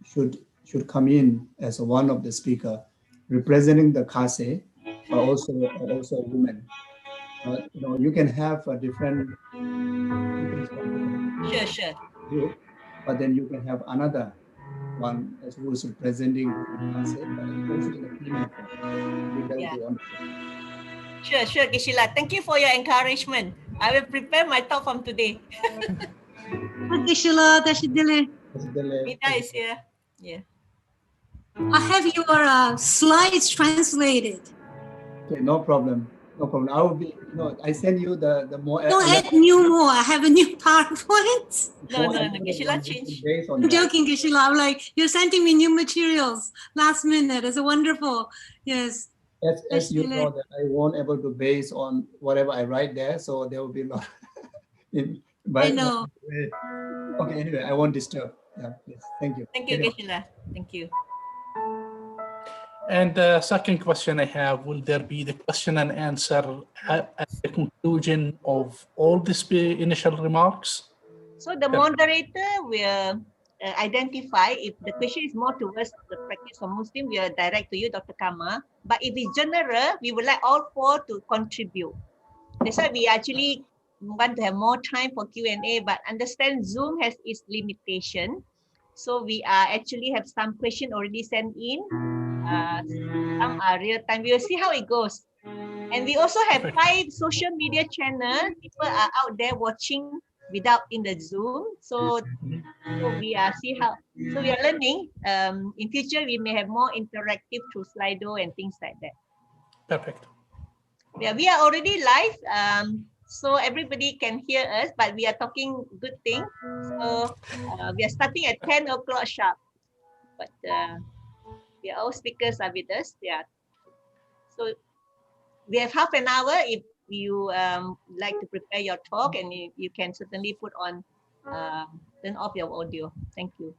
should come in as one of the speaker representing the Kasih, but also women. You can have a different Sure. group, but then you can have another one as who is representing Kasih, but also in a female form. That would be wonderful. Sure, Gishila. Thank you for your encouragement. I will prepare my talk from today. Gishila, Tashidile. Mita is here. Yeah. I have your slides translated. Okay, no problem. I will be, I send you the more. Don't add new more. I have a new PowerPoint. No. Gishila changed. I'm joking, Gishila. I'm like, you're sending me new materials last minute. It's wonderful. Yes. As you know, that I won't able to base on whatever I write there, so there will be a lot. I know. Okay, anyway, I won't disturb. Yeah, please. Thank you. Thank you, Gishila. Thank you. And the second question I have, will there be the question and answer at the conclusion of all these initial remarks? So the moderator will identify if the question is more towards the practice of Muslim, we will direct to you, Dr. Kamal. But if it's general, we would like all four to contribute. That's why we actually want to have more time for Q&A, but understand Zoom has its limitation. So we actually have some questions already sent in. Some are real time. We will see how it goes. And we also have 5 social media channels. People are out there watching without in the Zoom. So we are we are learning. In future, we may have more interactive through Slido and things like that. Perfect. Yeah, we are already live. So everybody can hear us, but we are talking good things. So we are starting at 10 o'clock sharp. But all speakers are with us. Yeah. So we have half an hour if you like to prepare your talk, and you can certainly put on, turn off your audio. Thank you.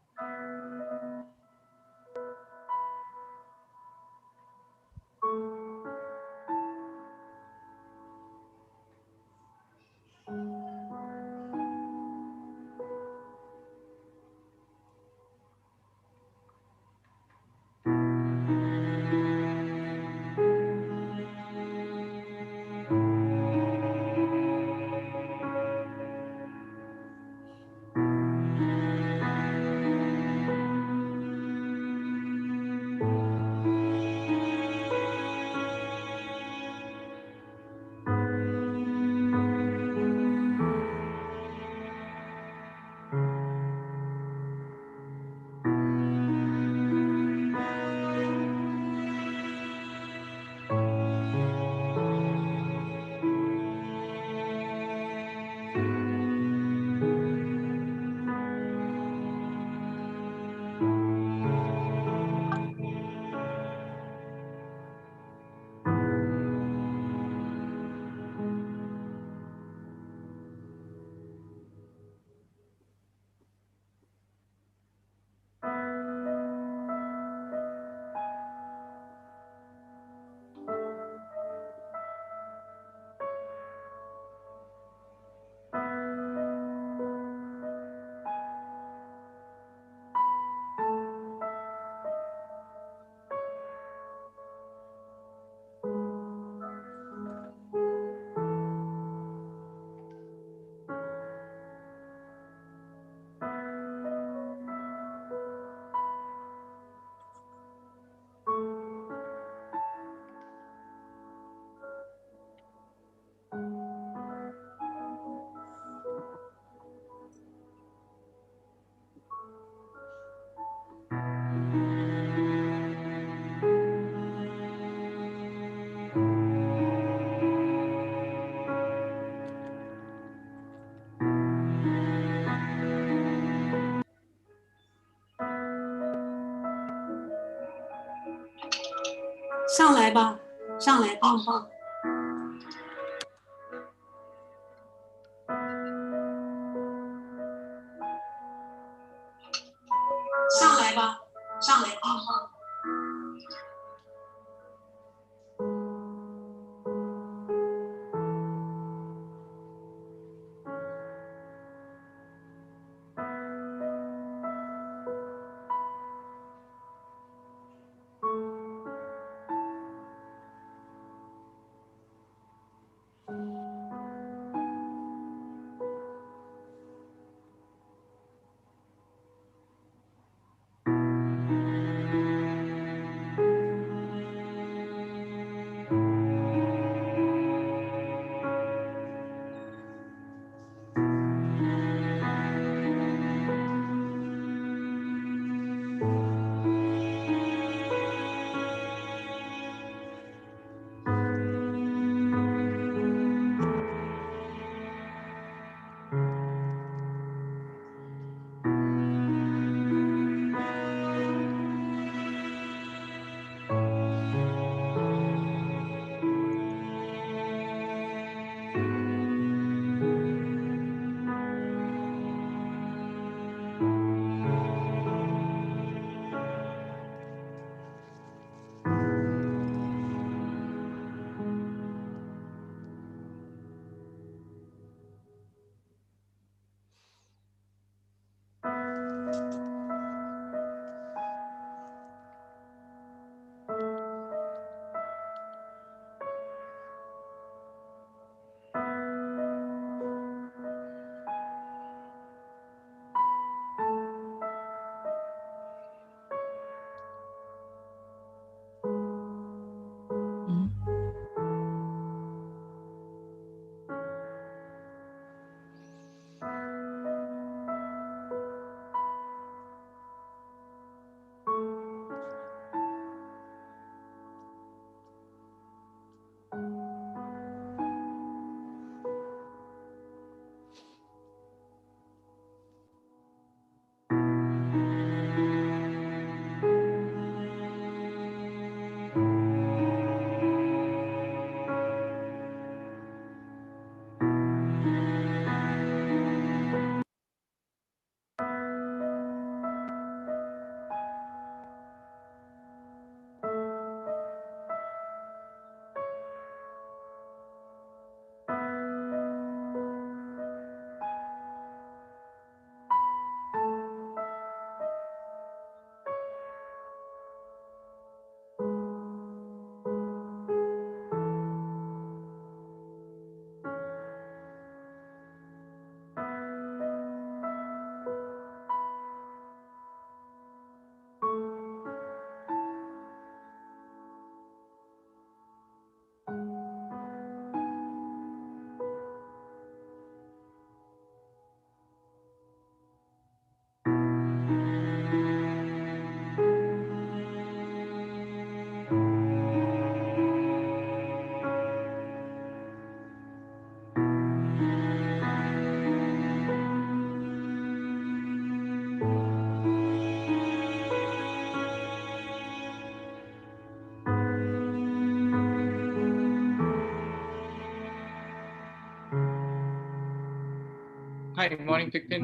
Hi, morning, Victor.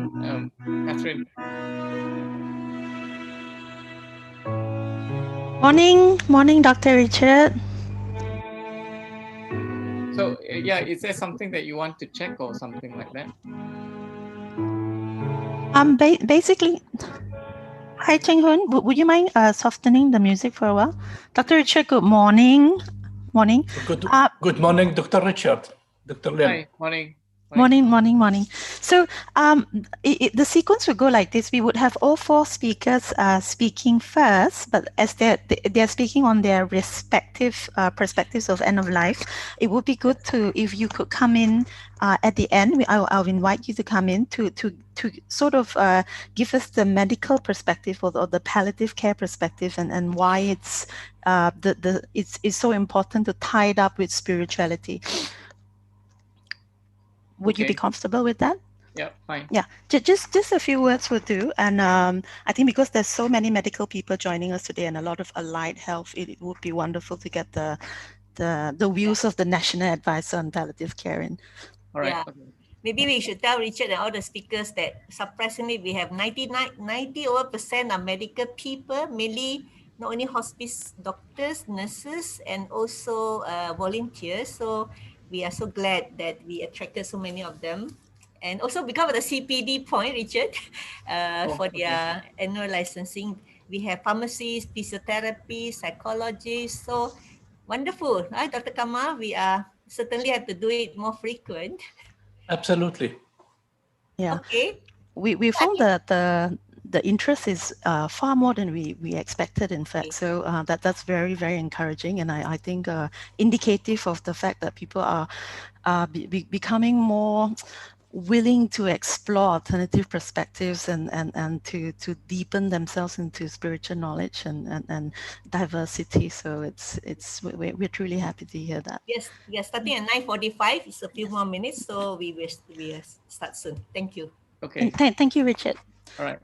Catherine. Morning, Dr. Richard. So yeah, is there something that you want to check or something like that? Basically, hi Cheng Hun, would you mind softening the music for a while? Dr. Richard, good morning. Morning. Good morning, Dr. Richard. Dr. Lim. Hi, morning. Morning. So the sequence would go like this. We would have all four speakers speaking first, but as they're speaking on their respective perspectives of end of life, it would be good to, if you could come in at the end. I'll invite you to come in to sort of give us the medical perspective or the palliative care perspective, and why it's it's so important to tie it up with spirituality. Would you be comfortable with that? Yeah, fine. Yeah, just a few words will do. And I think because there's so many medical people joining us today and a lot of allied health, it would be wonderful to get the views of the National Advisor on Palliative Care in. All right. Yeah. Okay. Maybe we should tell Richard and all the speakers that surprisingly we have 90% of medical people, mainly not only hospice doctors, nurses, and also volunteers. So we are so glad that we attracted so many of them. And also because of the CPD point, Richard, for their annual licensing, we have pharmacists, physiotherapy, psychologists. So wonderful. Right, Dr. Kamal, we certainly have to do it more frequent. Absolutely. Yeah. Okay. We found that the interest is far more than we expected, in fact. So that's very, very encouraging, and I think indicative of the fact that people are becoming more willing to explore alternative perspectives and to deepen themselves into spiritual knowledge and diversity. So we're truly happy to hear that. Yes, we are starting at 9:45. It's a few more minutes, so we will start soon. Thank you. Okay. Thank you, Richard. All right.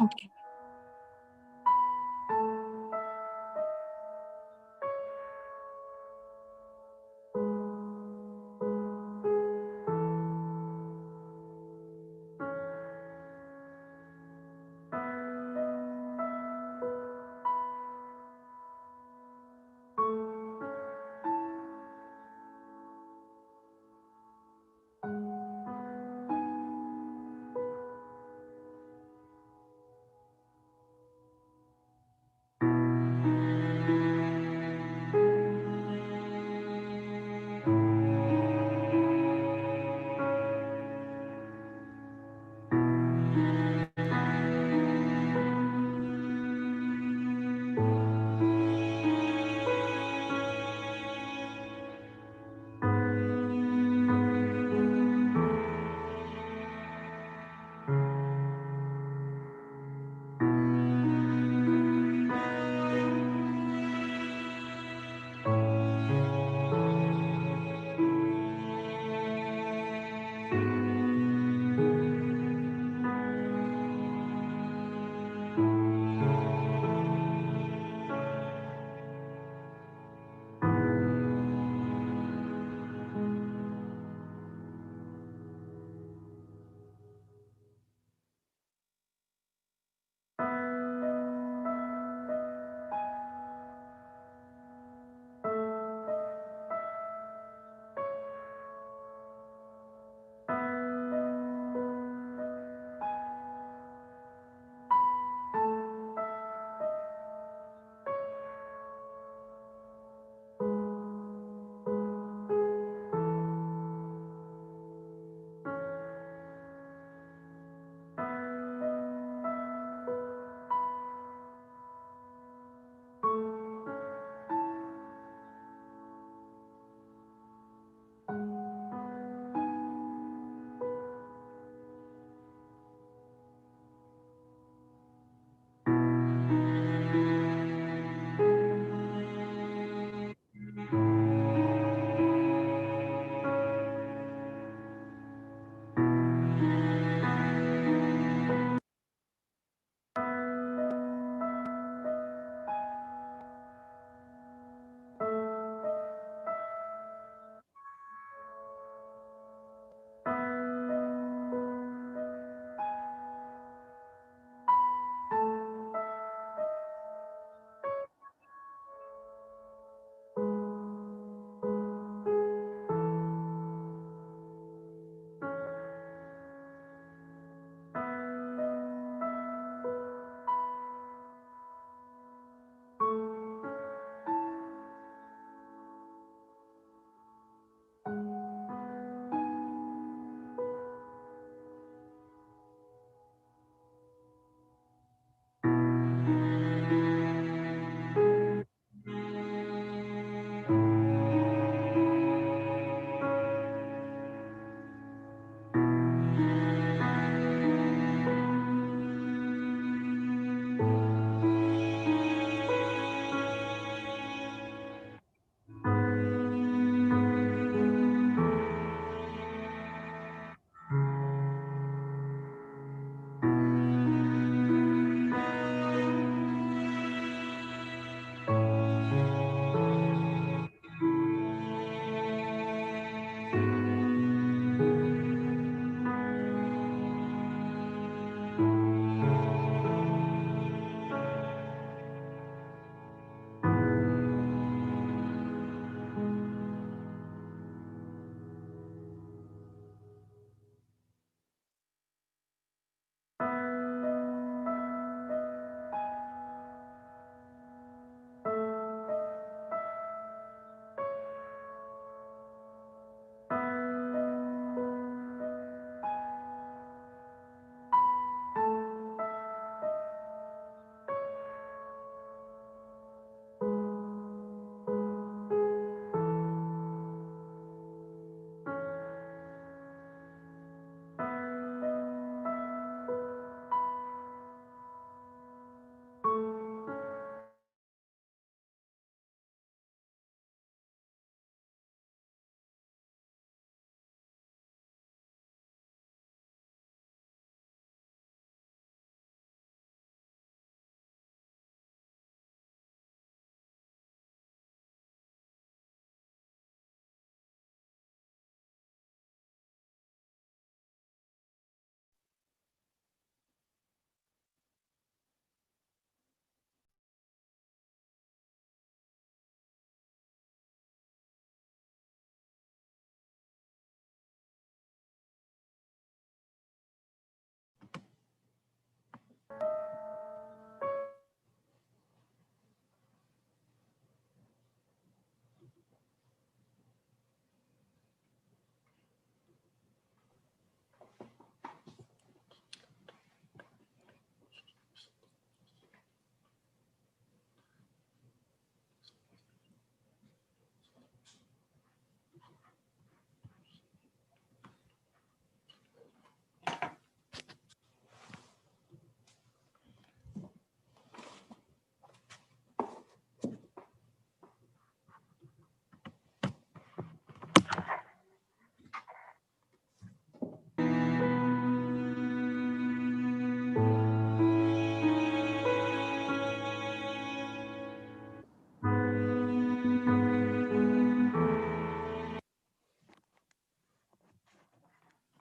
Okay.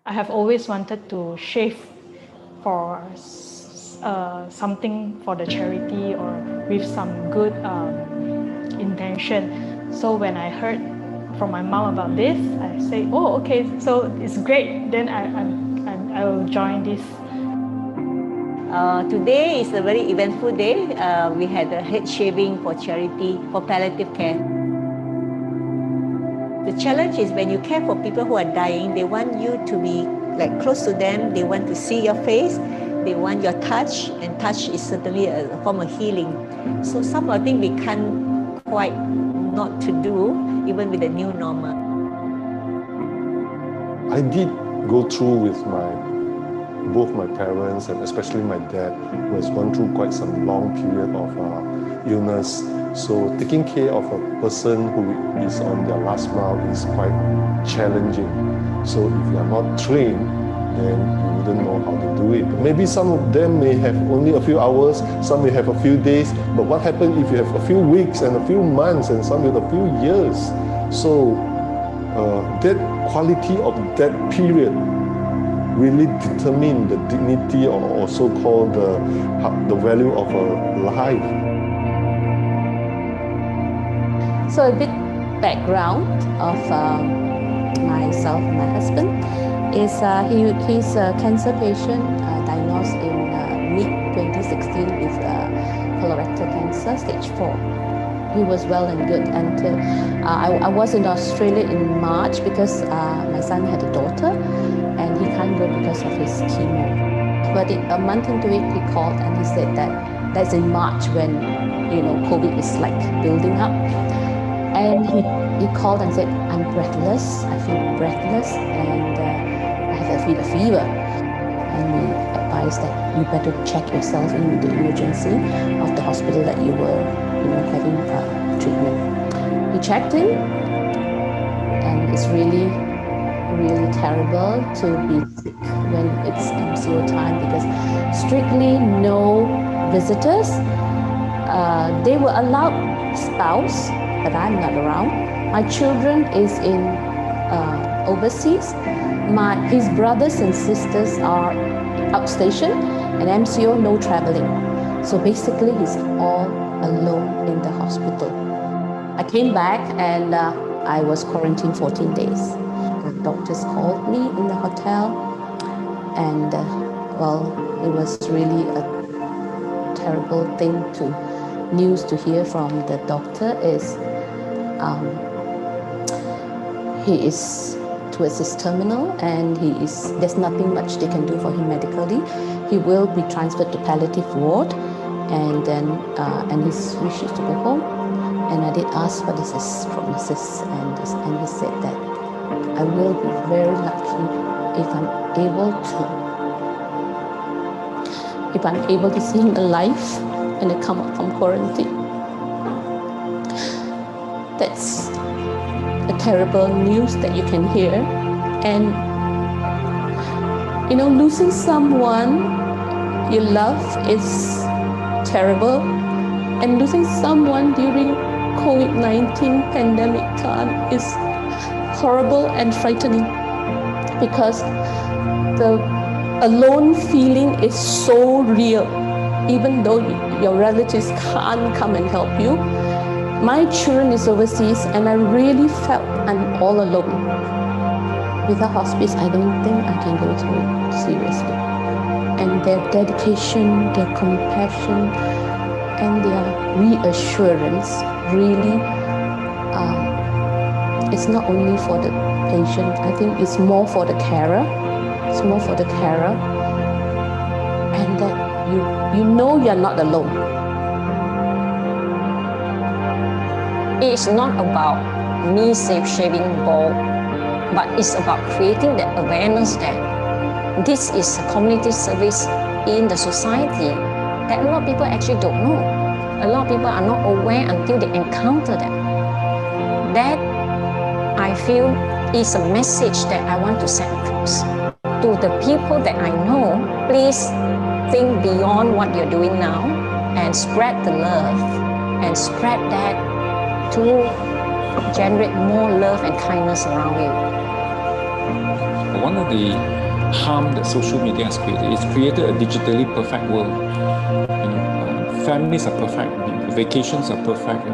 I have always wanted to shave for something for the charity or with some good intention. So when I heard from my mom about this, I say, oh, okay, so it's great. Then I will join this. Today is a very eventful day. We had a head shaving for charity, for palliative care. The challenge is when you care for people who are dying, they want you to be like close to them. They want to see your face. They want your touch, and touch is certainly a form of healing. So some of the things we can't quite not to do, even with the new normal. I did go through with both my parents and especially my dad, who has gone through quite some long period of illness. So taking care of a person who is on their last mile is quite challenging. So if you are not trained, then you wouldn't know how to do it. Maybe some of them may have only a few hours, some may have a few days, but what happens if you have a few weeks and a few months and some with a few years? So that quality of that period really determine the dignity or also called the value of a life. So a bit background of myself, my husband, is he's a cancer patient diagnosed in mid-2016 with colorectal cancer, stage 4. He was well and good until I was in Australia in March because my son had a daughter and he can't go because of his chemo. But a month into it, he called and he said that that's in March when, you know, COVID is like building up. And he called and said, I'm breathless, I feel breathless, and I feel a fever. And we advised that you better check yourself in the emergency of the hospital that you were, you know, having treatment. He checked in, and it's really terrible to be sick when it's MCO time because strictly no visitors. They were allowed spouse, but I'm not around. My children is in overseas. His brothers and sisters are outstation, and MCO no traveling. So basically he's all alone in the hospital. I came back and I was quarantined 14 days. The doctors called me in the hotel, and well, it was really a terrible news to hear from the doctor is he is towards his terminal, and there's nothing much they can do for him medically. He will be transferred to palliative ward, and then and his wish is to go home. And I did ask what is his prognosis, and he said that I will be very lucky if I'm able to see him alive when I come out from quarantine. That's a terrible news that you can hear. And you know, losing someone you love is terrible, and losing someone during COVID-19 pandemic time is horrible and frightening, because the alone feeling is so real. Even though your relatives can't come and help you, my children is overseas, and I really felt I'm all alone. With a hospice, I don't think I can go through it seriously. And their dedication, their compassion, and their reassurance really, it's not only for the patient, I think it's more for the carer. It's more for the carer. And that you know you're not alone. It's not about me shaving bald, but it's about creating that awareness that this is a community service in the society that a lot of people actually don't know. A lot of people are not aware until they encounter that. That, I feel, is a message that I want to send across to the people that I know. Please think beyond what you're doing now and spread the love and spread that to generate more love and kindness around you. But one of the harm that social media has created is created a digitally perfect world. Families are perfect, vacations are perfect,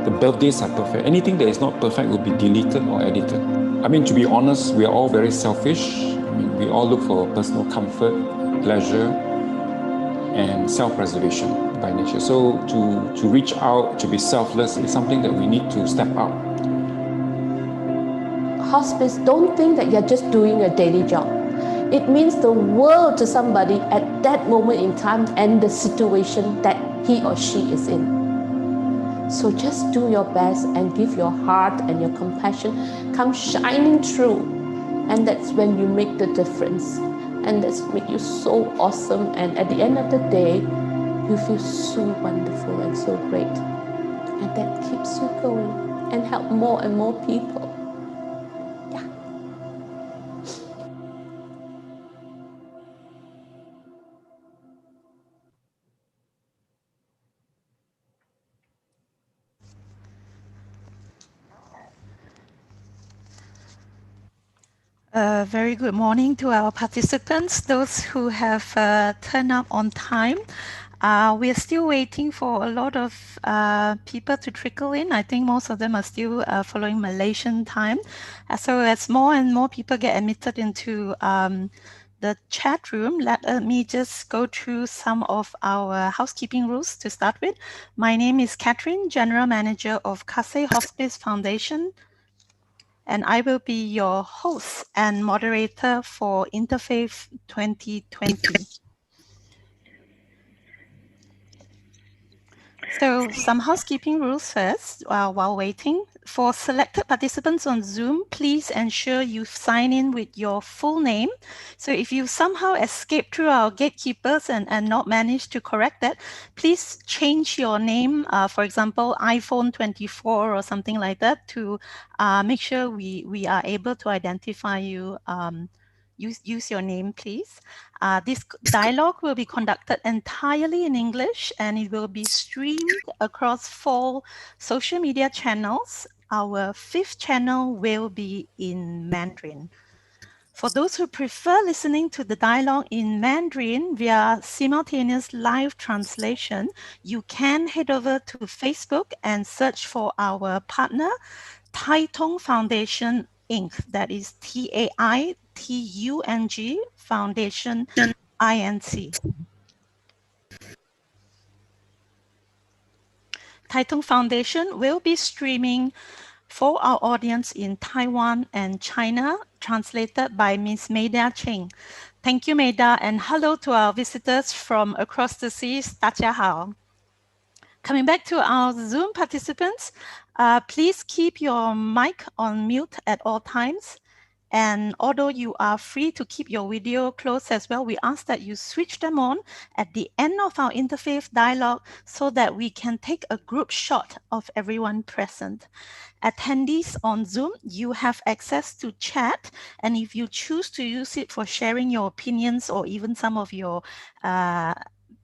the birthdays are perfect. Anything that is not perfect will be deleted or edited. I mean, to be honest, we are all very selfish. I mean, we all look for personal comfort, pleasure, and self-preservation by nature. So to reach out, to be selfless is something that we need to step up. Hospice, don't think that you're just doing a daily job. It means the world to somebody at that moment in time and the situation that he or she is in. So just do your best and give your heart and your compassion come shining through. And that's when you make the difference. And that's make you so awesome. And at the end of the day, you feel so wonderful and so great. And that keeps you going and help more and more people. Very good morning to our participants, those who have turned up on time. We are still waiting for a lot of people to trickle in. I think most of them are still following Malaysian time. So as more and more people get admitted into the chat room, let me just go through some of our housekeeping rules to start with. My name is Catherine, General Manager of Kasih Hospice Foundation, and I will be your host and moderator for Interfaith 2020. So some housekeeping rules first while waiting. For selected participants on Zoom, please ensure you sign in with your full name. So if you somehow escape through our gatekeepers and not manage to correct that, please change your name, for example, iPhone 24 or something like that, to make sure we are able to identify you. Use your name, please. This dialogue will be conducted entirely in English, and it will be streamed across 4 social media channels. Our 5th channel will be in Mandarin. For those who prefer listening to the dialogue in Mandarin via simultaneous live translation, you can head over to Facebook and search for our partner, Taitung Foundation Inc. That is TAITUNG Foundation INC. Taitung Foundation will be streaming for our audience in Taiwan and China, translated by Ms. Maida Cheng. Thank you, Maida, and hello to our visitors from across the seas. 大家好. Coming back to our Zoom participants, please keep your mic on mute at all times. And although you are free to keep your video closed as well, we ask that you switch them on at the end of our interfaith dialogue so that we can take a group shot of everyone present. Attendees on Zoom, you have access to chat, and if you choose to use it for sharing your opinions or even some of your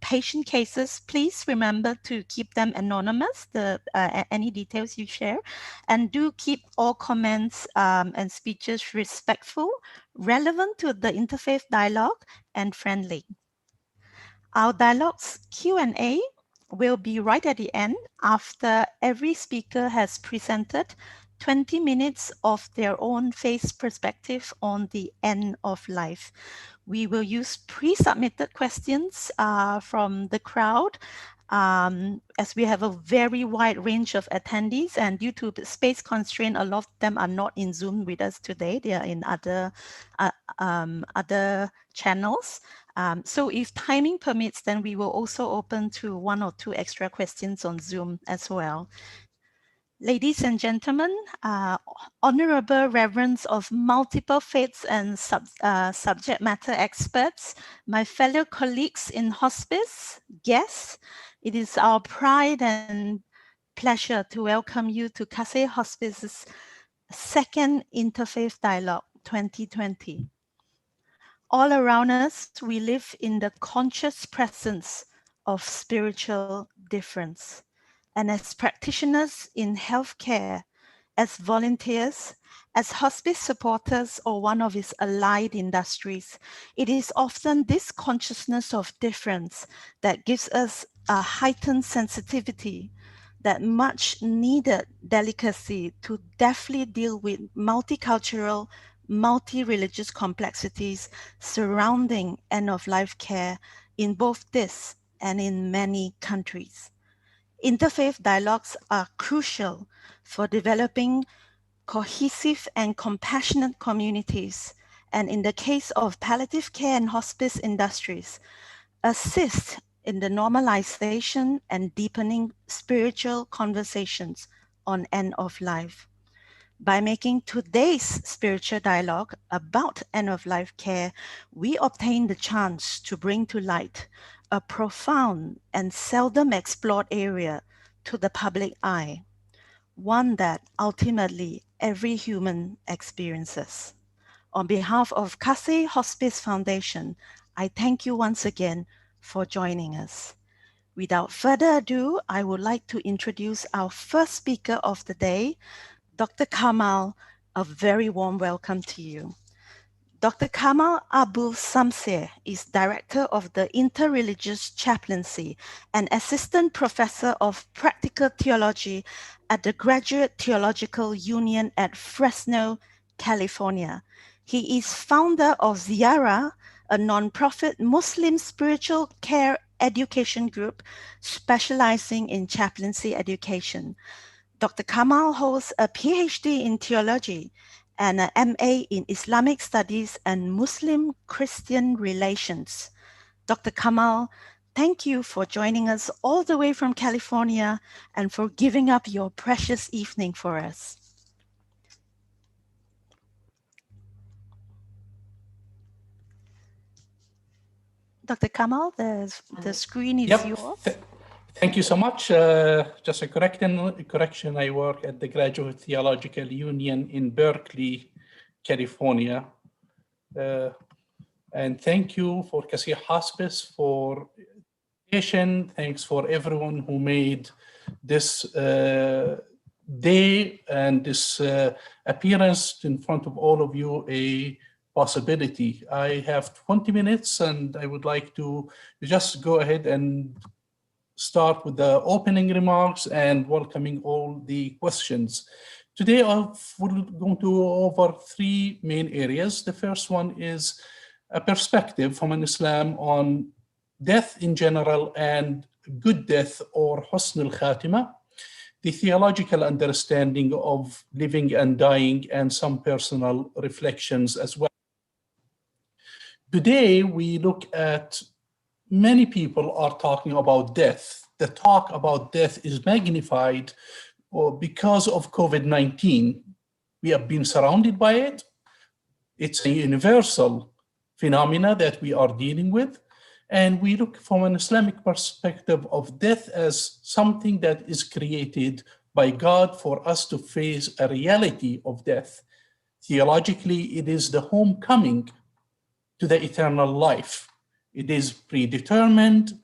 patient cases, please remember to keep them anonymous, any details you share, and do keep all comments and speeches respectful, relevant to the interfaith dialogue, and friendly. Our dialogue's Q&A will be right at the end after every speaker has presented 20 minutes of their own faith perspective on the end of life. We will use pre-submitted questions from the crowd, as we have a very wide range of attendees, and due to space constraint, a lot of them are not in Zoom with us today. They are in other channels. So if timing permits, then we will also open to 1 or 2 extra questions on Zoom as well. Ladies and gentlemen, honorable reverends of multiple faiths and subject matter experts, my fellow colleagues in hospice, guests, it is our pride and pleasure to welcome you to Kasih Hospice's 2nd Interfaith Dialogue 2020. All around us, we live in the conscious presence of spiritual difference. And as practitioners in healthcare, as volunteers, as hospice supporters, or one of its allied industries, it is often this consciousness of difference that gives us a heightened sensitivity, that much needed delicacy to deftly deal with multicultural, multi-religious complexities surrounding end-of-life care in both this and in many countries. Interfaith dialogues are crucial for developing cohesive and compassionate communities, and in the case of palliative care and hospice industries, assist in the normalization and deepening spiritual conversations on end of life. By making today's spiritual dialogue about end-of-life care, we obtain the chance to bring to light a profound and seldom explored area to the public eye, one that ultimately every human experiences. On behalf of Kasih Hospice Foundation, I thank you once again for joining us. Without further ado, I would like to introduce our first speaker of the day, Dr. Kamal. A very warm welcome to you. Dr. Kamal Abu-Shamsieh is Director of the Interreligious Chaplaincy and Assistant Professor of Practical Theology at the Graduate Theological Union at Fresno, California. He is founder of Ziara, a nonprofit Muslim spiritual care education group specializing in chaplaincy education. Dr. Kamal holds a PhD in theology and an MA in Islamic Studies and Muslim-Christian Relations. Dr. Kamal, thank you for joining us all the way from California and for giving up your precious evening for us. Dr. Kamal, the screen is yours. Thank you so much. Just a correction, I work at the Graduate Theological Union in Berkeley, California. And thank you for Kasih Hospice for invitation. Thanks for everyone who made this day and this appearance in front of all of you a possibility. I have 20 minutes and I would like to just go ahead and start with the opening remarks and welcoming all the questions. Today, we're going to go over three main areas. The first one is a perspective from an Islam on death in general and good death or husn al-khatimah, the theological understanding of living and dying, and some personal reflections as well. Today, we look at many people are talking about death. The talk about death is magnified because of COVID-19. We have been surrounded by it. It's a universal phenomena that we are dealing with. And we look from an Islamic perspective of death as something that is created by God for us to face a reality of death. Theologically, it is the homecoming to the eternal life. It is predetermined,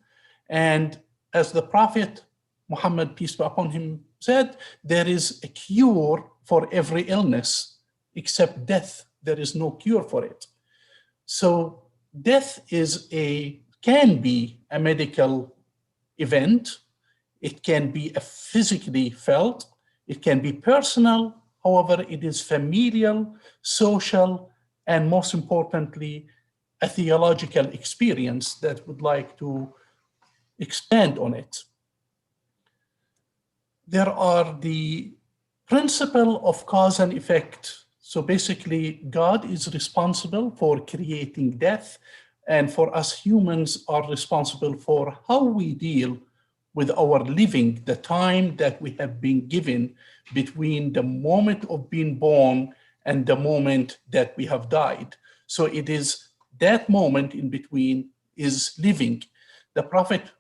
and as the Prophet Muhammad, peace be upon him, said, there is a cure for every illness except death. There is no cure for it. So death can be a medical event. It can be a physically felt. It can be personal. However, it is familial, social, and most importantly, a theological experience that would like to expand on it. There are the principle of cause and effect. So basically, God is responsible for creating death, and for us humans are responsible for how we deal with our living, the time that we have been given between the moment of being born and the moment that we have died. So it is that moment in between is living. The Prophet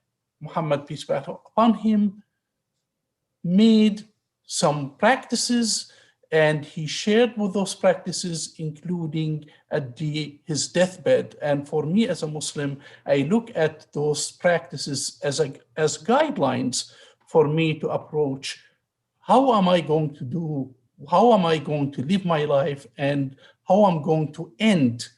Muhammad, peace be upon him, made some practices, and he shared with those practices, including at his deathbed. And for me as a Muslim, I look at those practices as guidelines for me to approach how am I going to do how am I going to live my life and how I'm going to end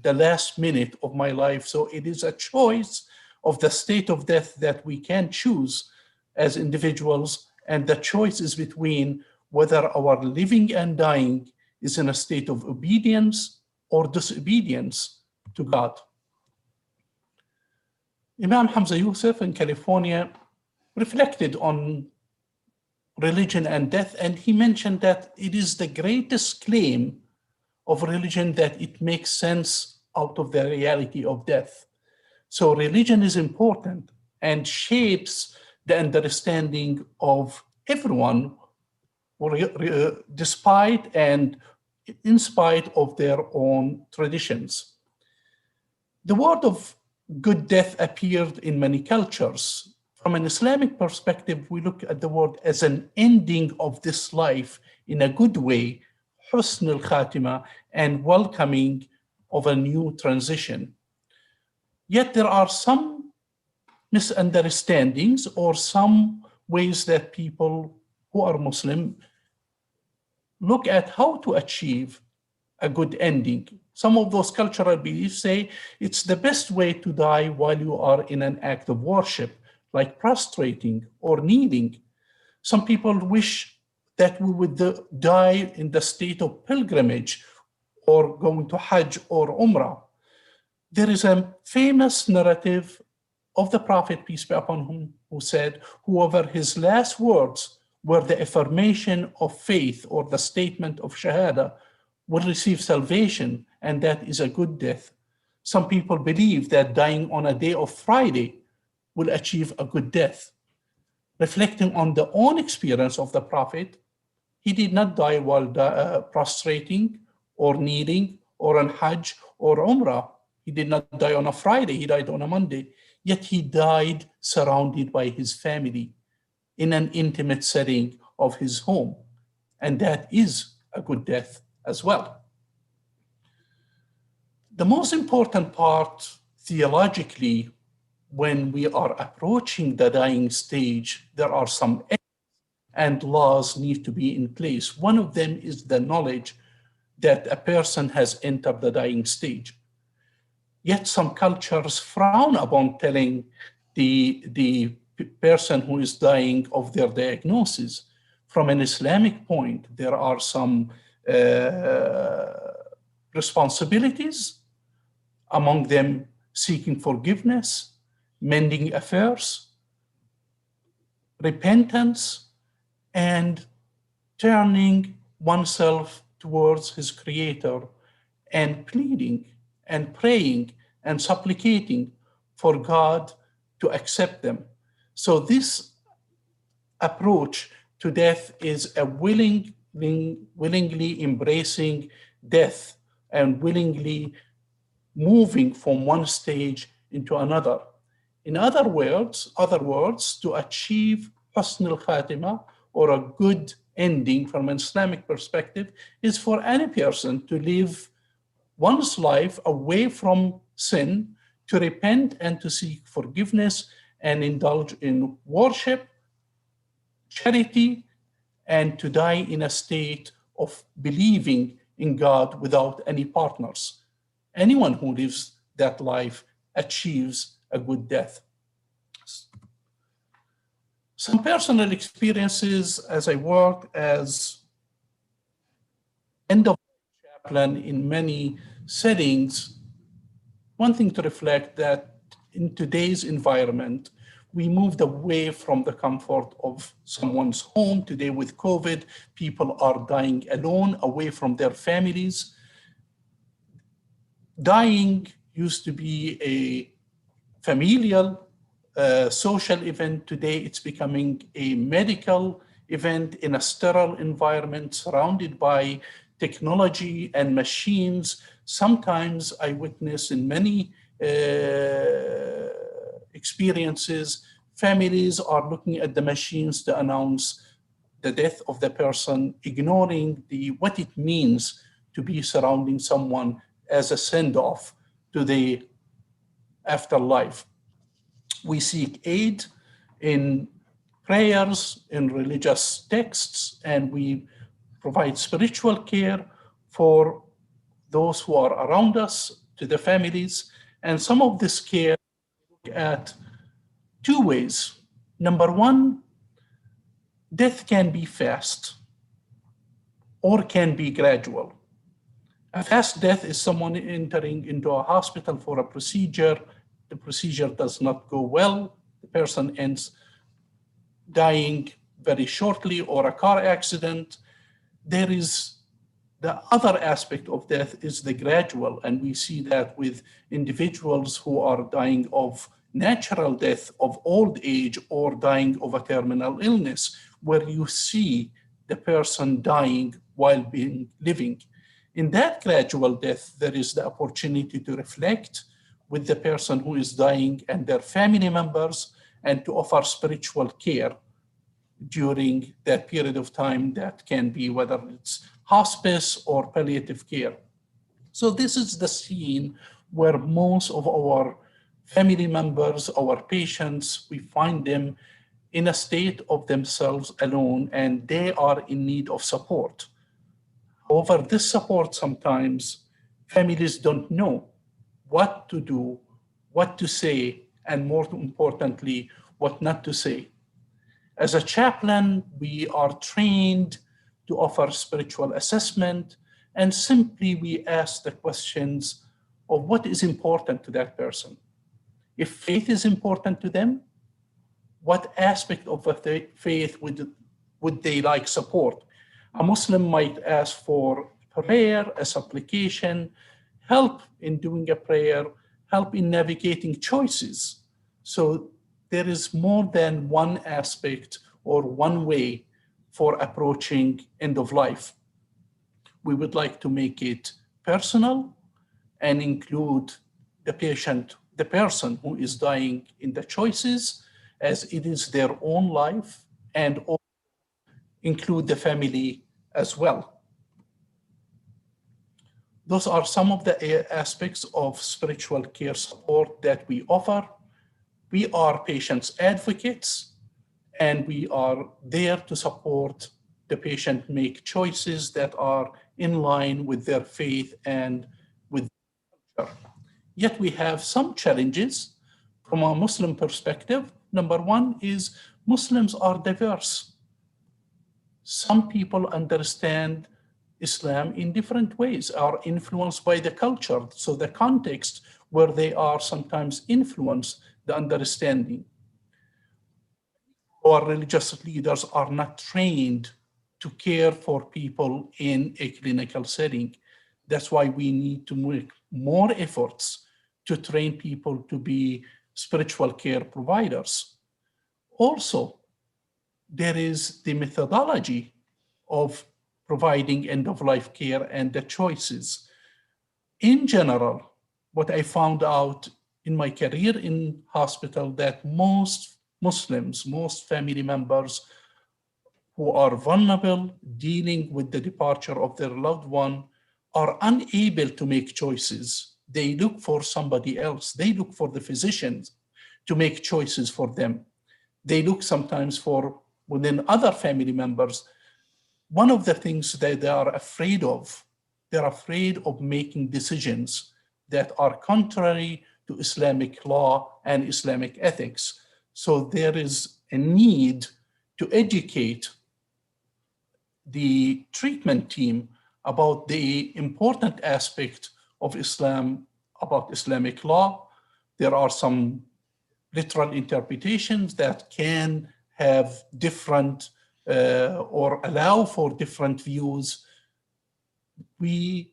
the last minute of my life. So it is a choice of the state of death that we can choose as individuals, and the choice is between whether our living and dying is in a state of obedience or disobedience to God. Imam Hamza Yusuf in California reflected on religion and death, and he mentioned that it is the greatest claim of religion that it makes sense out of the reality of death. So religion is important and shapes the understanding of everyone, despite and in spite of their own traditions. The word of good death appeared in many cultures. From an Islamic perspective, we look at the word as an ending of this life in a good way, husn al-khatima, and welcoming of a new transition. Yet there are some misunderstandings or some ways that people who are Muslim look at how to achieve a good ending. Some of those cultural beliefs say it's the best way to die while you are in an act of worship, like prostrating or kneeling. Some people wish that we would die in the state of pilgrimage or going to Hajj or Umrah. There is a famous narrative of the Prophet, peace be upon him, who said, whoever his last words were the affirmation of faith or the statement of Shahada will receive salvation, and that is a good death. Some people believe that dying on a day of Friday will achieve a good death. Reflecting on the own experience of the Prophet, he did not die while prostrating or kneeling or on Hajj or Umrah. He did not die on a Friday, he died on a Monday. Yet he died surrounded by his family in an intimate setting of his home. And that is a good death as well. The most important part theologically, when we are approaching the dying stage, there are some and laws need to be in place. One of them is the knowledge that a person has entered the dying stage. Yet some cultures frown upon telling the person who is dying of their diagnosis. From an Islamic point, there are some responsibilities, among them seeking forgiveness, mending affairs, repentance, and turning oneself towards his creator and pleading and praying and supplicating for God to accept them. So this approach to death is a willingly embracing death and willingly moving from one stage into another. In other words, to achieve husn al-khatima, or a good ending from an Islamic perspective, is for any person to live one's life away from sin, to repent and to seek forgiveness and indulge in worship, charity, and to die in a state of believing in God without any partners. Anyone who lives that life achieves a good death. Some personal experiences as I worked as end of chaplain in many settings. One thing to reflect that in today's environment, we moved away from the comfort of someone's home. Today with COVID, people are dying alone, away from their families. Dying used to be a familial, social event. Today it's becoming a medical event in a sterile environment surrounded by technology and machines. Sometimes I witness in many experiences, families are looking at the machines to announce the death of the person, ignoring what it means to be surrounding someone as a send-off to the afterlife. We seek aid in prayers, in religious texts, and we provide spiritual care for those who are around us, to the families. And some of this care look at two ways. Number one, death can be fast or can be gradual. A fast death is someone entering into a hospital for a procedure. The procedure does not go well. The person ends dying very shortly, or a car accident. There is the other aspect of death is the gradual, and we see that with individuals who are dying of natural death of old age or dying of a terminal illness, where you see the person dying while being living. In that gradual death, there is the opportunity to reflect with the person who is dying and their family members, and to offer spiritual care during that period of time. That can be whether it's hospice or palliative care. So this is the scene where most of our family members, our patients, we find them in a state of themselves alone, and they are in need of support. However, this support sometimes families don't know what to do, what to say, and more importantly, what not to say. As a chaplain, we are trained to offer spiritual assessment, and simply we ask the questions of what is important to that person. If faith is important to them, what aspect of the faith would they like support? A Muslim might ask for prayer, a supplication, help in doing a prayer, help in navigating choices. So there is more than one aspect or one way for approaching end of life. We would like to make it personal and include the patient, the person who is dying in the choices, as it is their own life, and also include the family as well. Those are some of the aspects of spiritual care support that we offer. We are patients' advocates, and we are there to support the patient make choices that are in line with their faith and with culture. Yet we have some challenges from a Muslim perspective. Number one is Muslims are diverse. Some people understand Islam in different ways, are influenced by the culture. So the context where they are sometimes influence the understanding. Our religious leaders are not trained to care for people in a clinical setting. That's why we need to make more efforts to train people to be spiritual care providers. Also, there is the methodology of providing end-of-life care and the choices. In general, what I found out in my career in hospital, that most Muslims, most family members who are vulnerable, dealing with the departure of their loved one, are unable to make choices. They look for somebody else. They look for the physicians to make choices for them. They look sometimes for within other family members. One of the things that they are afraid of, they're afraid of making decisions that are contrary to Islamic law and Islamic ethics. So there is a need to educate the treatment team about the important aspect of Islam, about Islamic law. There are some literal interpretations that can have different or allow for different views. We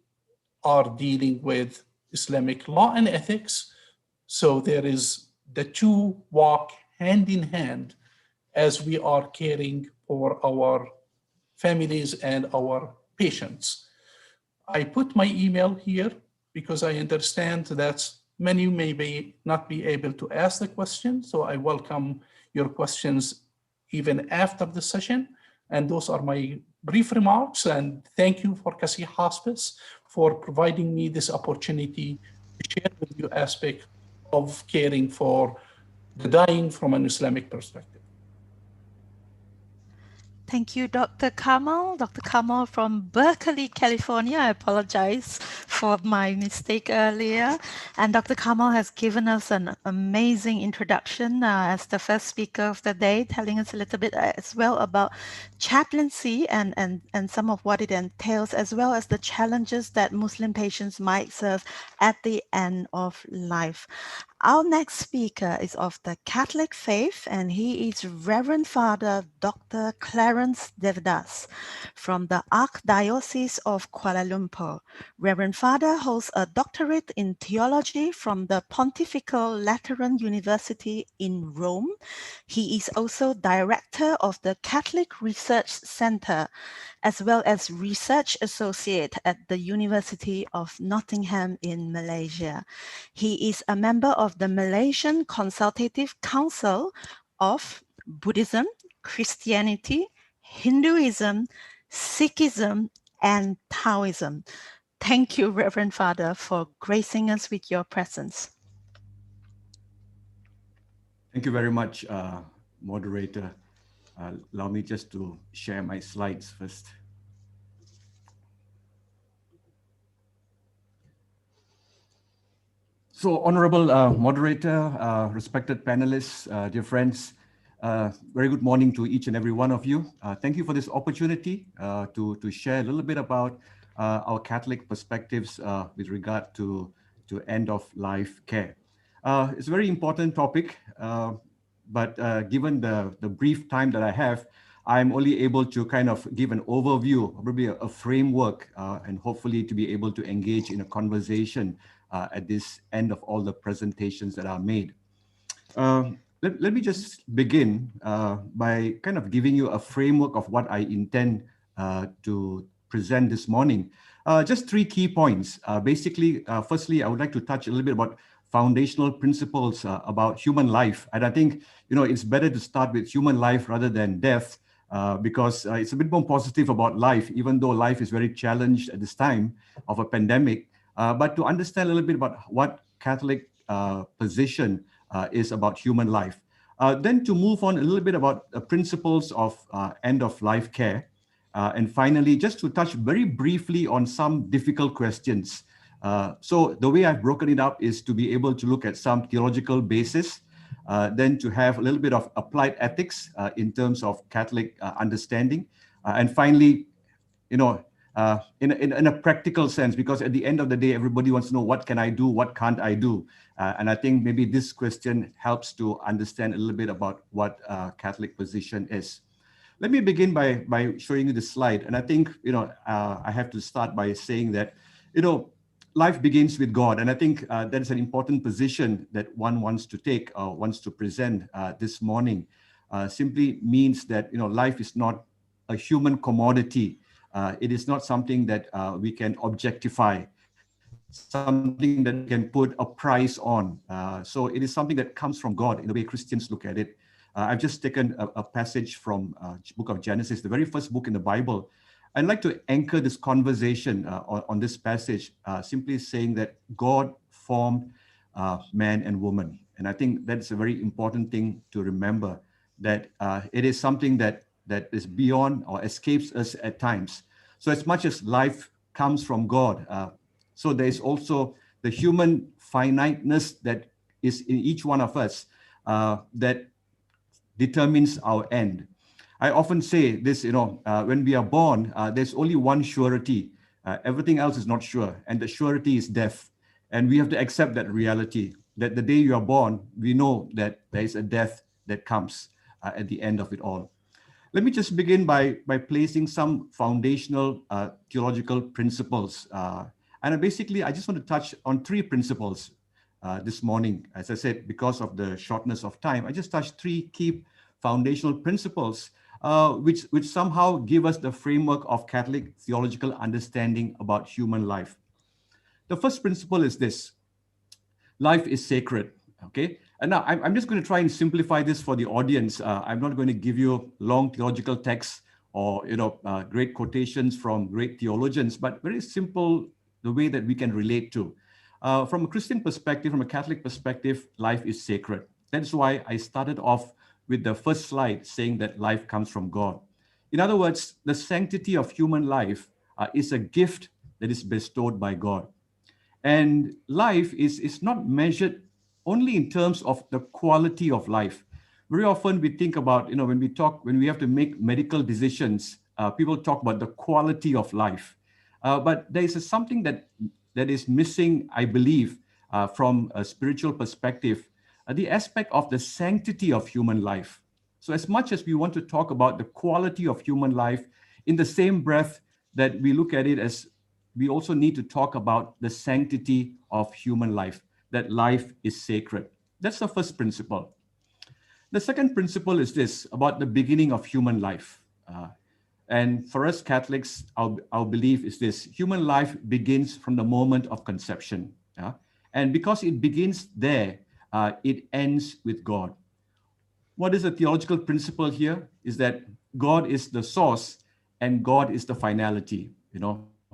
are dealing with Islamic law and ethics, so there is the two walk hand in hand as we are caring for our families and our patients. I put my email here because I understand that many may not be able to ask the question, so I welcome your questions even after the session. And those are my brief remarks, and thank you for Kasih Hospice for providing me this opportunity to share with you aspect of caring for the dying from an Islamic perspective. Thank you, Dr. Kamal. Dr. Kamal from Berkeley, California. I apologize for my mistake earlier. And Dr. Kamal has given us an amazing introduction as the first speaker of the day, telling us a little bit as well about chaplaincy and some of what it entails, as well as the challenges that Muslim patients might serve at the end of life. Our next speaker is of the Catholic faith, and he is Reverend Father Dr. Clarence Devadass from the Archdiocese of Kuala Lumpur. Reverend Father holds a doctorate in theology from the Pontifical Lateran University in Rome. He is also director of the Catholic Research Center, as well as research associate at the University of Nottingham in Malaysia. He is a member of the Malaysian Consultative Council of Buddhism, Christianity, Hinduism, Sikhism, and Taoism. Thank you, Reverend Father, for gracing us with your presence. Thank you very much, moderator. Allow me just to share my slides first. So, honorable moderator, respected panelists, dear friends, very good morning to each and every one of you. Thank you for this opportunity to share a little bit about our Catholic perspectives with regard to end-of-life care. It's a very important topic, but given the brief time that I have, I'm only able to kind of give an overview, probably a framework, and hopefully to be able to engage in a conversation at this end of all the presentations that are made. Let me just begin by kind of giving you a framework of what I intend to present this morning. Just 3 key points. Basically, firstly, I would like to touch a little bit about foundational principles about human life. And I think, it's better to start with human life rather than death, because it's a bit more positive about life, even though life is very challenged at this time of a pandemic. But to understand a little bit about what Catholic position is about human life. Then to move on a little bit about the principles of end-of-life care. And finally, just to touch very briefly on some difficult questions. So the way I've broken it up is to be able to look at some theological basis, then to have a little bit of applied ethics in terms of Catholic understanding. And finally, in a practical sense, because at the end of the day, everybody wants to know, what can I do? What can't I do? And I think maybe this question helps to understand a little bit about what Catholic position is. Let me begin by showing you the slide. And I think, I have to start by saying that, life begins with God. And I think that is an important position that one wants to take or wants to present this morning. Simply means that, life is not a human commodity. It is not something that we can objectify, something that we can put a price on. So it is something that comes from God in the way Christians look at it. I've just taken a passage from book of Genesis, the very first book in the Bible. I'd like to anchor this conversation on this passage, simply saying that God formed man and woman. And I think that's a very important thing to remember, that it is something that is beyond or escapes us at times. So as much as life comes from God, so there is also the human finiteness that is in each one of us that determines our end. I often say this, when we are born, there's only one surety. Everything else is not sure, and the surety is death. And we have to accept that reality, that the day you are born, we know that there is a death that comes at the end of it all. Let me just begin by placing some foundational theological principles. And basically, I just want to touch on 3 principles this morning. As I said, because of the shortness of time, I just touched 3 key foundational principles which somehow give us the framework of Catholic theological understanding about human life. The first principle is this: life is sacred. Okay, and now I'm just going to try and simplify this for the audience. I'm not going to give you long theological texts or great quotations from great theologians, but very simple, the way that we can relate to. From a Christian perspective, from a Catholic perspective, life is sacred. That's why I started off with the first slide saying that life comes from God. In other words, the sanctity of human life is a gift that is bestowed by God. And life is not measured only in terms of the quality of life. Very often we think about, when we have to make medical decisions, people talk about the quality of life. But there is something that is missing, I believe, from a spiritual perspective, the aspect of the sanctity of human life. So as much as we want to talk about the quality of human life, in the same breath that we look at it as we also need to talk about the sanctity of human life, that life is sacred. That's the first principle. The second principle is this, about the beginning of human life. And for us Catholics, our belief is this: human life begins from the moment of conception. And because it begins there, it ends with God. What is the theological principle here? Is that God is the source and God is the finality.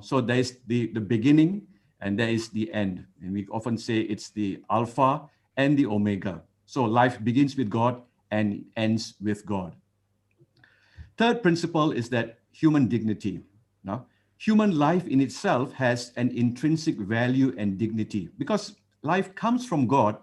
So there is the beginning and there is the end. And we often say it's the Alpha and the Omega. So life begins with God and ends with God. Third principle is that human dignity. Human life in itself has an intrinsic value and dignity. Because life comes from God,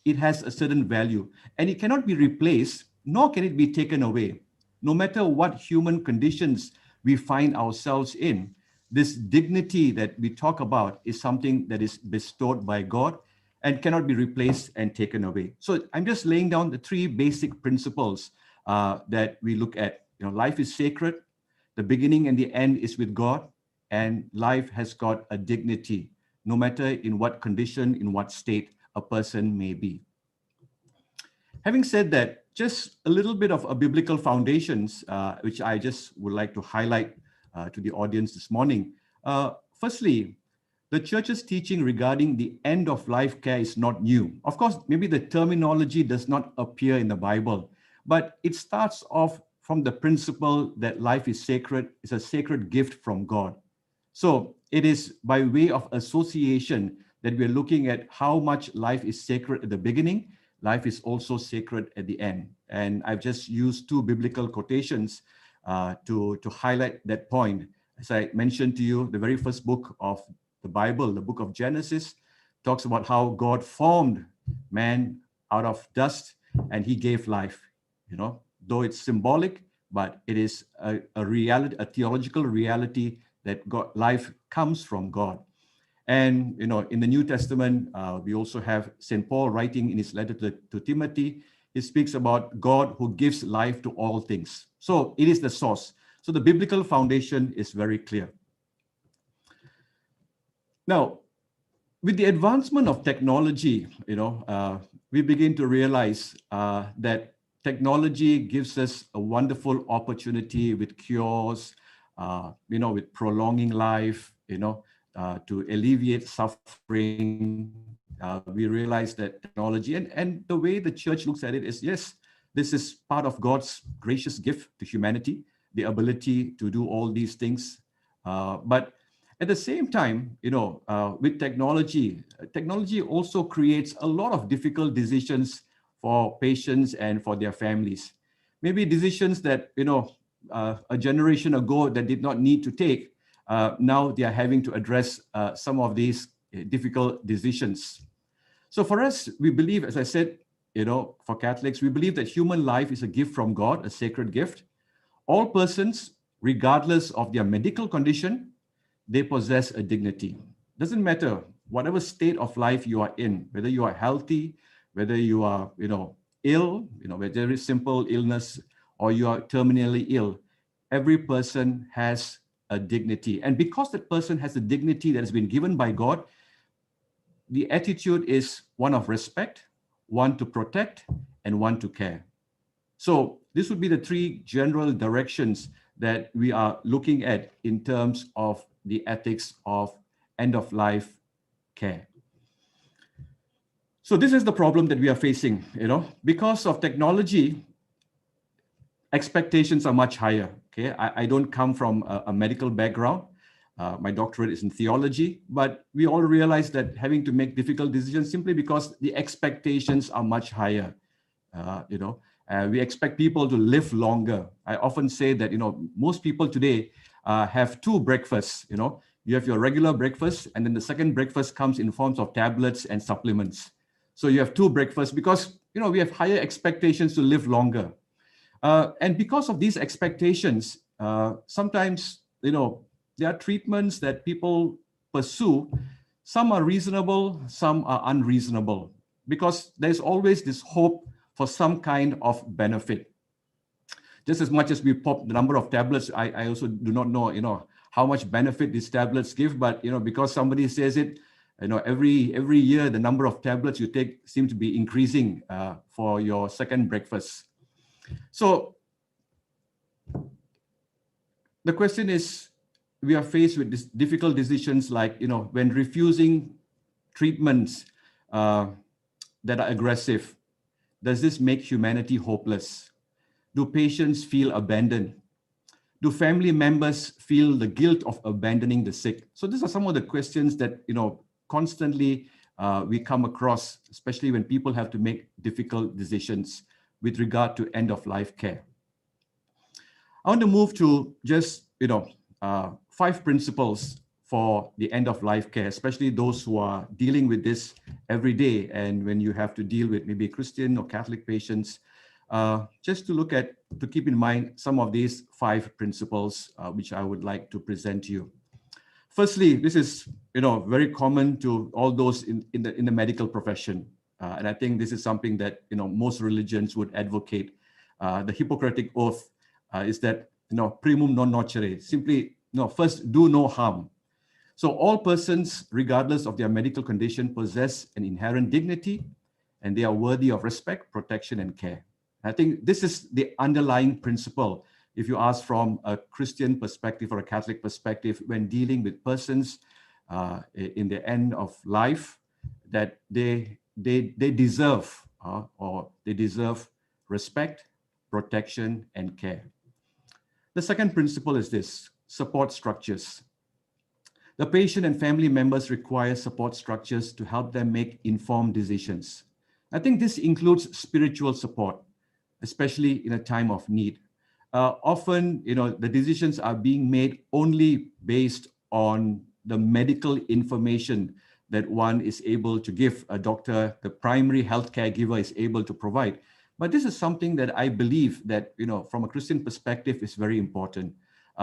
it has a certain value and it cannot be replaced, nor can it be taken away. No matter what human conditions we find ourselves in, this dignity that we talk about is something that is bestowed by God and cannot be replaced and taken away. So I'm just laying down the three basic principles that we look at. Life is sacred, the beginning and the end is with God, and life has got a dignity, no matter in what condition, in what state a person may be. Having said that, just a little bit of a biblical foundations, which I just would like to highlight to the audience this morning. Firstly, the church's teaching regarding the end of life care is not new. Of course, maybe the terminology does not appear in the Bible, but it starts off from the principle that life is sacred, it's a sacred gift from God. So it is by way of association that we're looking at how much life is sacred at the beginning, life is also sacred at the end. And I've just used two biblical quotations to highlight that point. As I mentioned to you, the very first book of the Bible, the book of Genesis, talks about how God formed man out of dust and he gave life. Though it's symbolic, but it is a reality, a theological reality that life comes from God. And in the New Testament, we also have St. Paul writing in his letter to Timothy. He speaks about God who gives life to all things. So it is the source. So the biblical foundation is very clear. Now, with the advancement of technology, we begin to realize that technology gives us a wonderful opportunity with cures, with prolonging life, to alleviate suffering. We realize that technology and the way the church looks at it is, yes, this is part of God's gracious gift to humanity, the ability to do all these things. But at the same time, with technology also creates a lot of difficult decisions for patients and for their families. Maybe decisions that, a generation ago that did not need to take, now they are having to address some of these difficult decisions. So for us, we believe, as I said, for Catholics, we believe that human life is a gift from God, a sacred gift. All persons, regardless of their medical condition, they possess a dignity. Doesn't matter whatever state of life you are in, whether you are healthy, whether you are, ill, whether there is simple illness or you are terminally ill, every person has a dignity. And because that person has a dignity that has been given by God, the attitude is one of respect, one to protect, and one to care. So this would be the three general directions that we are looking at in terms of the ethics of end-of-life care. So this is the problem that we are facing, because of technology, expectations are much higher. Okay, I don't come from a medical background. My doctorate is in theology, but we all realize that having to make difficult decisions simply because the expectations are much higher, We expect people to live longer. I often say that, most people today have two breakfasts. You have your regular breakfast, and then the second breakfast comes in forms of tablets and supplements. So you have two breakfasts because, we have higher expectations to live longer. And because of these expectations, sometimes, there are treatments that people pursue. Some are reasonable, some are unreasonable, because there's always this hope for some kind of benefit. Just as much as we pop the number of tablets, I also do not know, how much benefit these tablets give, but, because somebody says it, every year, the number of tablets you take seem to be increasing for your second breakfast. So the question is, we are faced with these difficult decisions like, when refusing treatments that are aggressive, does this make humanity hopeless? Do patients feel abandoned? Do family members feel the guilt of abandoning the sick? So these are some of the questions that, constantly we come across, especially when people have to make difficult decisions with regard to end-of-life care. I want to move to just, 5 principles for the end-of-life care, especially those who are dealing with this every day. And when you have to deal with maybe Christian or Catholic patients, just to keep in mind some of these 5 principles, which I would like to present to you. Firstly, this is, very common to all those in the medical profession. And I think this is something that, most religions would advocate. The Hippocratic Oath is that, primum non nocere, simply, first do no harm. So all persons, regardless of their medical condition, possess an inherent dignity, and they are worthy of respect, protection, and care. I think this is the underlying principle, if you ask from a Christian perspective or a Catholic perspective, when dealing with persons in the end of life, that they deserve or they deserve respect, protection, and care. The second principle is this: support structures. The patient and family members require support structures to help them make informed decisions. I think this includes spiritual support, especially in a time of need. Often, the decisions are being made only based on the medical information that one is able to give, a doctor, the primary health caregiver is able to provide. But this is something that I believe that, from a Christian perspective is very important.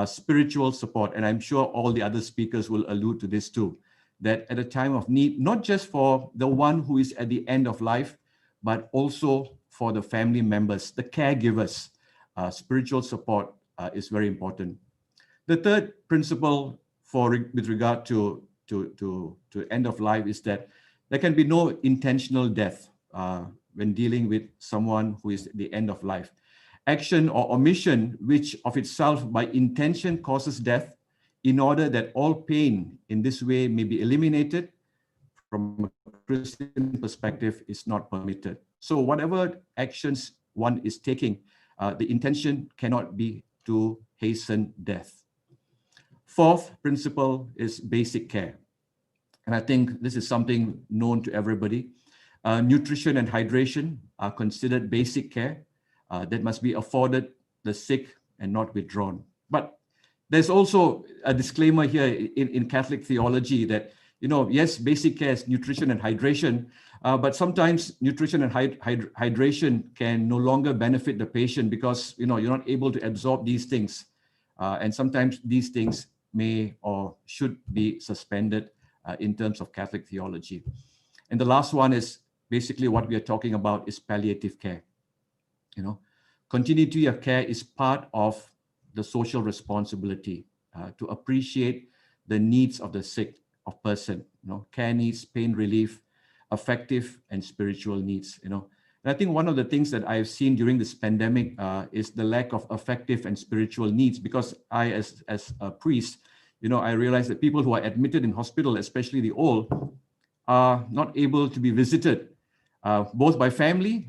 Spiritual support, and I'm sure all the other speakers will allude to this too, that at a time of need, not just for the one who is at the end of life, but also for the family members, the caregivers, spiritual support is very important. The third principle with regard to end of life is that there can be no intentional death when dealing with someone who is at the end of life. Action or omission, which of itself by intention causes death, in order that all pain in this way may be eliminated, from a Christian perspective, is not permitted. So whatever actions one is taking, the intention cannot be to hasten death. Fourth principle is basic care. And I think this is something known to everybody. Nutrition and hydration are considered basic care that must be afforded the sick and not withdrawn. But there's also a disclaimer here in Catholic theology that, yes, basic care is nutrition and hydration, but sometimes nutrition and hydration can no longer benefit the patient because, you're not able to absorb these things. And sometimes these things may or should be suspended in terms of Catholic theology. And the last one is basically what we are talking about is palliative care. Continuity of care is part of the social responsibility to appreciate the needs of the sick of person. Care needs, pain relief, affective and spiritual needs. And I think one of the things that I've seen during this pandemic is the lack of affective and spiritual needs, because I, as a priest, I realize that people who are admitted in hospital, especially the old, are not able to be visited both by family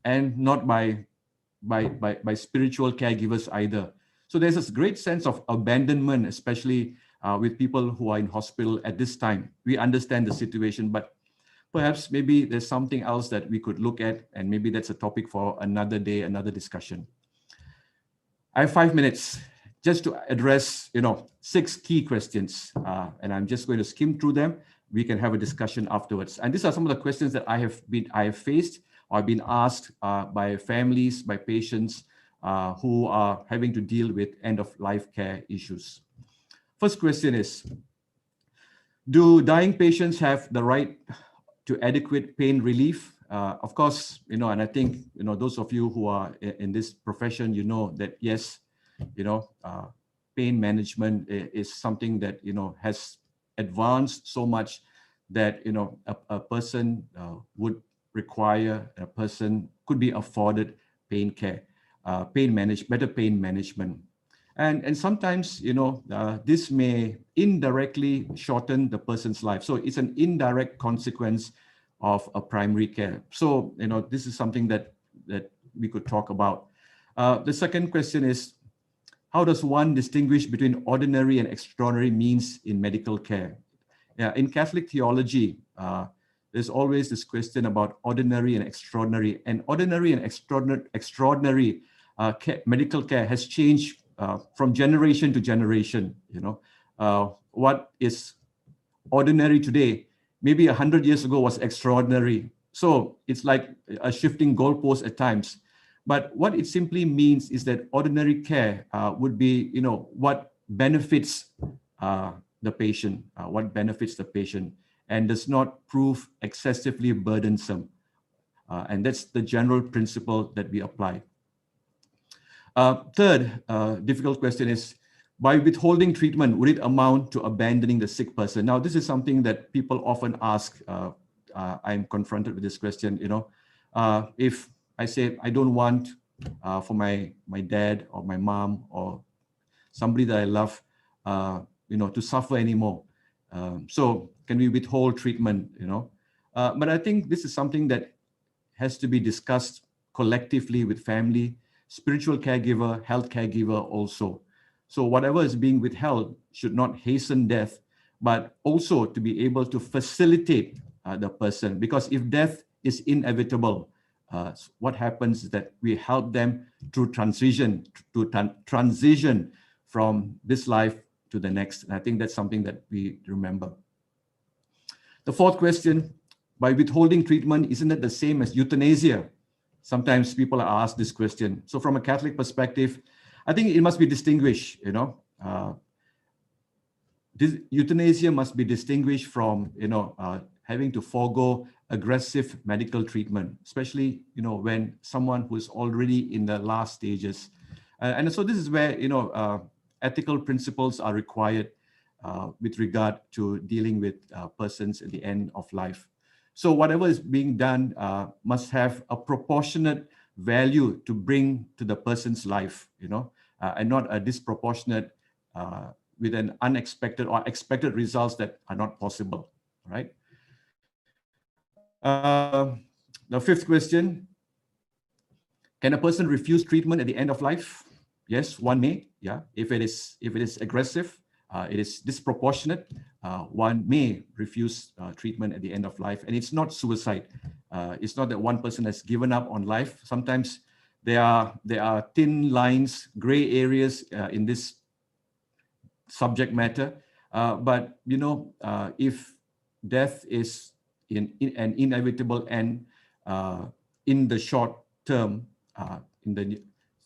and not by spiritual caregivers either. So there's this great sense of abandonment, especially with people who are in hospital at this time. We understand the situation, but perhaps maybe there's something else that we could look at, and maybe that's a topic for another day, another discussion. I have 5 minutes just to address, 6 key questions, and I'm just going to skim through them. We can have a discussion afterwards. And these are some of the questions that I have faced or been asked by families, by patients who are having to deal with end-of-life care issues. First question is, do dying patients have the right to adequate pain relief? Of course, and I think, those of you who are in this profession, that yes, pain management is something that, has advanced so much that, a person would require, a person could be afforded pain care, better pain management. And sometimes, this may indirectly shorten the person's life. So it's an indirect consequence of a primary care. So, this is something that we could talk about. The second question is, how does one distinguish between ordinary and extraordinary means in medical care? In Catholic theology, there's always this question about ordinary and extraordinary. And ordinary and extraordinary medical care has changed from generation to generation. What is ordinary today, maybe 100 years ago was extraordinary. So it's like a shifting goalpost at times. But what it simply means is that ordinary care would be, what benefits the patient, and does not prove excessively burdensome. And that's the general principle that we apply. Third difficult question is, by withholding treatment, would it amount to abandoning the sick person? Now, this is something that people often ask. I'm confronted with this question, if I say, I don't want for my dad or my mom or somebody that I love, to suffer anymore. So can we withhold treatment, But I think this is something that has to be discussed collectively with family, spiritual caregiver, health caregiver also. So whatever is being withheld should not hasten death, but also to be able to facilitate the person. Because if death is inevitable, what happens is that we help them to transition from this life to the next. And I think that's something that we remember. The fourth question, by withholding treatment, isn't it the same as euthanasia? Sometimes people are asked this question. So from a Catholic perspective, I think it must be distinguished, euthanasia must be distinguished from, having to forego aggressive medical treatment, especially, when someone who is already in the last stages. And so this is where, ethical principles are required with regard to dealing with persons at the end of life. So whatever is being done must have a proportionate value to bring to the person's life, and not a disproportionate with an unexpected or expected results that are not possible, right? The fifth question, can a person refuse treatment at the end of life? Yes, one may, yeah. If it is aggressive, it is disproportionate, one may refuse treatment at the end of life. And it's not suicide. It's not that one person has given up on life. Sometimes there are thin lines, gray areas in this subject matter. But if death is in an inevitable end in the short term,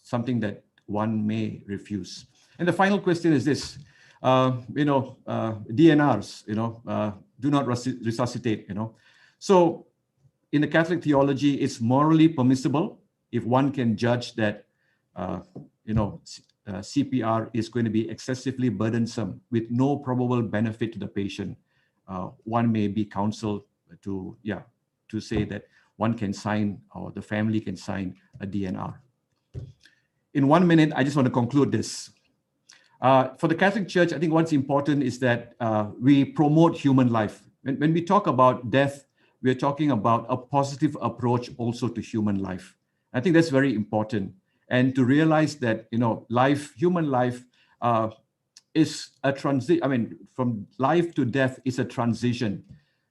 something that one may refuse. And the final question is this: DNRs, do not resuscitate. So in the Catholic theology, it's morally permissible if one can judge that CPR is going to be excessively burdensome with no probable benefit to the patient. One may be counseled to say that one can sign, or the family can sign, a DNR. In 1 minute, I just want to conclude this. For the Catholic Church, I think what's important is that we promote human life. When we talk about death, we're talking about a positive approach also to human life. I think that's very important. And to realize that, human life is a transition. I mean, from life to death is a transition.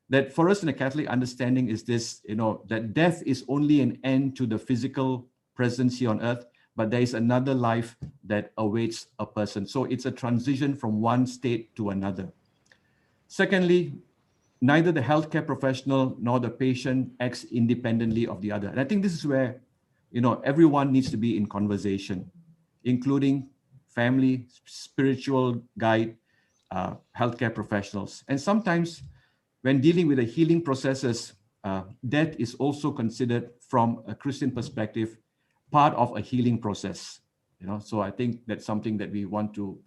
that for us in a Catholic understanding is this, that death is only an end to the physical presence here on earth, but there is another life that awaits a person. So it's a transition from one state to another. Secondly, neither the healthcare professional nor the patient acts independently of the other. And I think this is where, everyone needs to be in conversation, including family, spiritual guide, healthcare professionals. And sometimes when dealing with the healing processes, death is also considered from a Christian perspective, part of a healing process. So I think that's something that we want to.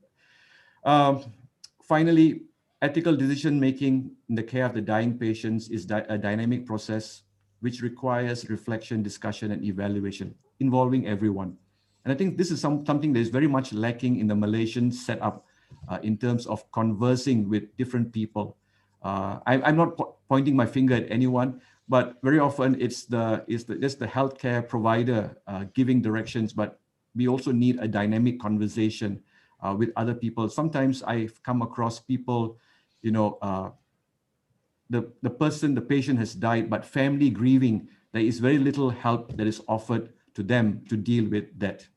Finally, ethical decision-making in the care of the dying patients is a dynamic process which requires reflection, discussion, and evaluation involving everyone. And I think this is something that is very much lacking in the Malaysian setup in terms of conversing with different people. I'm not pointing my finger at anyone, but very often it's the healthcare provider giving directions, but we also need a dynamic conversation with other people. Sometimes I've come across people, the patient has died, but family grieving, there is very little help that is offered to them to deal with that.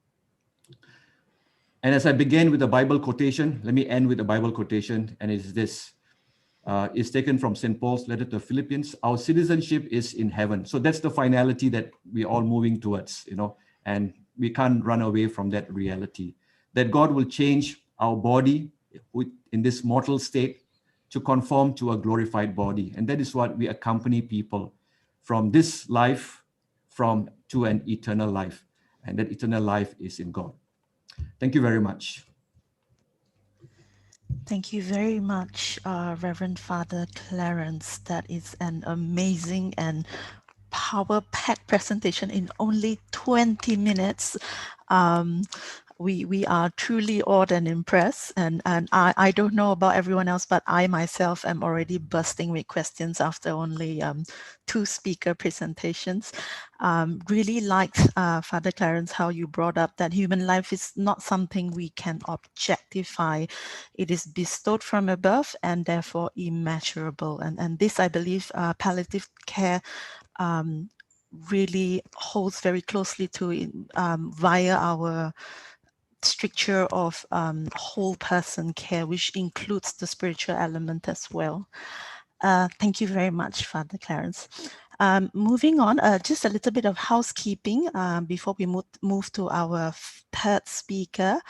And as I began with a Bible quotation, let me end with a Bible quotation, and it's this. It's taken from St. Paul's letter to the Philippians. Our citizenship is in heaven. So that's the finality that we're all moving towards, and we can't run away from that reality. That God will change our body in this mortal state to conform to a glorified body. And that is what we accompany people from this life to an eternal life. And that eternal life is in God. Thank you very much. Thank you very much, Reverend Father Clarence. That is an amazing and power-packed presentation in only 20 minutes. We are truly awed and impressed, and I don't know about everyone else, but I myself am already bursting with questions after only 2 speaker presentations. Really liked, Father Clarence, how you brought up that human life is not something we can objectify. It is bestowed from above and therefore immeasurable. And this, I believe, palliative care really holds very closely to via our stricture of whole person care, which includes the spiritual element as well. Thank you very much, Father Clarence. Moving on, just a little bit of housekeeping before we move to our third speaker.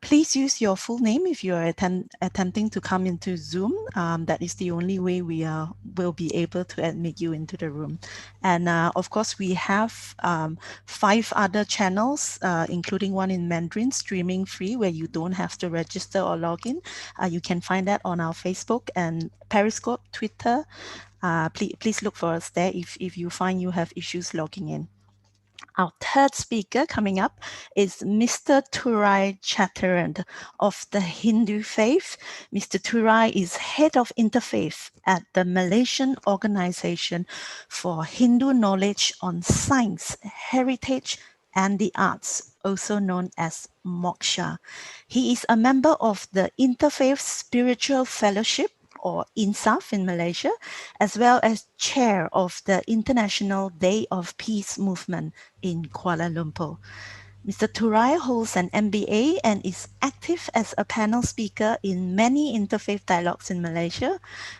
Please use your full name if you are attempting to come into Zoom. That is the only way we will be able to admit you into the room. And of course, we have 5 other channels, including one in Mandarin, streaming free, where you don't have to register or log in. You can find that on our Facebook and Periscope, Twitter. Please look for us there if you find you have issues logging in. Our third speaker coming up is Mr. Thurai Chantheran of the Hindu faith. Mr. Thurai is head of Interfaith at the Malaysian Organization for Hindu Knowledge on Science, Heritage, and the Arts, also known as Moksha. He is a member of the Interfaith Spiritual Fellowship, or INSAF in Malaysia, as well as chair of the International Day of Peace movement in Kuala Lumpur. Mr. Thurai holds an MBA and is active as a panel speaker in many interfaith dialogues in Malaysia.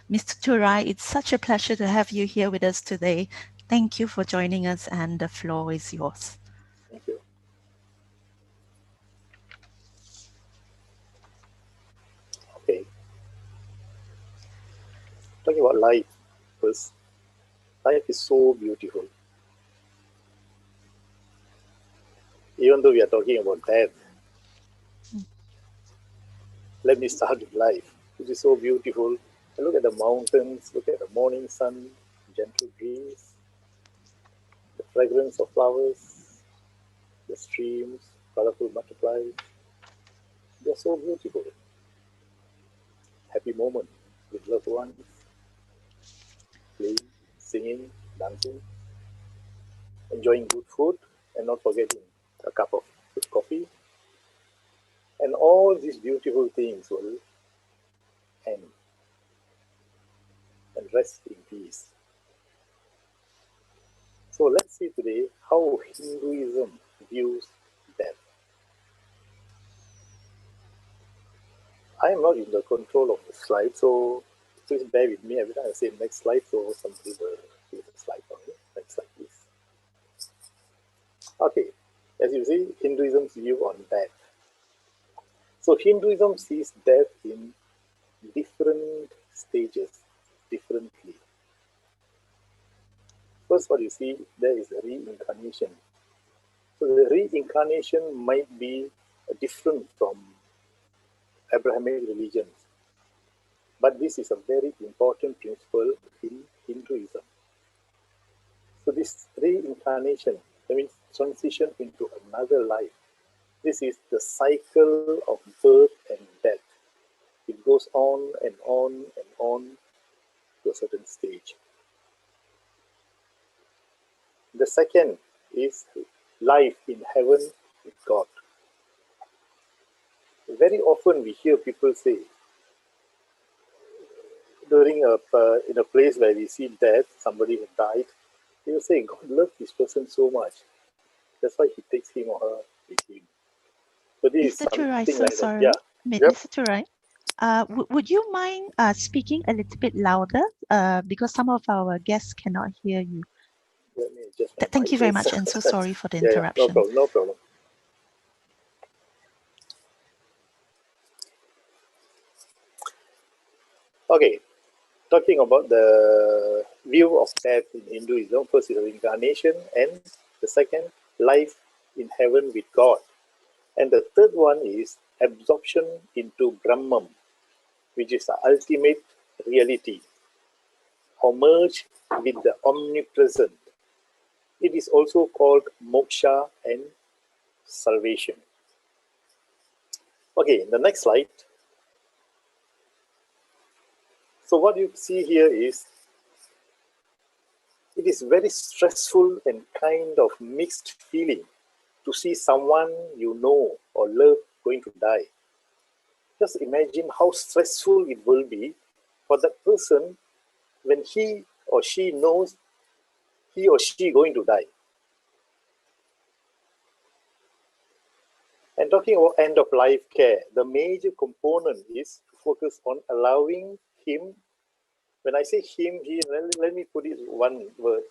Mr. Thurai, it's such a pleasure to have you here with us today. Thank you for joining us, and the floor is yours. Thank you. Okay. Talking about life first. Life is so beautiful. Even though we are talking about death, let me start with life. It is so beautiful. And look at the mountains, look at the morning sun, gentle breeze, the fragrance of flowers, the streams, colorful butterflies. They are so beautiful. Happy moment with loved ones, playing, singing, dancing, enjoying good food, and not forgetting a cup of good coffee. And all these beautiful things will end. and rest in peace. So let's see today how Hinduism views death. I am not in the control of the slide, so please bear with me. Every time I say next slide, so somebody will give the slide for me. Next slide, please. Okay, as you see, Hinduism's view on death. So Hinduism sees death in different stages, differently. First, what you see, there is a reincarnation. So the reincarnation might be different from Abrahamic religions. But this is a very important principle in Hinduism. So this reincarnation, that means transition into another life. This is the cycle of birth and death. It goes on and on and on to a certain stage. The second is life in heaven with God. Very often we hear people say, during in a place where we see death, somebody has died, they will say, God loved this person so much. That's why he takes him or her with him. So this is Mr. Thurai, something so like sorry. that. Yeah. Yep. Mr. Thurai, would you mind speaking a little bit louder? Because some of our guests cannot hear you. Let me adjust my Thank you mic, very please. much, and so sorry for the Yeah, interruption. no problem, no problem. Okay, talking about the view of death in Hinduism, first is reincarnation, and the second, life in heaven with God. And the third one is absorption into Brahman, which is the ultimate reality, or merge with the omnipresent. It is also called moksha and salvation. Okay, the next slide. So what you see here is, it is very stressful and kind of mixed feeling to see someone you know or love going to die. Just imagine how stressful it will be for that person when he or she knows he or she going to die. And talking about end of life care, the major component is to focus on allowing him. When I say him, let me put it one word.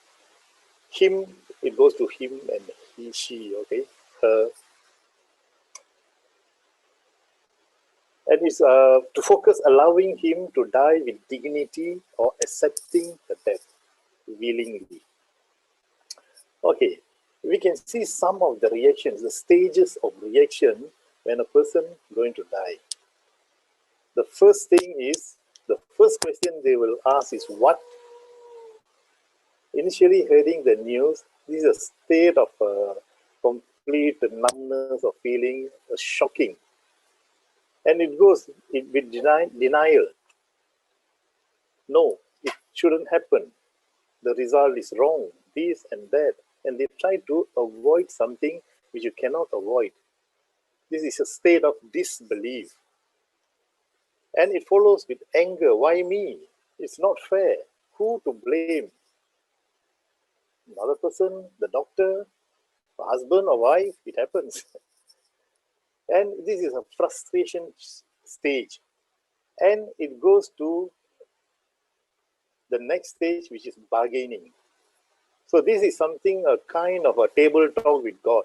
Him, it goes to him and he, she, okay, her. And it's to focus allowing him to die with dignity or accepting the death willingly. Okay, we can see some of the reactions, the stages of reaction when a person is going to die. The first thing is, the first question they will ask is what? Initially hearing the news, this is a state of complete numbness of feeling, shocking. And it goes with denial. No, it shouldn't happen. The result is wrong, this and that. And they try to avoid something which you cannot avoid. This is a state of disbelief. And it follows with anger. Why me? It's not fair. Who to blame? Another person, the doctor, the husband or wife, it happens. And this is a frustration stage. And it goes to the next stage, which is bargaining. So this is something, a kind of a table talk with God,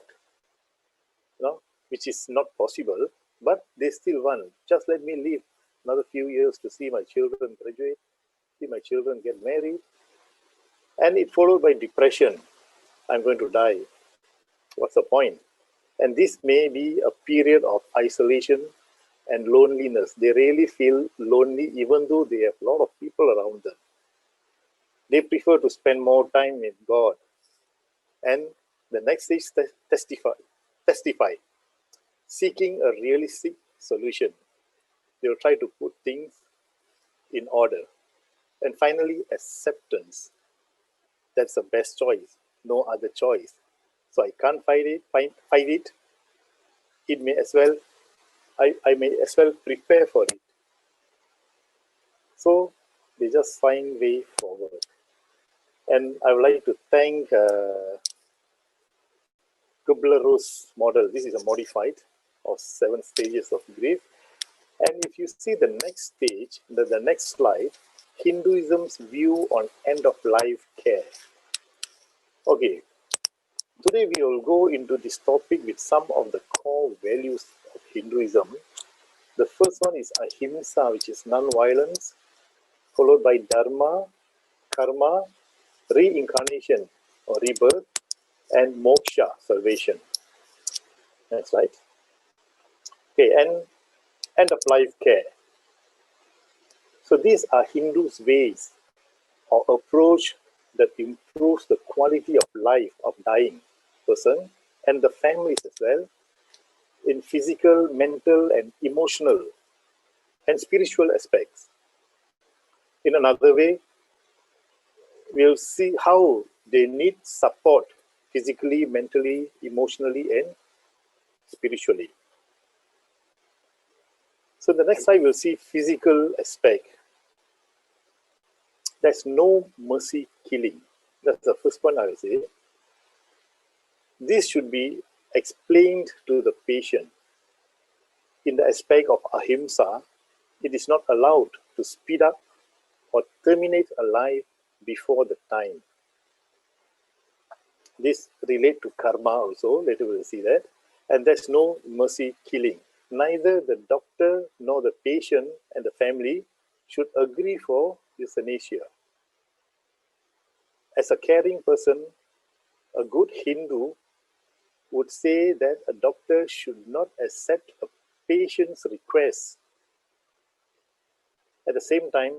you know, which is not possible, but they still want, just let me live another few years to see my children graduate, see my children get married. And it followed by depression. I'm going to die. What's the point? And this may be a period of isolation and loneliness. They really feel lonely even though they have a lot of people around them. They prefer to spend more time with God. And the next stage, testify, seeking a realistic solution. They will try to put things in order. And finally, acceptance. That's the best choice, no other choice. So I can't fight it. It may as well, I may as well prepare for it. So They just find way forward. And I would like to thank Kubler-Ross model. This is a modified of 7 stages of grief. And if you see the next stage, the next slide, Hinduism's view on end-of-life care. Okay, today we will go into this topic with some of the core values of Hinduism. The first one is ahimsa, which is non-violence, followed by dharma, karma, reincarnation or rebirth, and moksha, salvation. Next slide. Okay, and end-of-life care. So these are Hindus' ways or approach that improves the quality of life of dying person and the families as well in physical, mental, and emotional and spiritual aspects. In another way, we'll see how they need support physically, mentally, emotionally, and spiritually. So the next slide, we'll see physical aspect. There's no mercy killing. That's the first one I will say. This should be explained to the patient. In the aspect of ahimsa, it is not allowed to speed up or terminate a life before the time. This relates to karma also, later we'll see that. And there's no mercy killing. Neither the doctor nor the patient and the family should agree for euthanasia. As a caring person, a good Hindu would say that a doctor should not accept a patient's request. At the same time,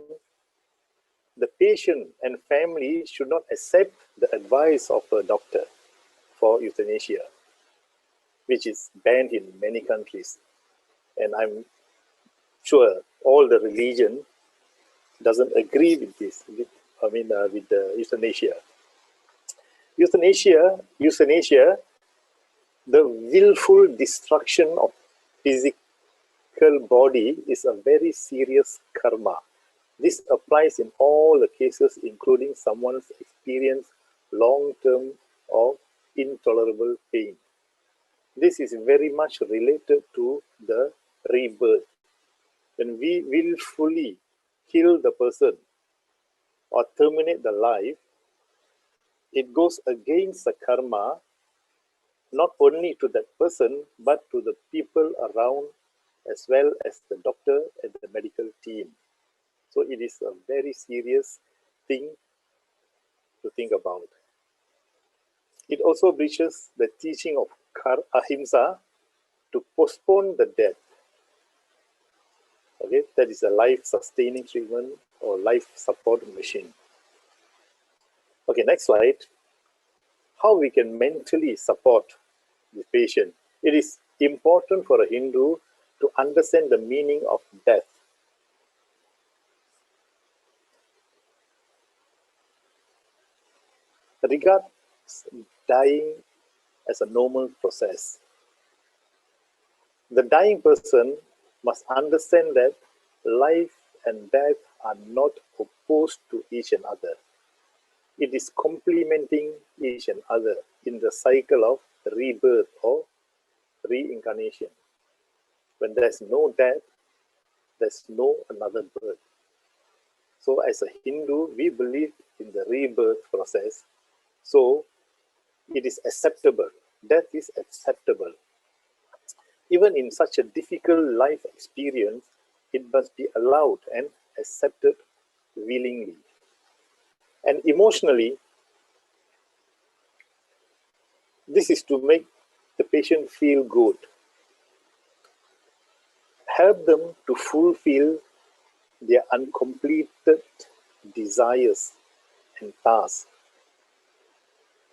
the patient and family should not accept the advice of a doctor for euthanasia, which is banned in many countries. And I'm sure all the religion doesn't agree with this, with the euthanasia. Euthanasia, the willful destruction of physical body is a very serious karma. This applies in all the cases, including someone's experience long-term or intolerable pain. This is very much related to the rebirth. When we willfully kill the person or terminate the life, it goes against the karma, not only to that person, but to the people around, as well as the doctor and the medical team. So it is a very serious thing to think about. It also breaches the teaching of ahimsa to postpone the death. Okay, that is a life-sustaining treatment or life support machine. Okay, next slide. How we can mentally support the patient. It is important for a Hindu to understand the meaning of death. Regard dying as a normal process. The dying person must understand that life and death are not opposed to each another. It is complementing each other in the cycle of rebirth or reincarnation. When there's no death, there's no another birth. So as a Hindu, we believe in the rebirth process. So it is acceptable. Death is acceptable. Even in such a difficult life experience, it must be allowed and accepted willingly. And emotionally, this is to make the patient feel good. Help them to fulfill their uncompleted desires and tasks.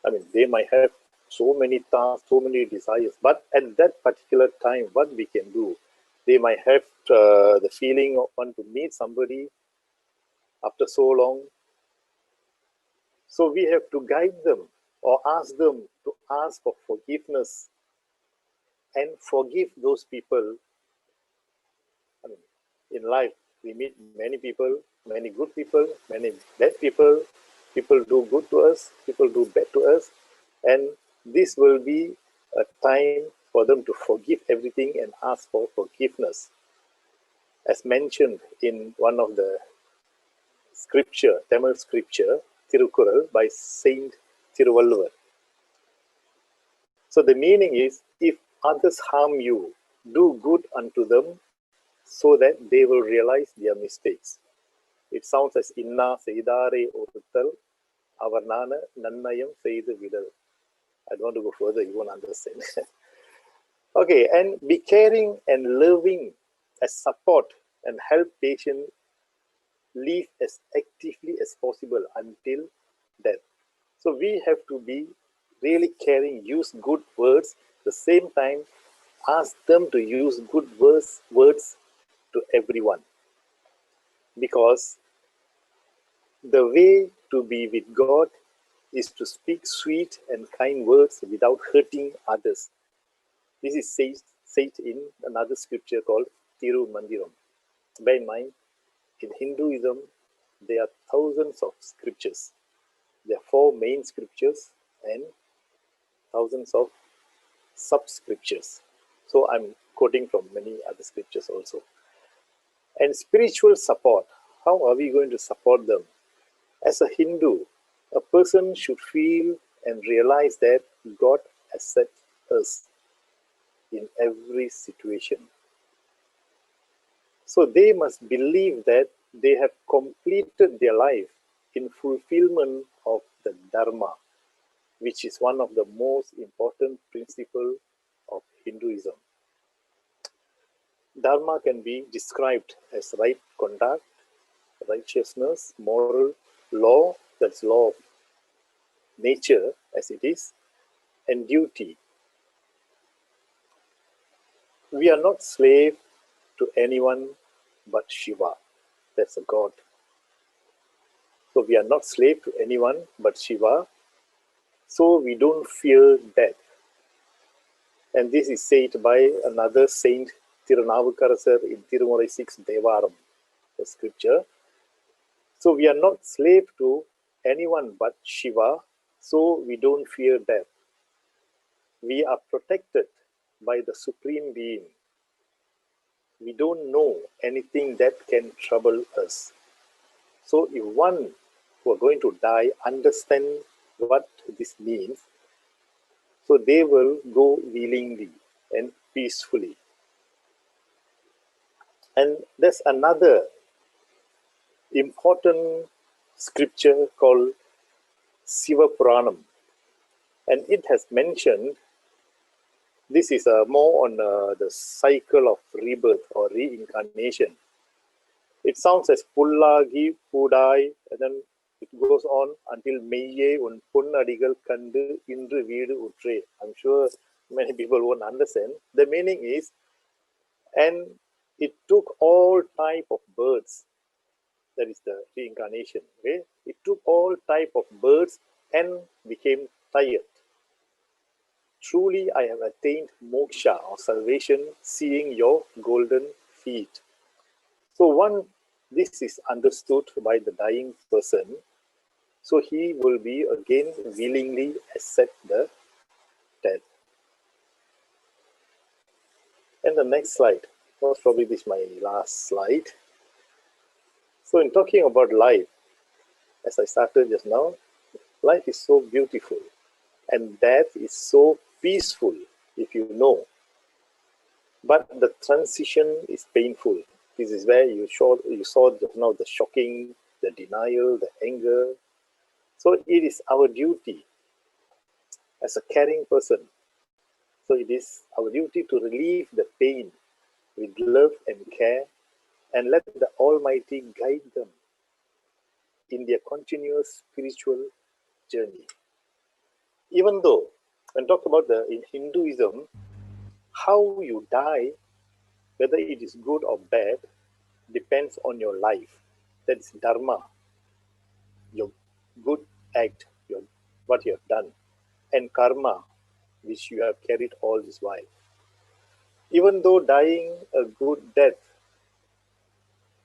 I mean, they might have so many tasks, so many desires, but at that particular time, what we can do, they might have the feeling of want to meet somebody after so long. So we have to guide them or ask them to ask for forgiveness and forgive those people. I mean, in life, we meet many people many good people, many bad people. People do good to us, people do bad to us, and this will be a time for them to forgive everything and ask for forgiveness. As mentioned in one of the scripture, Tamil scripture, Tirukural by Saint Tiruvalluvar. So the meaning is, if others harm you, do good unto them so that they will realize their mistakes. It sounds as Inna Seidare Orutal Avarnana Nannayam Seidu Vidal. I don't want to go further, you won't understand. Okay, and be caring and loving as support and help patient live as actively as possible until death. So we have to be really caring, use good words, at the same time ask them to use good words to everyone. Because the way to be with God is to speak sweet and kind words without hurting others. This is said in another scripture called Tiru Mandiram. Bear in mind, in Hinduism, there are thousands of scriptures. There are 4 main scriptures and thousands of sub-scriptures. So I'm quoting from many other scriptures also. And spiritual support. How are we going to support them? As a Hindu, a person should feel and realize that God accepts us in every situation. So they must believe that they have completed their life in fulfillment of the Dharma, which is one of the most important principles of Hinduism. Dharma can be described as right conduct, righteousness, moral, law, that's law of nature as it is, and duty. We are not slave to anyone but Shiva, that's a God. So we are not slave to anyone but Shiva, so we don't fear death. And this is said by another saint, Tirunavukarasar, in Tirumurai 6 Devaram, the scripture. So we are not slave to anyone but Shiva, so we don't fear death. We are protected by the Supreme Being. We don't know anything that can trouble us. So if one who are going to die understand what this means, so they will go willingly and peacefully. And there's another important scripture called Siva Puranam, and it has mentioned, this is more on the cycle of rebirth or reincarnation. It sounds as Pullagi, Pudai, and then it goes on until Meye un Punnadigal Kandu Indru Veedu Utre. I'm sure many people won't understand. The meaning is, and it took all type of birds. That is the reincarnation. Okay? It took all type of birds and became tired. Truly I have attained moksha or salvation, seeing your golden feet. So this is understood by the dying person, so he will be again willingly accept the death. And the next slide, most probably this is my last slide. So in talking about life, as I started just now, life is so beautiful and death is so peaceful if you know. But the transition is painful. This is where you saw just now the shocking, the denial, the anger. So it is our duty as a caring person. So it is our duty to relieve the pain with love and care and let the Almighty guide them in their continuous spiritual journey. Even though, when talk about in Hinduism, how you die, whether it is good or bad, depends on your life. That is dharma, your good act, what you have done, and karma, which you have carried all this while. Even though dying a good death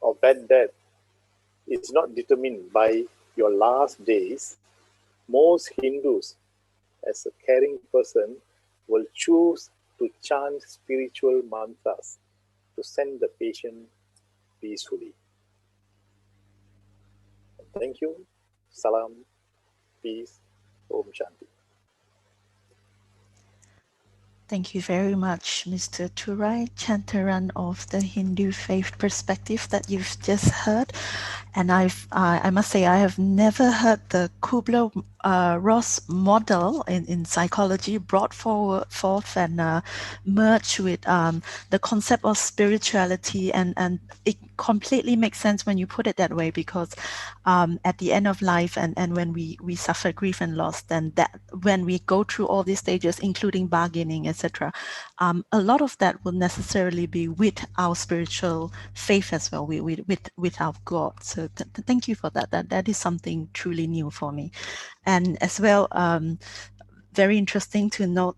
or bad death is not determined by your last days. Most Hindus, as a caring person, will choose to chant spiritual mantras to send the patient peacefully. Thank you. Salam, peace, Om Shanti. Thank you very much, Mr. Thurai, Chantheran of the Hindu faith perspective that you've just heard. And I must say, I have never heard the Kubler-Ross model in psychology brought forth and merged with the concept of spirituality. And it completely makes sense when you put it that way, because at the end of life and when we suffer grief and loss, then that when we go through all these stages, including bargaining, etc., a lot of that will necessarily be with our spiritual faith as well, with our God. So thank you for that. That is something truly new for me. And as well, very interesting to note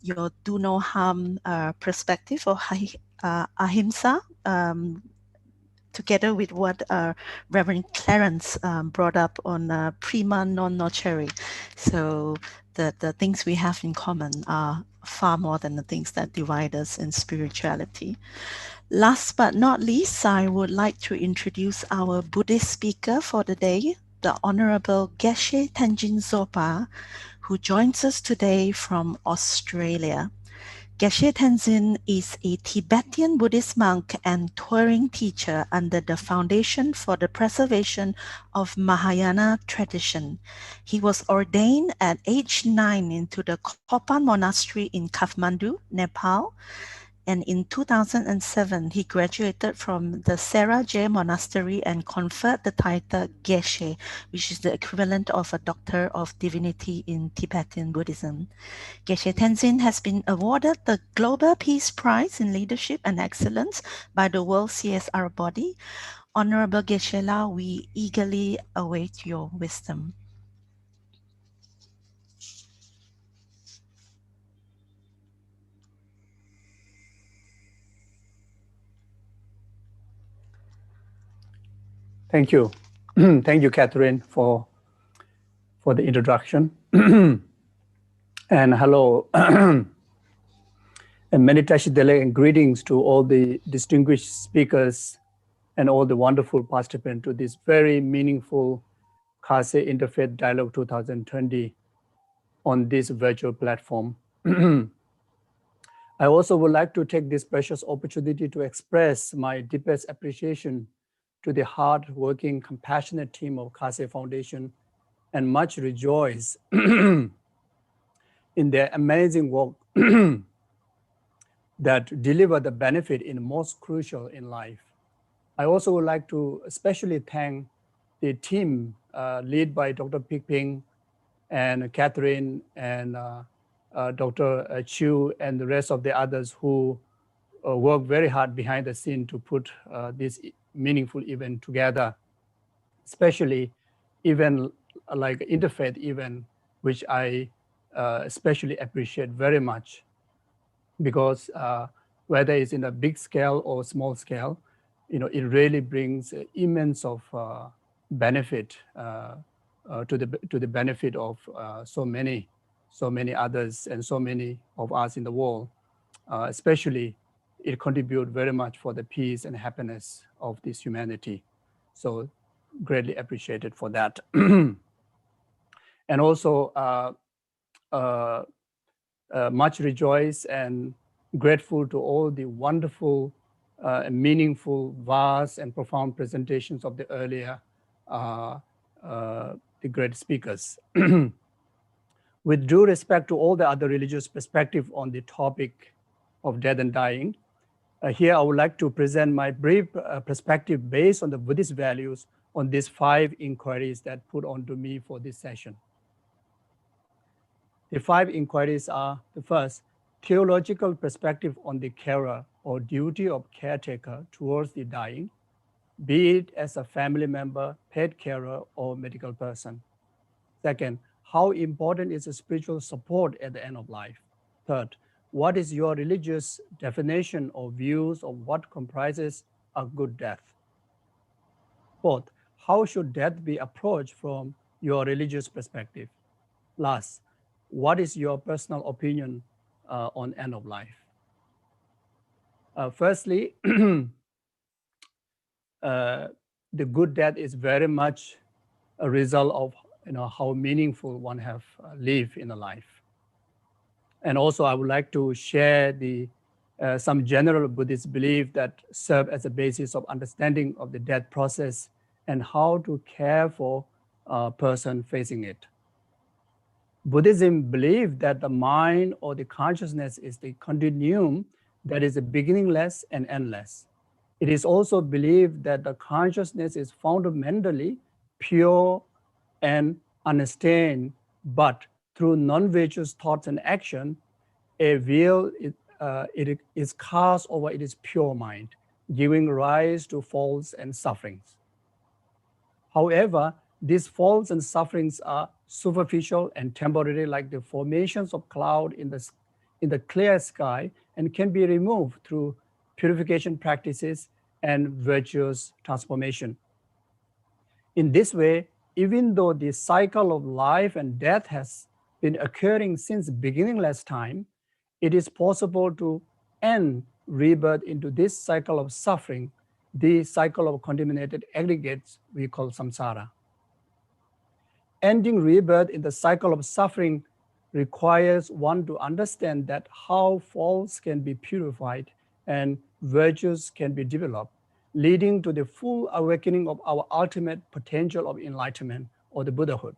your do no harm perspective, or ahimsa, together with what Reverend Clarence brought up on prima non nocere. So the things we have in common are far more than the things that divide us in spirituality. Last but not least, I would like to introduce our Buddhist speaker for the day, the Honorable Geshe Tenzin Zopa, who joins us today from Australia. Geshe Tenzin is a Tibetan Buddhist monk and touring teacher under the Foundation for the Preservation of Mahayana Tradition. He was ordained at age 9 into the Kopan Monastery in Kathmandu, Nepal. And in 2007, he graduated from the Sera J Monastery and conferred the title Geshe, which is the equivalent of a Doctor of Divinity in Tibetan Buddhism. Geshe Tenzin has been awarded the Global Peace Prize in Leadership and Excellence by the World CSR body. Honorable Geshe La, we eagerly await your wisdom. Thank you. Thank you, Catherine, for the introduction. And hello, and Meditashi Dele, and greetings to all the distinguished speakers and all the wonderful participants to this very meaningful Kasih Interfaith Dialogue 2020 on this virtual platform. I also would like to take this precious opportunity to express my deepest appreciation to the hard-working, compassionate team of Kasih Foundation, and much rejoice in their amazing work that deliver the benefit in most crucial in life. I also would like to especially thank the team led by Dr. Pik Ping and Catherine and Dr. Chu and the rest of the others who work very hard behind the scene to put this meaningful event together, especially event like Interfaith event, which I especially appreciate very much, because whether it's in a big scale or small scale, it really brings immense of benefit to the benefit of so many others and so many of us in the world. Especially, it contributes very much for the peace and happiness of this humanity. So greatly appreciated for that. And also much rejoice and grateful to all the wonderful, meaningful, vast and profound presentations of the earlier, the great speakers. With due respect to all the other religious perspectives on the topic of death and dying, here I would like to present my brief perspective based on the Buddhist values on these 5 inquiries that put onto me for this session. The 5 inquiries are: the first, theological perspective on the carer or duty of caretaker towards the dying, be it as a family member, pet carer, or medical person. Second, how important is the spiritual support at the end of life? Third, what is your religious definition or views of what comprises a good death? Fourth, how should death be approached from your religious perspective? Last, what is your personal opinion on end of life? Firstly, the good death is very much a result of how meaningful one have lived in a life. And also, I would like to share some general Buddhist belief that serve as a basis of understanding of the death process and how to care for a person facing it. Buddhism believes that the mind or the consciousness is the continuum that is beginningless and endless. It is also believed that the consciousness is fundamentally pure and unstained, but through non-virtuous thoughts and action, a veil it is cast over its pure mind, giving rise to faults and sufferings. However, these faults and sufferings are superficial and temporary, like the formations of cloud in the clear sky, and can be removed through purification practices and virtuous transformation. In this way, even though the cycle of life and death has been occurring since beginningless time, it is possible to end rebirth into this cycle of suffering, the cycle of contaminated aggregates we call samsara. Ending rebirth in the cycle of suffering requires one to understand that how faults can be purified and virtues can be developed, leading to the full awakening of our ultimate potential of enlightenment or the Buddhahood,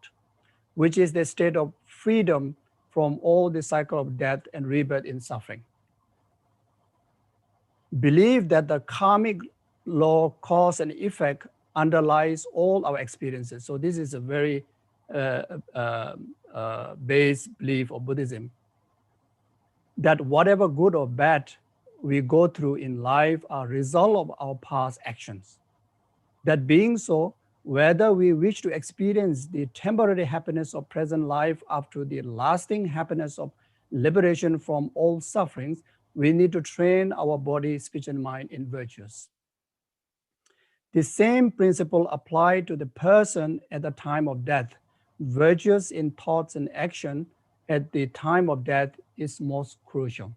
which is the state of freedom from all the cycle of death and rebirth in suffering. Believe that the karmic law, cause and effect underlies all our experiences. So this is a very base belief of Buddhism, that whatever good or bad we go through in life are a result of our past actions. That being so, whether we wish to experience the temporary happiness of present life after the lasting happiness of liberation from all sufferings, we need to train our body, speech, and mind in virtues. The same principle applies to the person at the time of death. Virtues in thoughts and action at the time of death is most crucial.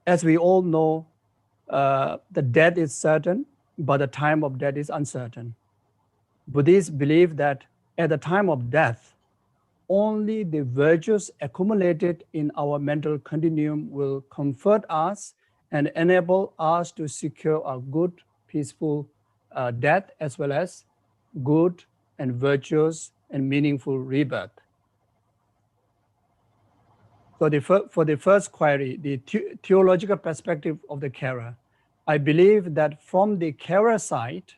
As we all know, the death is certain, but the time of death is uncertain. Buddhists believe that at the time of death, only the virtues accumulated in our mental continuum will comfort us and enable us to secure a good, peaceful death, as well as good and virtuous and meaningful rebirth. So for the first query, the theological perspective of the carer, I believe that from the carer side,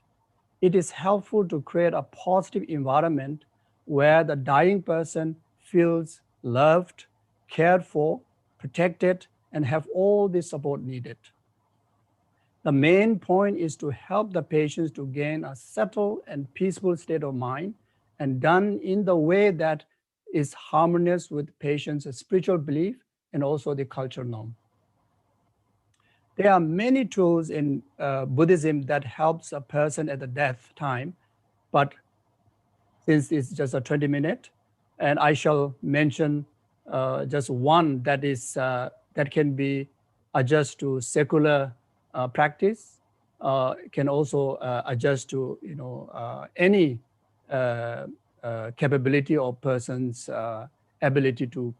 it is helpful to create a positive environment where the dying person feels loved, cared for, protected, and have all the support needed. The main point is to help the patients to gain a settled and peaceful state of mind, and done in the way that is harmonious with patients' spiritual belief and also the cultural norm. There are many tools in Buddhism that helps a person at the death time, but since it's just a 20-minute, and I shall mention just one that is that can be adjust to secular practice, can also adjust to any capability of person's ability to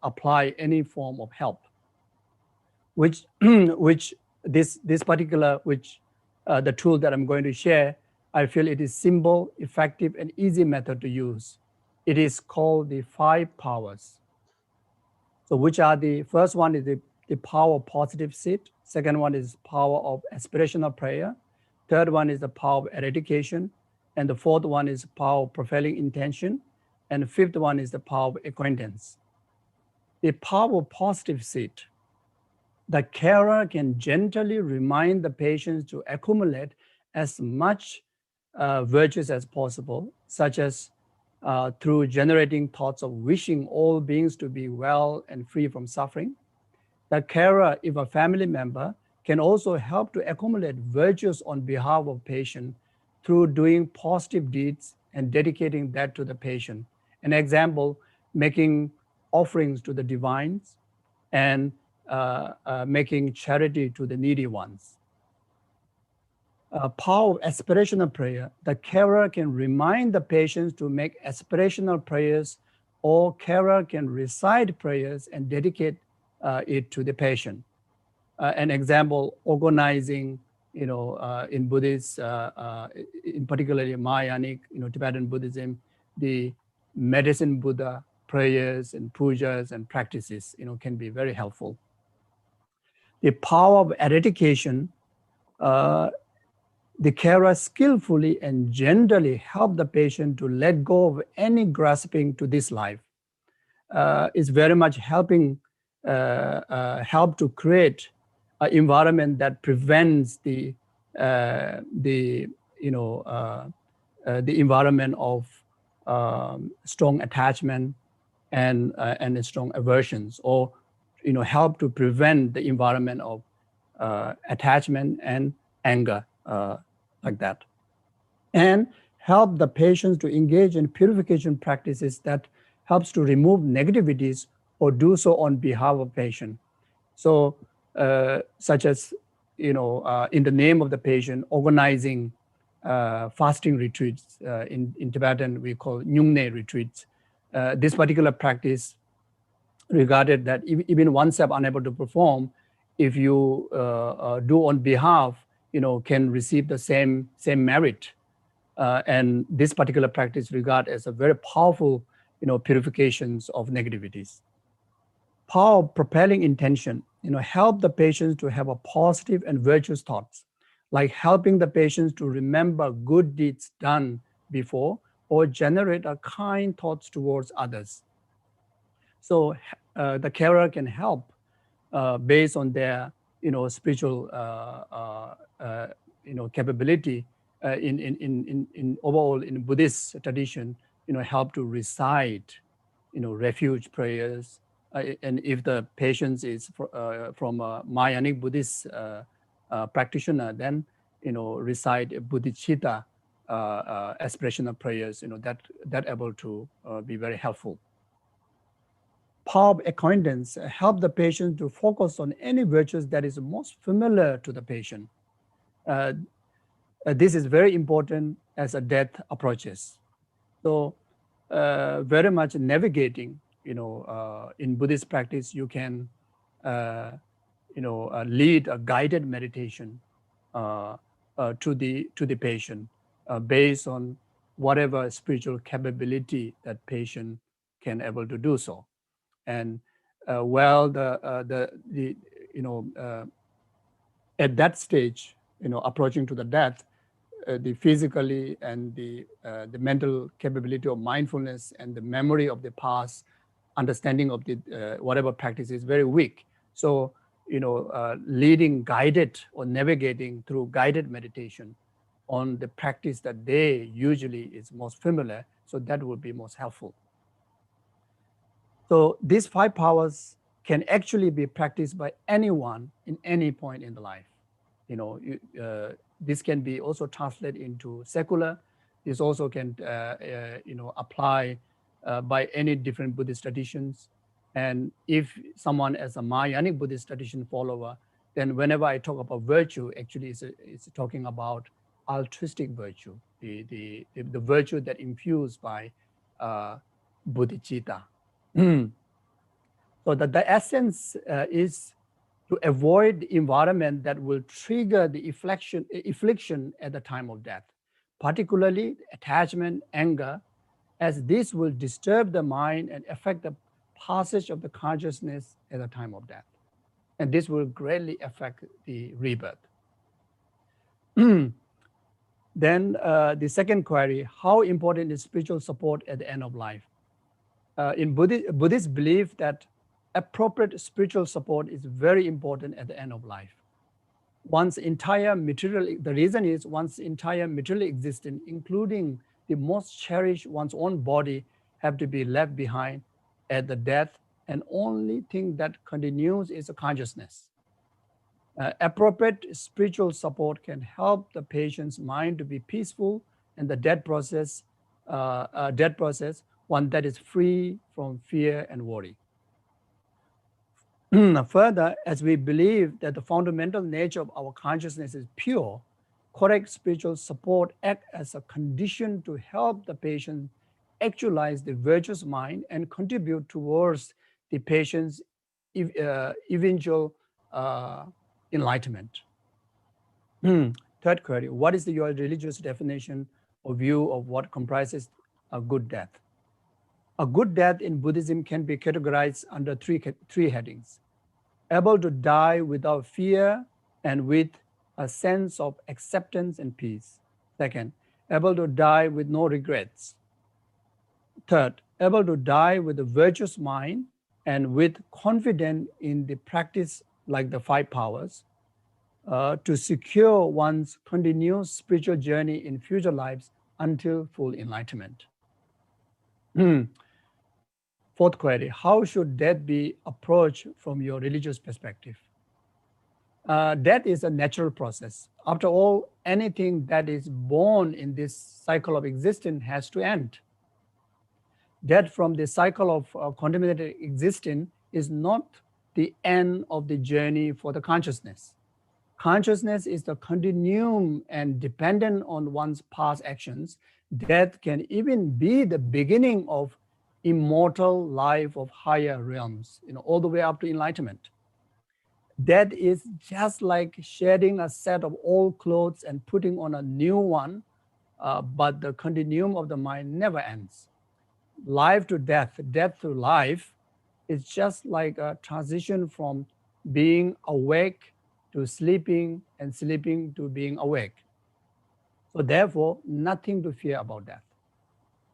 apply any form of help. Which this particular the tool that I'm going to share, I feel it is simple, effective, and easy method to use. It is called the 5 powers. So which are the first one is the power of positive sit. Second one is power of aspirational prayer. Third one is the power of eradication. And the fourth one is power of prevailing intention. And the fifth one is the power of acquaintance. The power of positive sit. The carer can gently remind the patients to accumulate as much virtues as possible, such as through generating thoughts of wishing all beings to be well and free from suffering. The carer, if a family member, can also help to accumulate virtues on behalf of patient through doing positive deeds and dedicating that to the patient. An example, making offerings to the divines and making charity to the needy ones. Power of aspirational prayer. The carer can remind the patients to make aspirational prayers, or carer can recite prayers and dedicate it to the patient. An example, organizing, in Buddhist, in particularly Mahayanic, Tibetan Buddhism, the medicine Buddha prayers and pujas and practices, can be very helpful. The power of eradication, the carer skillfully and gently help the patient to let go of any grasping to this life. Is very much helping, help to create an environment that prevents the environment of strong attachment and strong aversions, or help to prevent the environment of attachment and anger, like that, and help the patients to engage in purification practices that helps to remove negativities or do so on behalf of patient. So such as, in the name of the patient, organizing fasting retreats. In Tibetan, we call Nyungne retreats. This particular practice regarded that even oneself unable to perform, if you do on behalf, can receive the same merit. And this particular practice regarded as a very powerful, purifications of negativities. Power of propelling intention, help the patients to have a positive and virtuous thoughts, like helping the patients to remember good deeds done before or generate a kind thoughts towards others. So the carer can help based on their, spiritual, capability in overall in Buddhist tradition, help to recite, refuge prayers. And if the patient is from a Mahayanic Buddhist practitioner, then, recite bodhicitta aspirational prayers, that able to be very helpful. Power of acquaintance, help the patient to focus on any virtues that is most familiar to the patient. This is very important as a death approaches. So very much navigating, in Buddhist practice, you can, lead a guided meditation to the patient based on whatever spiritual capability that patient can able to do so. And while at that stage, approaching to the death, the physically and the mental capability of mindfulness and the memory of the past, understanding of the whatever practice is very weak. So, leading guided or navigating through guided meditation on the practice that they usually is most familiar, so that would be most helpful. So these 5 powers can actually be practiced by anyone in any point in the life. This can be also translated into secular. This also can, apply by any different Buddhist traditions. And if someone as a Mahayanic Buddhist tradition follower, then whenever I talk about virtue, actually it's talking about altruistic virtue, the virtue that infused by bodhicitta. So that the essence is to avoid the environment that will trigger the affliction at the time of death, particularly attachment, anger, as this will disturb the mind and affect the passage of the consciousness at the time of death. And this will greatly affect the rebirth. Then the second query, how important is spiritual support at the end of life? In Buddhist belief that appropriate spiritual support is very important at the end of life. One's entire material, the reason is one's entire material existence, including the most cherished one's own body, have to be left behind at the death, and only thing that continues is a consciousness. Appropriate spiritual support can help the patient's mind to be peaceful and the death process, one that is free from fear and worry. Further, as we believe that the fundamental nature of our consciousness is pure, correct spiritual support acts as a condition to help the patient actualize the virtuous mind and contribute towards the patient's eventual enlightenment. Third query, what is your religious definition or view of what comprises a good death? A good death in Buddhism can be categorized under three headings: able to die without fear and with a sense of acceptance and peace. Second, able to die with no regrets. Third, able to die with a virtuous mind and with confidence in the practice like the 5 powers to secure one's continuous spiritual journey in future lives until full enlightenment. Fourth query, how should death be approached from your religious perspective? Death is a natural process. After all, anything that is born in this cycle of existence has to end. Death from the cycle of contaminated existence is not the end of the journey for the consciousness. Consciousness is the continuum and dependent on one's past actions. Death can even be the beginning of immortal life of higher realms, all the way up to enlightenment. Death is just like shedding a set of old clothes and putting on a new one, but the continuum of the mind never ends. Life to death, death to life is just like a transition from being awake to sleeping and sleeping to being awake. So therefore, nothing to fear about death.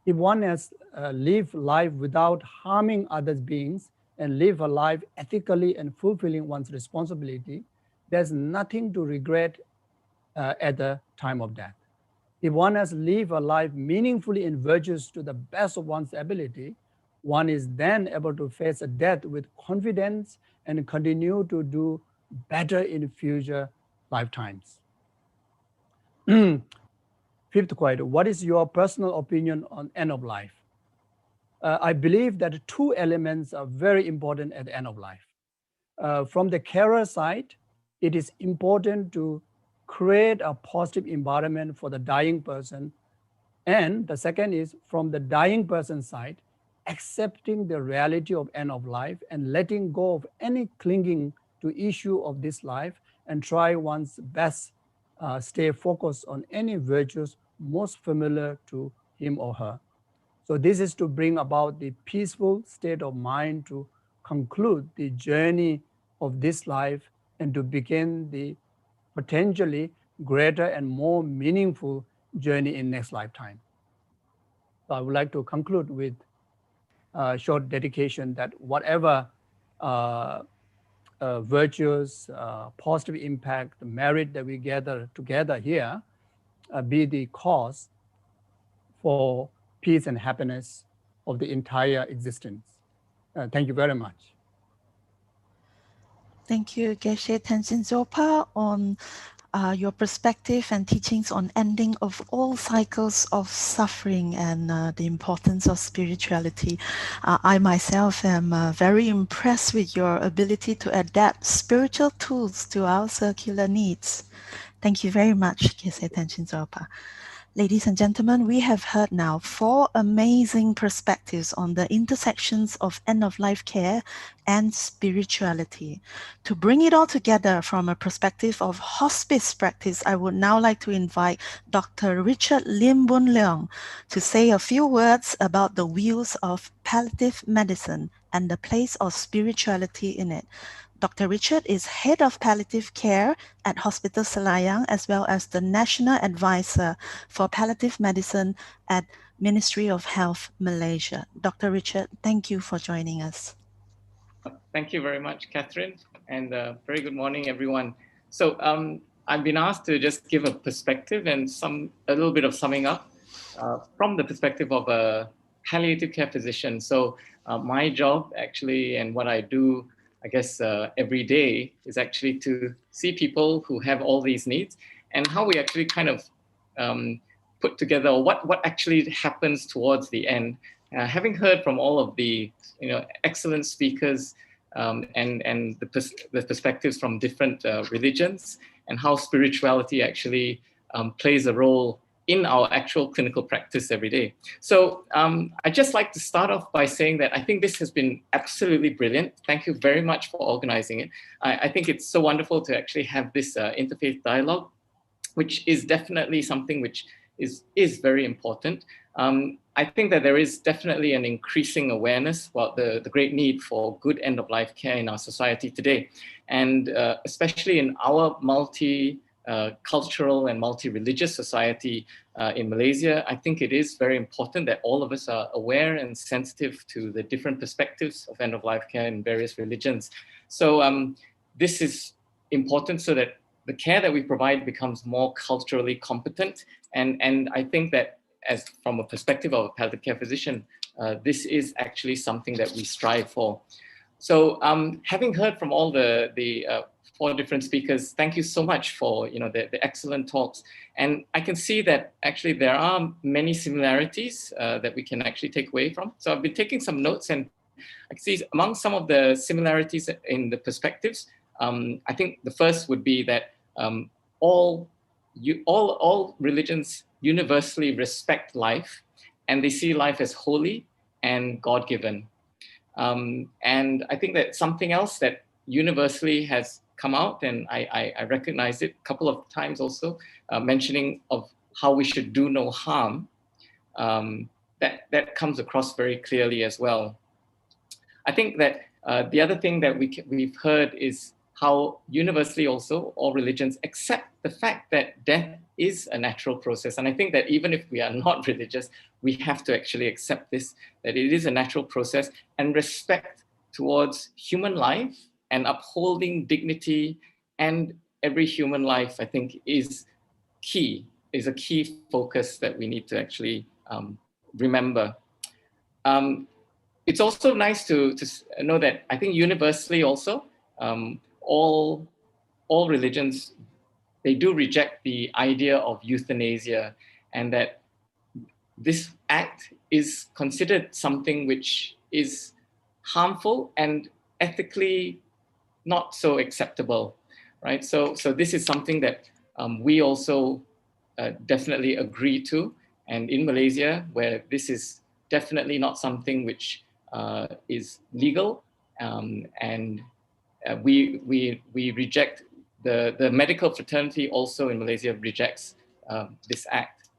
If one has lived life without harming other beings and live a life ethically and fulfilling one's responsibility, there's nothing to regret at the time of death. If one has lived a life meaningfully and virtuous to the best of one's ability, one is then able to face a death with confidence and continue to do better in future lifetimes. Fifth query, what is your personal opinion on end of life? I believe that 2 elements are very important at the end of life. From the carer side, it is important to create a positive environment for the dying person. And the second is from the dying person's side, accepting the reality of end of life and letting go of any clinging to issue of this life and try one's best, stay focused on any virtues most familiar to him or her. So this is to bring about the peaceful state of mind to conclude the journey of this life and to begin the potentially greater and more meaningful journey in next lifetime. So I would like to conclude with a short dedication that whatever virtues, positive impact, the merit that we gather together here be the cause for peace and happiness of the entire existence. Thank you very much. Thank you, Geshe Tenzin Zopa, on your perspective and teachings on ending of all cycles of suffering and the importance of spirituality. I myself am very impressed with your ability to adapt spiritual tools to our circular needs. Thank you very much, Geshe Tenzin Zopa. Ladies and gentlemen, we have heard now 4 amazing perspectives on the intersections of end-of-life care and spirituality. To bring it all together from a perspective of hospice practice, I would now like to invite Dr. Richard Lim Boon Leong to say a few words about the wheels of palliative medicine and the place of spirituality in it. Dr. Richard is Head of Palliative Care at Hospital Selayang, as well as the National Advisor for Palliative Medicine at Ministry of Health, Malaysia. Dr. Richard, thank you for joining us. Thank you very much, Catherine, and very good morning, everyone. So I've been asked to just give a perspective and a little bit of summing up from the perspective of a palliative care physician. So my job actually and what I do I guess, every day is actually to see people who have all these needs and how we actually kind of put together what actually happens towards the end. Having heard from all of the excellent speakers and the perspectives from different religions and how spirituality actually plays a role in our actual clinical practice every day. So I'd just like to start off by saying that I think this has been absolutely brilliant. Thank you very much for organizing it. I think it's so wonderful to actually have this interfaith dialogue, which is definitely something which is very important. I think that there is definitely an increasing awareness about the great need for good end-of-life care in our society today. And especially in our multi-cultural and multi-religious society in Malaysia, I think it is very important that all of us are aware and sensitive to the different perspectives of end-of-life care in various religions. So this is important so that the care that we provide becomes more culturally competent. And I think that as from a perspective of a palliative care physician, this is actually something that we strive for. So having heard from all the 4 different speakers, thank you so much for the excellent talks. And I can see that actually there are many similarities that we can actually take away from. So I've been taking some notes, and I can see among some of the similarities in the perspectives, I think the first would be that all religions universally respect life, and they see life as holy and God-given. And I think that something else that universally has come out, and I recognize it a couple of times also, mentioning of how we should do no harm, that comes across very clearly as well. I think that the other thing that we've heard is how universally also all religions accept the fact that death is a natural process. And I think that even if we are not religious, we have to actually accept this, that it is a natural process, and respect towards human life and upholding dignity and every human life, I think is a key focus that we need to actually remember. It's also nice to know that I think universally also, all religions, they do reject the idea of euthanasia, and that this act is considered something which is harmful and ethically not so acceptable, right? So this is something that we also definitely agree to. And in Malaysia, where this is definitely not something which is legal, and we reject, the medical fraternity also in Malaysia rejects this act.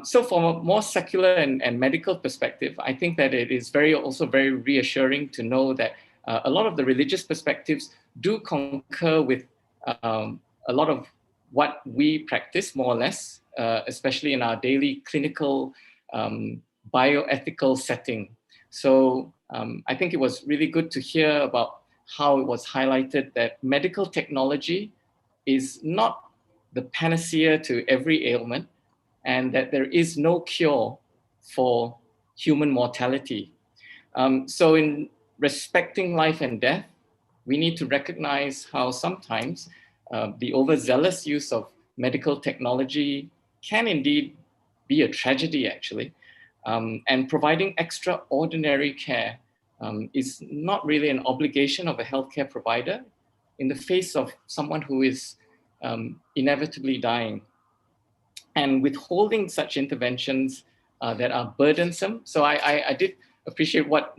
So from a more secular and medical perspective, I think that it is also very reassuring to know that a lot of the religious perspectives do concur with a lot of what we practice, more or less, especially in our daily clinical bioethical setting. So I think it was really good to hear about how it was highlighted that medical technology is not the panacea to every ailment, and that there is no cure for human mortality. So in respecting life and death, we need to recognize how sometimes the overzealous use of medical technology can indeed be a tragedy, actually. And providing extraordinary care is not really an obligation of a healthcare provider in the face of someone who is inevitably dying. And withholding such interventions that are burdensome. So I did appreciate what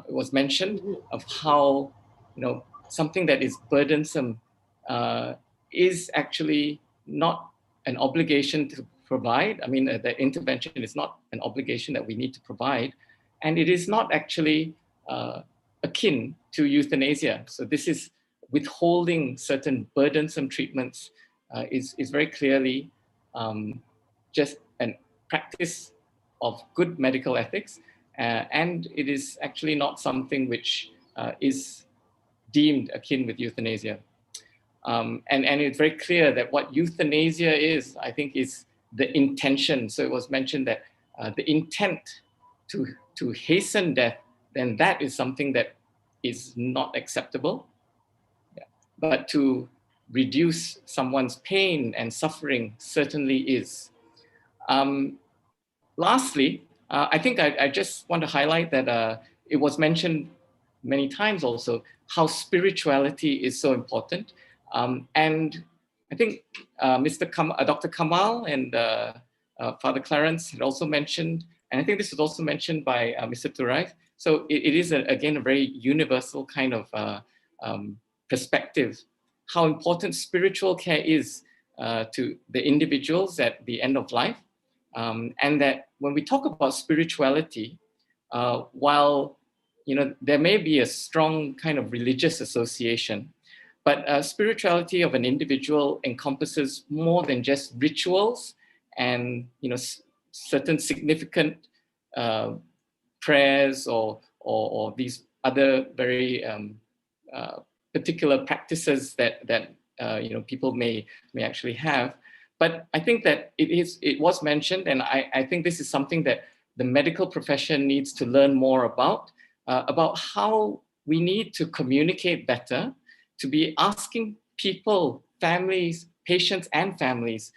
was mentioned of how something that is burdensome is actually not an obligation to provide. I mean, the intervention is not an obligation that we need to provide, and it is not actually akin to euthanasia. So this is withholding certain burdensome treatments is very clearly just a practice of good medical ethics, and it is actually not something which is deemed akin with euthanasia. And it's very clear that what euthanasia is, I think, is the intention. So it was mentioned that the intent to hasten death, then that is something that is not acceptable, but to reduce someone's pain and suffering certainly is. Lastly, I think I just want to highlight that it was mentioned many times also how spirituality is so important. And I think Dr. Kamal and Father Clarence had also mentioned, and I think this was also mentioned by Mr. Thurai. So it is, again, a very universal kind of perspective, how important spiritual care is to the individuals at the end of life. And that when we talk about spirituality, while there may be a strong kind of religious association, but spirituality of an individual encompasses more than just rituals and certain significant prayers or these other very particular practices that people may actually have. But I think that it was mentioned, and I think this is something that the medical profession needs to learn more about how we need to communicate better, to be asking people, families, patients and families,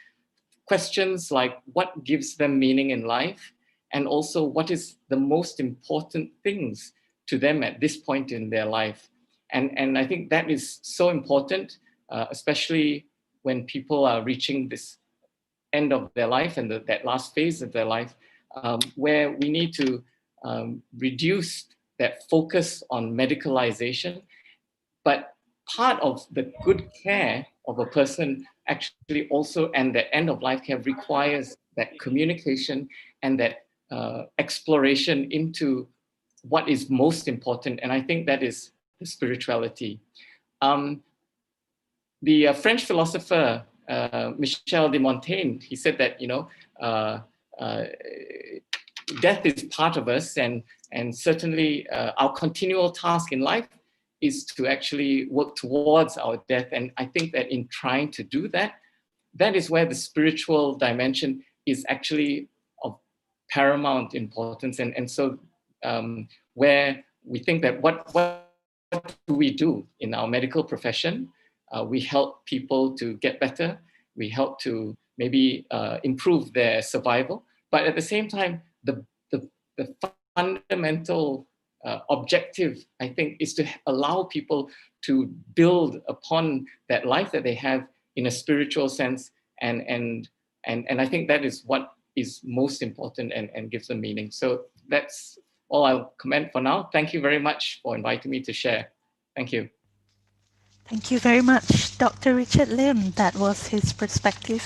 questions like what gives them meaning in life, and also what is the most important things to them at this point in their life. And I think that is so important, especially when people are reaching this end of their life and that last phase of their life, where we need to reduce that focus on medicalization. But part of the good care of a person actually also, and the end of life care, requires that communication and that exploration into what is most important. And I think that is the spirituality. The French philosopher Michel de Montaigne, he said that death is part of us, and certainly our continual task in life is to actually work towards our death. And I think that in trying to do that, that is where the spiritual dimension is actually of paramount importance. And so where we think that what do we do in our medical profession? We help people to get better. We help to maybe improve their survival. But at the same time, the fundamental objective, I think, is to allow people to build upon that life that they have in a spiritual sense. And I think that is what is most important and gives them meaning. So that's all I'll comment for now. Thank you very much for inviting me to share. Thank you. Thank you very much, Dr. Richard Lim. That was his perspective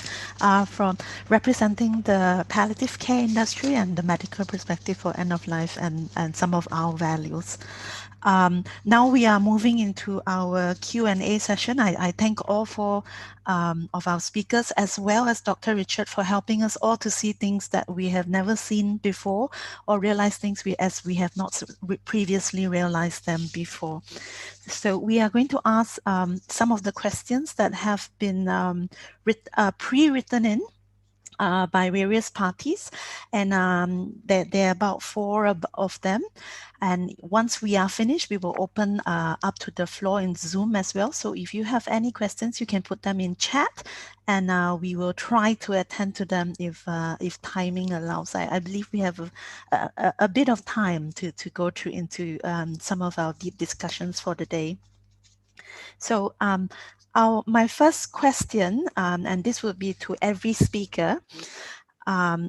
from representing the palliative care industry and the medical perspective for end of life and some of our values. Now we are moving into our Q&A session. I thank all four of our speakers, as well as Dr. Richard, for helping us all to see things that we have never seen before, or realize things as we have not previously realized them before. So we are going to ask some of the questions that have been pre-written in by various parties, and there are about 4 of them. And once we are finished, we will open up to the floor in Zoom as well. So if you have any questions, you can put them in chat, and we will try to attend to them if timing allows. I believe we have a bit of time to go through into some of our deep discussions for the day. So my first question, and this will be to every speaker,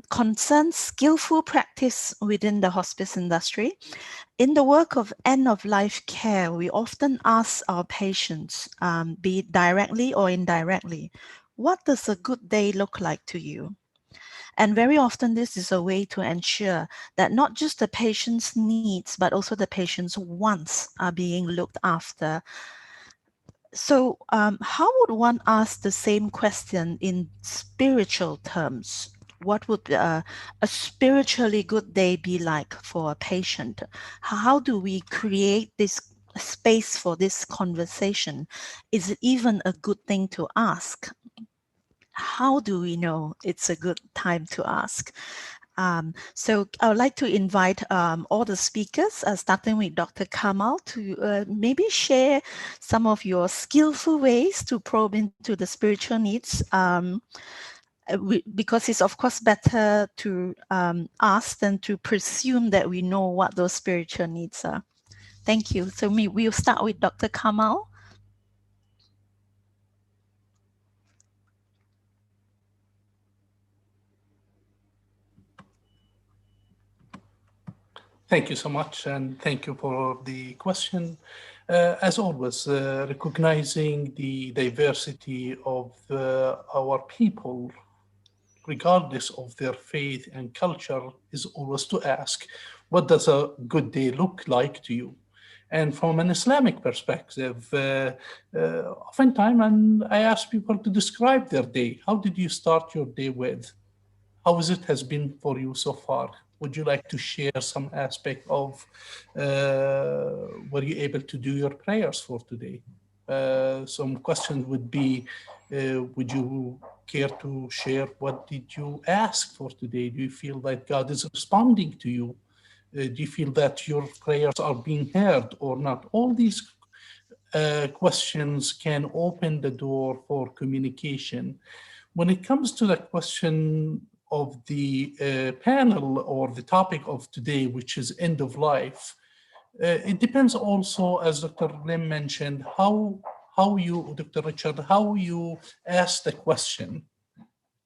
concerns skillful practice within the hospice industry. In the work of end-of-life care, we often ask our patients, be it directly or indirectly, what does a good day look like to you? And very often this is a way to ensure that not just the patient's needs, but also the patient's wants are being looked after. So how would one ask the same question in spiritual terms? What would a spiritually good day be like for a patient? How do we create this space for this conversation? Is it even a good thing to ask? How do we know it's a good time to ask? So I would like to invite all the speakers, starting with Dr. Kamal, to maybe share some of your skillful ways to probe into the spiritual needs. Because it's of course better to ask than to presume that we know what those spiritual needs are. Thank you. So we'll start with Dr. Kamal. Thank you so much, and thank you for the question. As always, recognizing the diversity of our people, regardless of their faith and culture, is always to ask, what does a good day look like to you? And from an Islamic perspective, oftentimes I ask people to describe their day. How did you start your day with? How has been for you so far? Would you like to share some aspect of were you able to do your prayers for today? Some questions would be, would you care to share what did you ask for today? Do you feel that God is responding to you? Do you feel that your prayers are being heard or not? All these questions can open the door for communication. When it comes to the question of the panel or the topic of today, which is end of life, it depends also, as Dr. Lim mentioned, how you, Dr. Richard, how you ask the question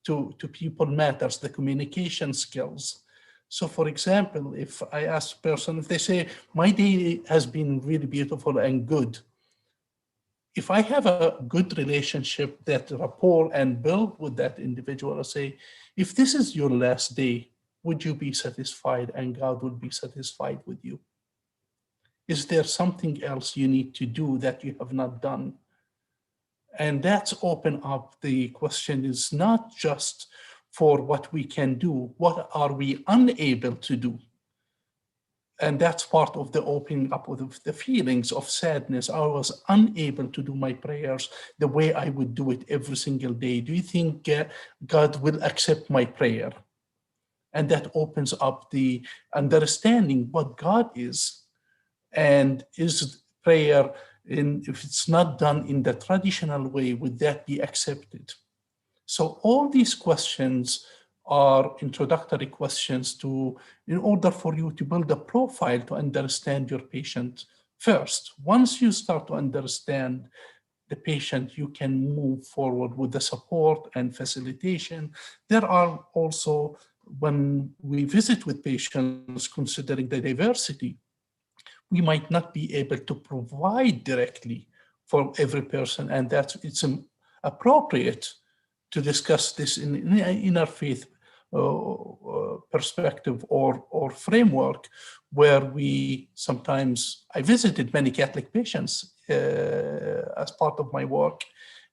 to people matters, the communication skills. So for example, if I ask a person, if they say, my day has been really beautiful and good, if I have a good relationship, that rapport and build with that individual, I say, if this is your last day, would you be satisfied and God would be satisfied with you? Is there something else you need to do that you have not done? And that's open up. The question is not just for what we can do, what are we unable to do? And that's part of the opening up of the feelings of sadness. I was unable to do my prayers the way I would do it every single day. Do you think God will accept my prayer? And that opens up the understanding what God is. And is prayer, if it's not done in the traditional way, would that be accepted? So all these questions are introductory questions in order for you to build a profile to understand your patient first. Once you start to understand the patient, you can move forward with the support and facilitation. There are also, when we visit with patients, considering the diversity, we might not be able to provide directly for every person, and it's appropriate to discuss this in interfaith perspective or framework, where I visited many Catholic patients as part of my work,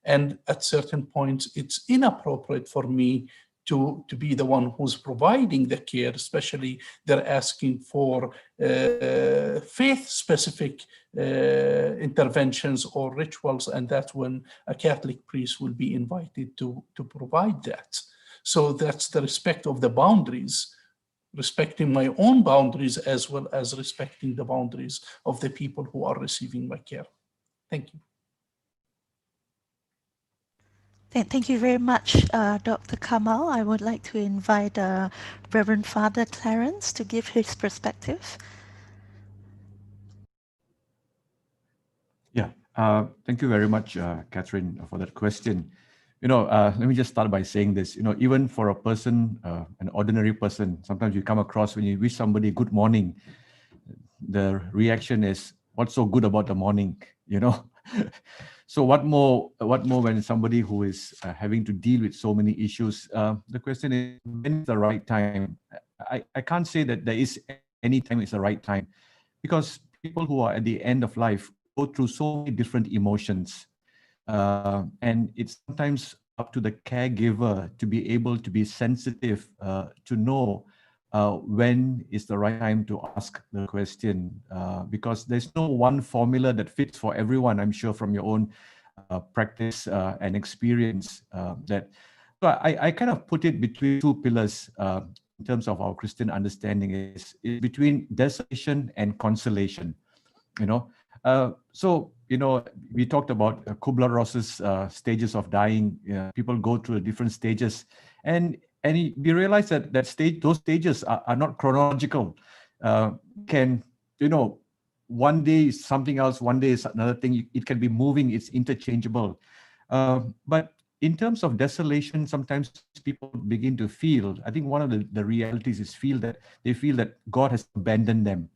and at certain points it's inappropriate for me to be the one who's providing the care, especially they're asking for faith-specific interventions or rituals, and that's when a Catholic priest will be invited to provide that. So that's the respect of the boundaries, respecting my own boundaries as well as respecting the boundaries of the people who are receiving my care. Thank you. Thank you very much, Dr. Kamal. I would like to invite Reverend Father Clarence to give his perspective. Yeah, thank you very much, Catherine, for that question. Let me just start by saying this. Even for a person, an ordinary person, sometimes you come across when you wish somebody good morning, the reaction is, what's so good about the morning? So what more when somebody who is having to deal with so many issues? The question is, when is the right time? I can't say that there is any time is the right time, because people who are at the end of life go through so many different emotions. And it's sometimes up to the caregiver to be able to be sensitive to know when is the right time to ask the question, because there's no one formula that fits for everyone. I'm sure from your own practice and experience so I kind of put it between two pillars. in terms of our Christian understanding is between desolation and consolation. You know, so you know, we talked about Kubler-Ross's stages of dying. People go through different stages, and we realize that those stages are not chronological. Can, you know, one day is something else, one day is another thing. It can be moving, it's interchangeable. But in terms of desolation, sometimes people begin to feel, I think one of the realities is they feel that God has abandoned them,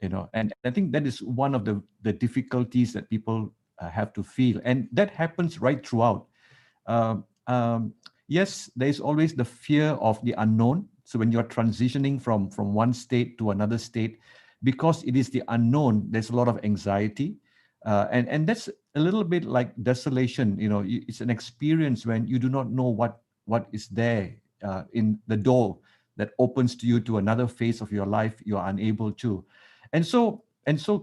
you know, and I think that is one of the difficulties that people have to feel. And that happens right throughout. Yes, there's always the fear of the unknown. So when you're transitioning from one state to another state, because it is the unknown, there's a lot of anxiety. And that's a little bit like desolation. You know, it's an experience when you do not know what is there in the door that opens to you to another phase of your life. You are unable to. And so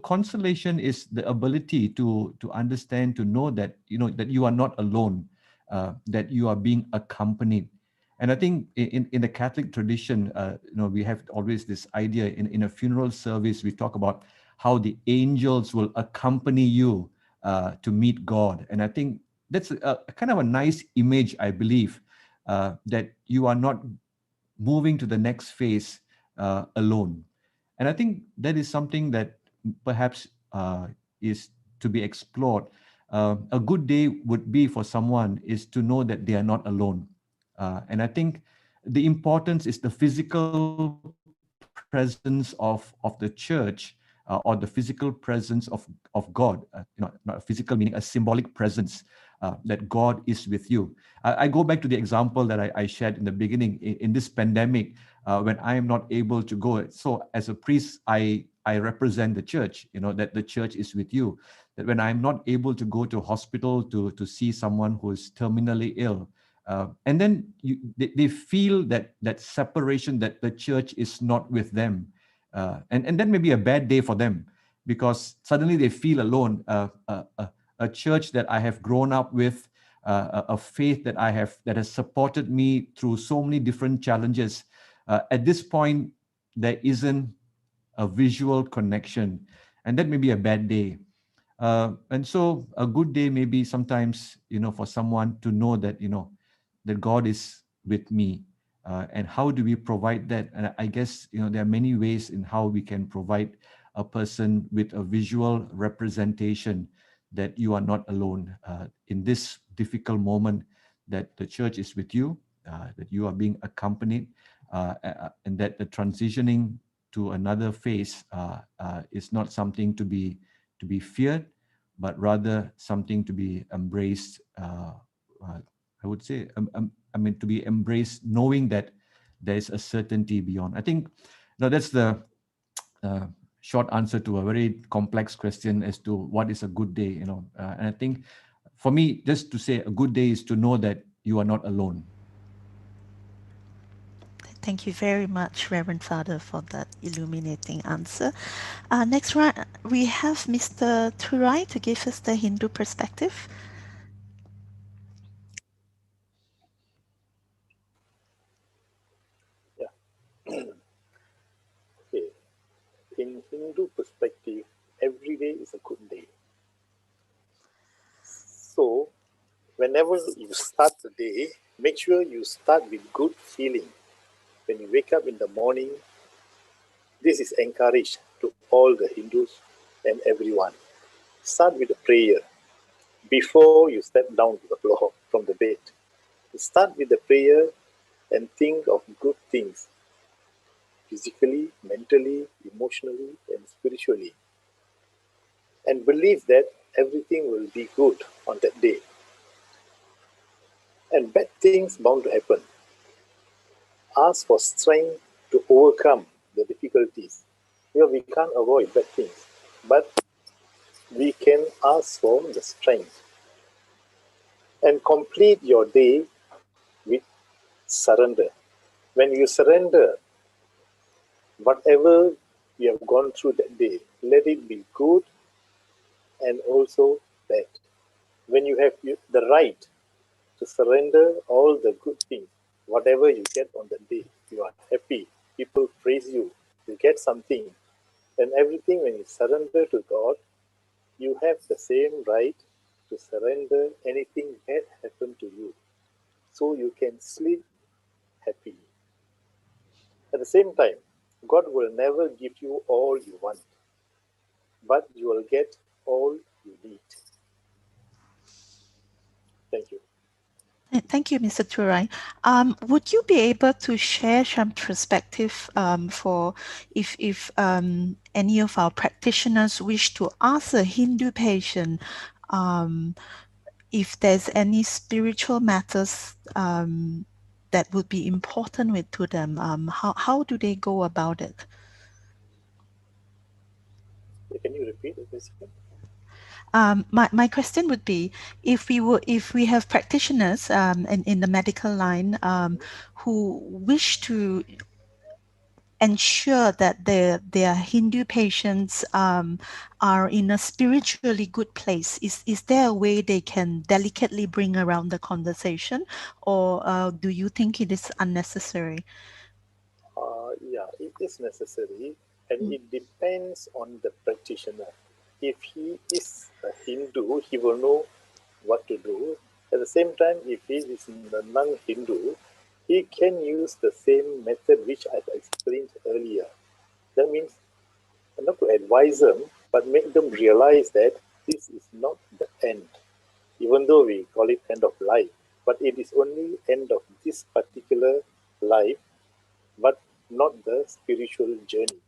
consolation is the ability to understand, to know that, you know, that you are not alone, that you are being accompanied. And I think in the Catholic tradition, you know, we have always this idea in a funeral service, we talk about how the angels will accompany you to meet God. And I think that's a kind of a nice image, I believe, that you are not moving to the next phase alone. And I think that is something that perhaps is to be explored. A good day would be for someone is to know that they are not alone. And I think the importance is the physical presence of the church, or the physical presence of God, you know, not a physical meaning, a symbolic presence, that God is with you. I go back to the example that I shared in the beginning. In this pandemic, when I am not able to go, so as a priest, I represent the church, you know, that the church is with you. That when I'm not able to go to hospital to see someone who is terminally ill, and then they feel that separation, that the church is not with them. And that may be a bad day for them, because suddenly they feel alone. A church that I have grown up with, a faith that has supported me through so many different challenges. At this point, there isn't a visual connection, and that may be a bad day. And so a good day may be sometimes, you know, for someone to know that, you know, that God is with me. And how do we provide that? And I guess, you know, there are many ways in how we can provide a person with a visual representation that you are not alone in this difficult moment, that the church is with you, that you are being accompanied, and that the transitioning to another phase is not something to be feared, but rather something to be embraced. I would say, I mean, to be embraced, knowing that there is a certainty beyond. I think now that's the short answer to a very complex question as to what is a good day, you know. And I think for me, just to say a good day is to know that you are not alone. Thank you very much, Reverend Father, for that illuminating answer. Next round, we have Mr. Thurai to give us the Hindu perspective. Okay. In Hindu perspective, every day is a good day. So, whenever you start the day, make sure you start with good feeling. When you wake up in the morning, this is encouraged to all the Hindus and everyone. Start with a prayer before you step down to the floor from the bed. Start with the prayer and think of good things, physically, mentally, emotionally, and spiritually. And believe that everything will be good on that day. And bad things bound to happen. Ask for strength to overcome the difficulties. Because we can't avoid bad things, but we can ask for the strength. And complete your day with surrender. When you surrender, whatever you have gone through that day, let it be good and also bad. When you have the right to surrender all the good things, whatever you get on the day, you are happy, people praise you, you get something, and everything when you surrender to God, you have the same right to surrender anything bad happened to you, so you can sleep happily. At the same time, God will never give you all you want, but you will get all you need. Thank you. Thank you, Mr. Thurai. Would you be able to share some perspective for if any of our practitioners wish to ask a Hindu patient if there's any spiritual matters that would be important to them? How do they go about it? Can you repeat the question? My question would be, if we have practitioners in the medical line who wish to ensure that their Hindu patients are in a spiritually good place, is there a way they can delicately bring around the conversation, or do you think it is unnecessary? Yeah, it is necessary, and it depends on the practitioner. If he is a Hindu, he will know what to do. At the same time, if he is a non-Hindu, he can use the same method which I've explained earlier. That means not to advise them, but make them realize that this is not the end. Even though we call it end of life, but it is only end of this particular life, but not the spiritual journey.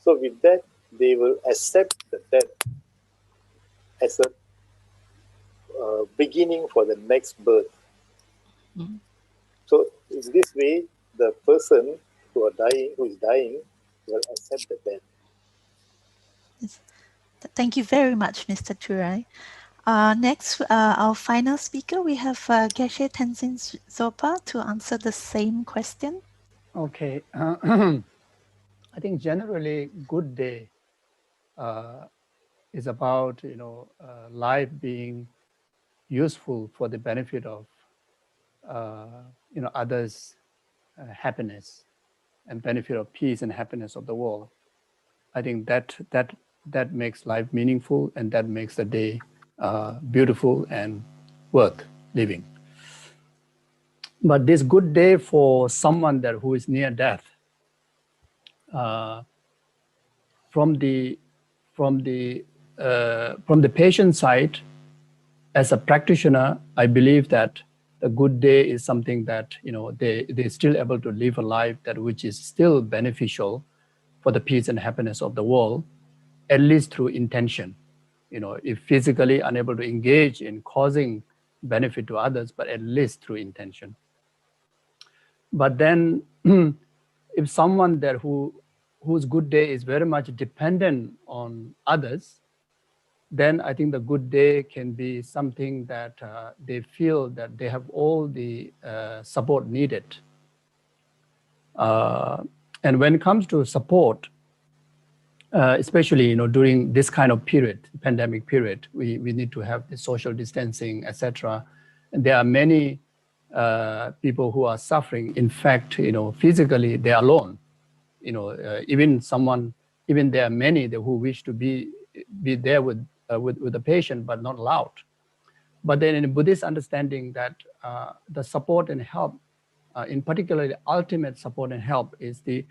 So with that, they will accept the death as a beginning for the next birth. So in this way, the person who is dying, will accept the death. Yes. Thank you very much, Mr. Thurai. Next, our final speaker, we have Geshe Tenzin Zopa to answer the same question. Okay. I think generally good day is about, life being useful for the benefit of, others' happiness and benefit of peace and happiness of the world. I think that makes life meaningful, and that makes the day beautiful and worth living. But this good day for someone who is near death, from the patient side, as a practitioner, I believe that a good day is something that they're still able to live a life which is still beneficial for the peace and happiness of the world, at least through intention. If physically unable to engage in causing benefit to others, but at least through intention. But then, if someone whose good day is very much dependent on others, then I think the good day can be something that they feel that they have all the support needed. And when it comes to support, especially during this kind of period, pandemic period, we need to have the social distancing, etc. And there are many people who are suffering. In fact, physically they are alone. Even there are many who wish to be there with the patient, but not allowed. But then in Buddhist understanding that the support and help, in particular the ultimate support and help, is the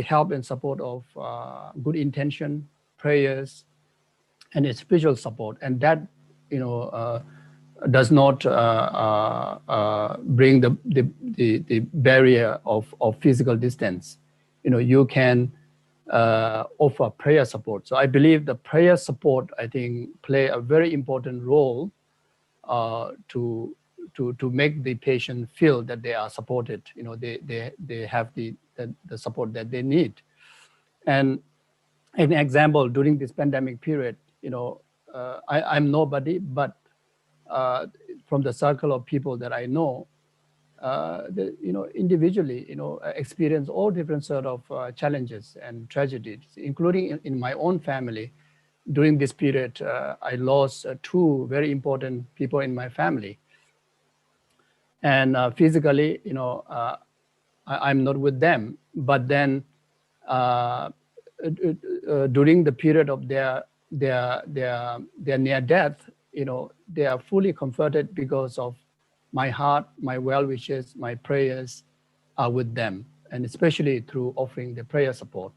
help and support of good intention, prayers, and a spiritual support. And that does not bring the barrier of physical distance. You can offer prayer support. So I believe the prayer support, I think, play a very important role to make the patient feel that they are supported. They have the support that they need. And an example, during this pandemic period, I'm nobody, but from the circle of people that I know, individually, experience all different sort of challenges and tragedies, including in my own family. During this period, I lost two very important people in my family. And physically, I'm not with them. But then during the period of their near death, they are fully comforted because of my heart, my well wishes, my prayers are with them, and especially through offering the prayer support.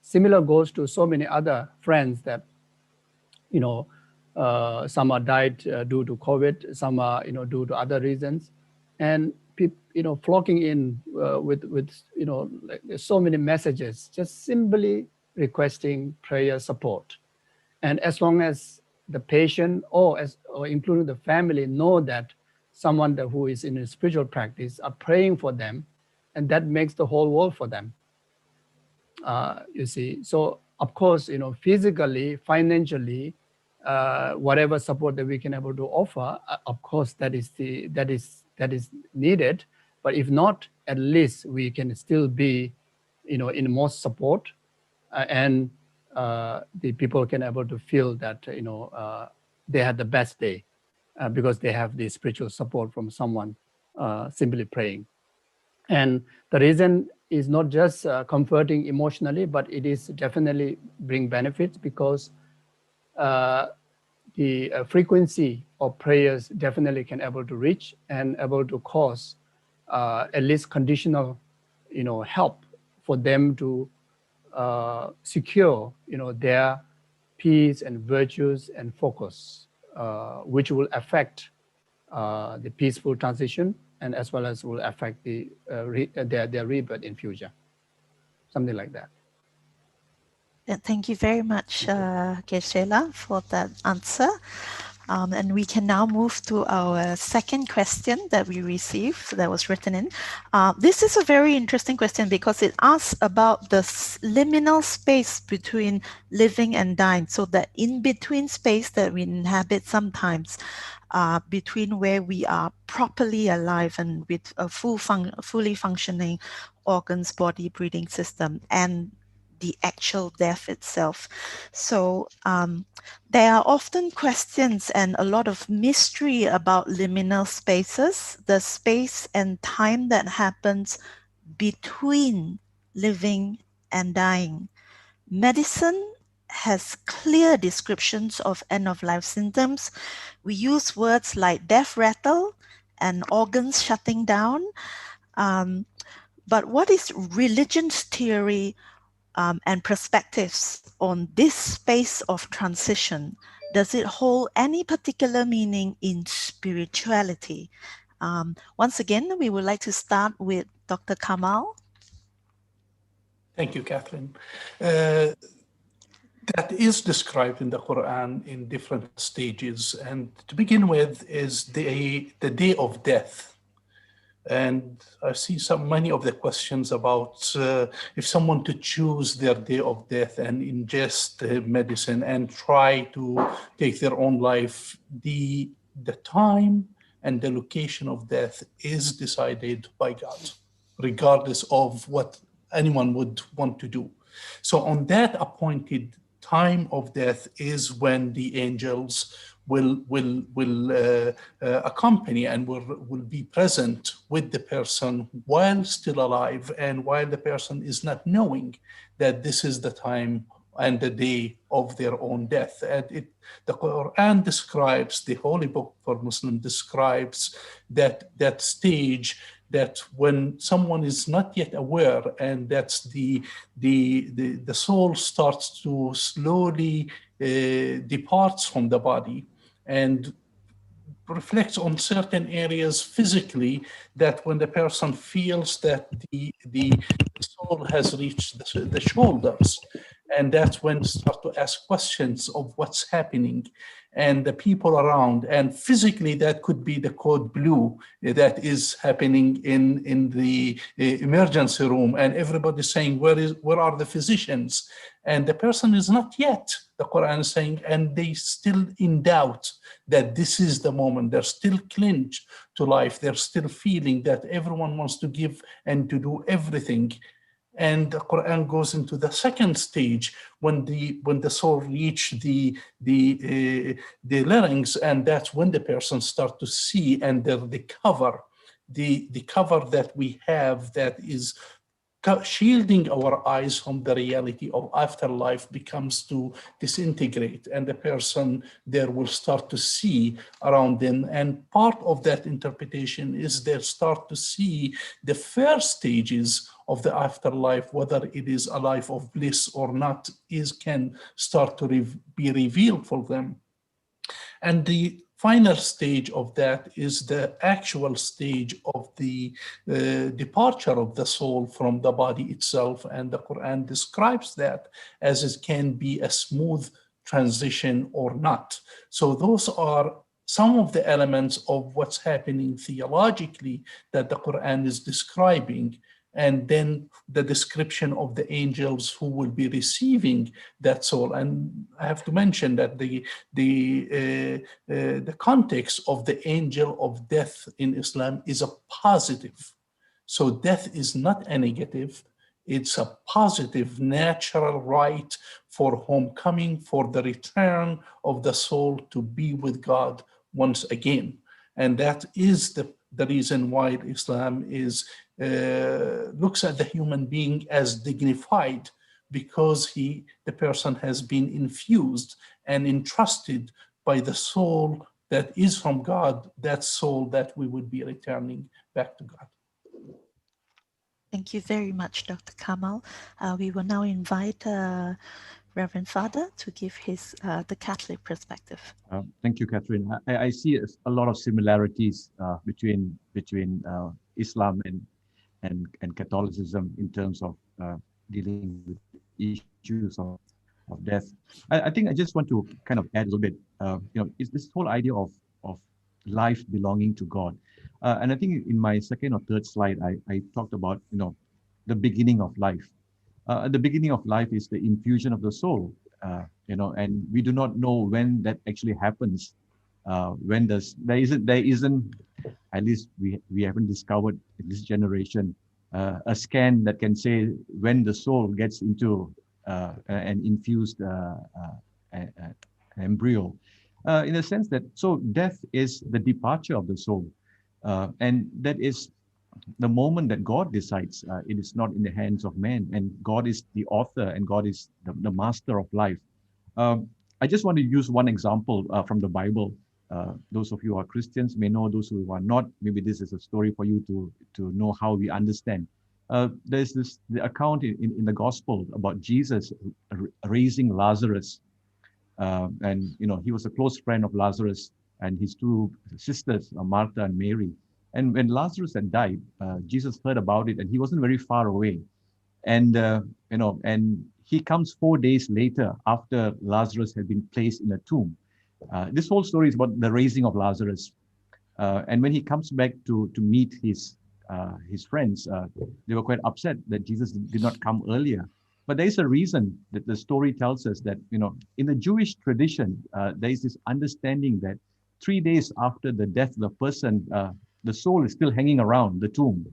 Similar goes to so many other friends that, some are died due to COVID, some are, due to other reasons, and people, flocking in with like there's so many messages, just simply requesting prayer support. And as long as the patient or including the family know that someone who is in a spiritual practice are praying for them, and that makes the whole world for them. You see, so of course, physically, financially, whatever support that we can able to offer, of course, that is needed. But if not, at least we can still be, in most support, and the people can able to feel that they had the best day because they have the spiritual support from someone simply praying. And the reason is not just comforting emotionally, but it is definitely bring benefits because the frequency of prayers definitely can able to reach and able to cause at least conditional, help for them to secure, their peace and virtues and focus, which will affect the peaceful transition, and as well as will affect their rebirth in future, something like that. Thank you very much, Geshe, for that answer. And we can now move to our second question that we received that was written in. This is a very interesting question because it asks about the liminal space between living and dying. So that in-between space that we inhabit sometimes between where we are properly alive and with a fully functioning organs, body, breathing system, and the actual death itself. So there are often questions and a lot of mystery about liminal spaces, the space and time that happens between living and dying. Medicine has clear descriptions of end-of-life symptoms. We use words like death rattle and organs shutting down. But what is religion's theory and perspectives on this space of transition? Does it hold any particular meaning in spirituality? Once again, we would like to start with Dr. Kamal. Thank you, Catherine. That is described in the Quran in different stages. And to begin with is the day of death. And I see many of the questions about if someone to choose their day of death and ingest medicine and try to take their own life, the time and the location of death is decided by God, regardless of what anyone would want to do. So on that appointed time of death is when the angels will accompany and will be present with the person while still alive and while the person is not knowing that this is the time and the day of their own death. And the Quran describes, the holy book for Muslim describes that stage, that when someone is not yet aware, and that's the soul starts to slowly departs from the body and reflects on certain areas physically, that when the person feels that the soul has reached the shoulders, and that's when start to ask questions of what's happening and the people around. And physically, that could be the code blue that is happening in the emergency room, and everybody saying, where are the physicians? And the person is not yet, the Quran is saying, and they still in doubt that this is the moment. They're still clinged to life. They're still feeling that everyone wants to give and to do everything. And the Quran goes into the second stage when the soul reach the larynx, and that's when the person starts to see and they recover the cover that we have that is shielding our eyes from the reality of afterlife becomes to disintegrate, and the person there will start to see around them. And part of that interpretation is they start to see the first stages of the afterlife, whether it is a life of bliss or not, can start to be revealed for them. And the final stage of that is the actual stage of the departure of the soul from the body itself. And the Quran describes that as it can be a smooth transition or not. So those are some of the elements of what's happening theologically that the Quran is describing. And then the description of the angels who will be receiving that soul. And I have to mention that the context of the angel of death in Islam is a positive. So death is not a negative. It's a positive, natural right for homecoming, for the return of the soul to be with God once again. And that is the reason why Islam is looks at the human being as dignified, because the person has been infused and entrusted by the soul that is from God, that soul that we would be returning back to God. Thank you very much, Dr. Kamal. We will now invite Reverend Father to give his the Catholic perspective. Thank you, Catherine. I see a lot of similarities between Islam and Catholicism in terms of dealing with issues of death. I think I just want to kind of add a little bit. It's this whole idea of life belonging to God. And I think in my second or third slide, I talked about the beginning of life. The beginning of life is the infusion of the soul, and we do not know when that actually happens. When there isn't, at least we haven't discovered in this generation a scan that can say when the soul gets into an infused embryo. In a sense that, so death is the departure of the soul, and that is the moment that God decides. It is not in the hands of man, and God is the author, and God is the master of life. I just want to use one example from the Bible. Those of you who are Christians may know, those who are not, maybe this is a story for you to know how we understand. There's the account in the gospel about Jesus raising Lazarus. And he was a close friend of Lazarus and his two sisters, Martha and Mary. And when Lazarus had died, Jesus heard about it, and he wasn't very far away. And and he comes 4 days later after Lazarus had been placed in a tomb. This whole story is about the raising of Lazarus. And when he comes back to meet his friends, they were quite upset that Jesus did not come earlier. But there is a reason that the story tells us that, in the Jewish tradition, there is this understanding that 3 days after the death of the person, the soul is still hanging around the tomb.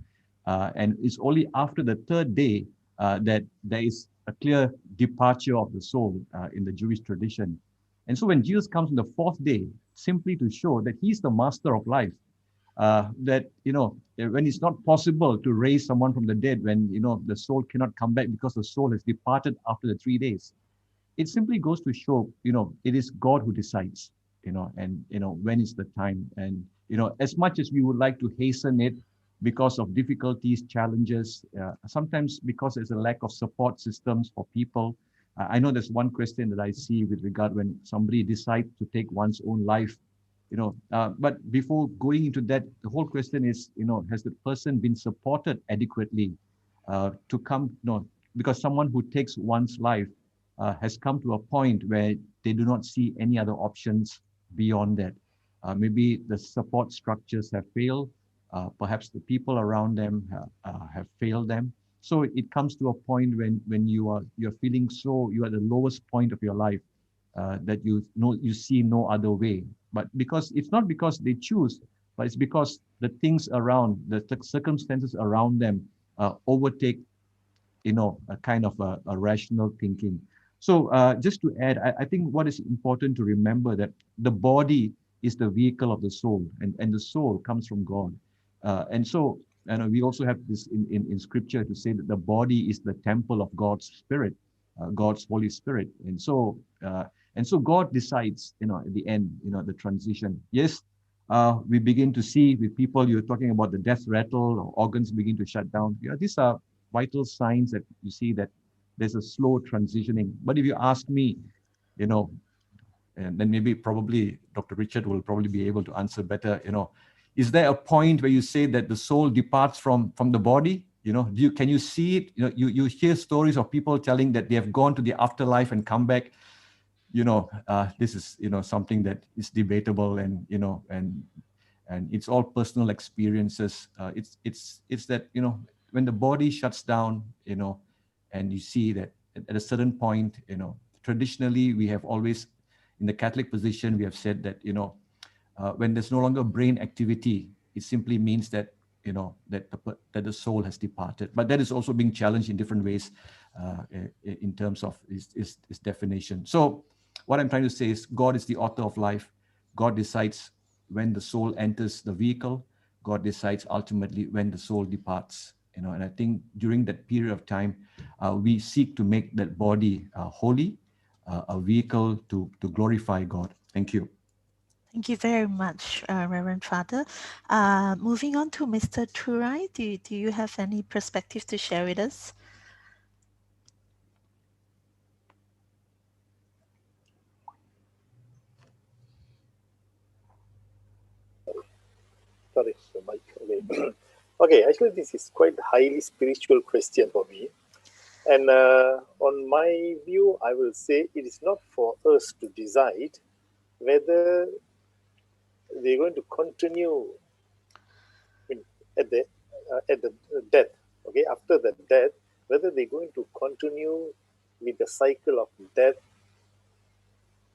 And it's only after the third day that there is a clear departure of the soul in the Jewish tradition. And so when Jesus comes on the fourth day, simply to show that he's the master of life, that, when it's not possible to raise someone from the dead, when, the soul cannot come back because the soul has departed after the 3 days, it simply goes to show, it is God who decides, and, when is the time. And, as much as we would like to hasten it because of difficulties, challenges, sometimes because there's a lack of support systems for people. I know there's one question that I see with regard when somebody decides to take one's own life, but before going into that, the whole question is, has the person been supported adequately to come, because someone who takes one's life has come to a point where they do not see any other options beyond that. Maybe the support structures have failed, perhaps the people around them have failed them. So it comes to a point when you're feeling so, you're at the lowest point of your life, that you see no other way. But because it's not because they choose, but it's because the things around, the circumstances around them overtake, a kind of a rational thinking. So just to add, I think what is important to remember that the body is the vehicle of the soul, and the soul comes from God. And so, and we also have this in scripture to say that the body is the temple of God's Spirit, God's Holy Spirit. And so God decides, at the end, the transition. Yes, we begin to see with people, you're talking about the death rattle, or organs begin to shut down. Yeah, these are vital signs that you see that there's a slow transitioning. But if you ask me, and then maybe probably Dr. Richard will probably be able to answer better, is there a point where you say that the soul departs from the body? Can you see it? You hear stories of people telling that they have gone to the afterlife and come back. This is something that is debatable, and and it's all personal experiences. It's that when the body shuts down, and you see that at a certain point, traditionally we have always, in the Catholic position, we have said that when there's no longer brain activity, it simply means that that the soul has departed. But that is also being challenged in different ways in terms of its definition. So what I'm trying to say is God is the author of life. God decides when the soul enters the vehicle. God decides ultimately when the soul departs. And I think during that period of time, we seek to make that body holy, a vehicle to glorify God. Thank you. Thank you very much, Reverend Father. Moving on to Mr. Thurai, do you have any perspective to share with us? Sorry, the mic. Okay. Okay, actually, this is quite a highly spiritual question for me. And on my view, I will say it is not for us to decide whether they're going to continue at the death. Okay, after the death, whether they're going to continue with the cycle of death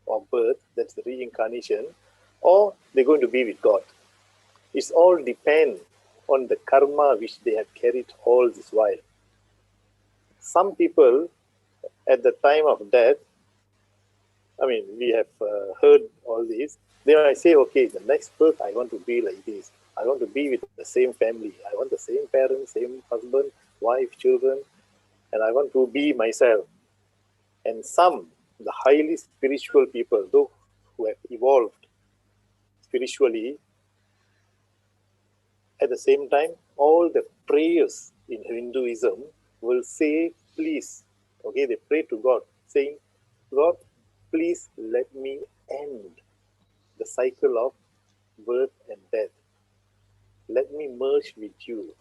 or birth, that's the reincarnation, or they're going to be with God. It's all depend on the karma which they have carried all this while. Some people at the time of death, I mean, we have heard all this, they might say, okay, the next birth I want to be like this. I want to be with the same family. I want the same parents, same husband, wife, children, and I want to be myself. And some, the highly spiritual people, those who have evolved spiritually, at the same time, all the prayers in Hinduism will say, please, okay, they pray to God, saying, God, please let me end the cycle of birth and death. Let me merge with you.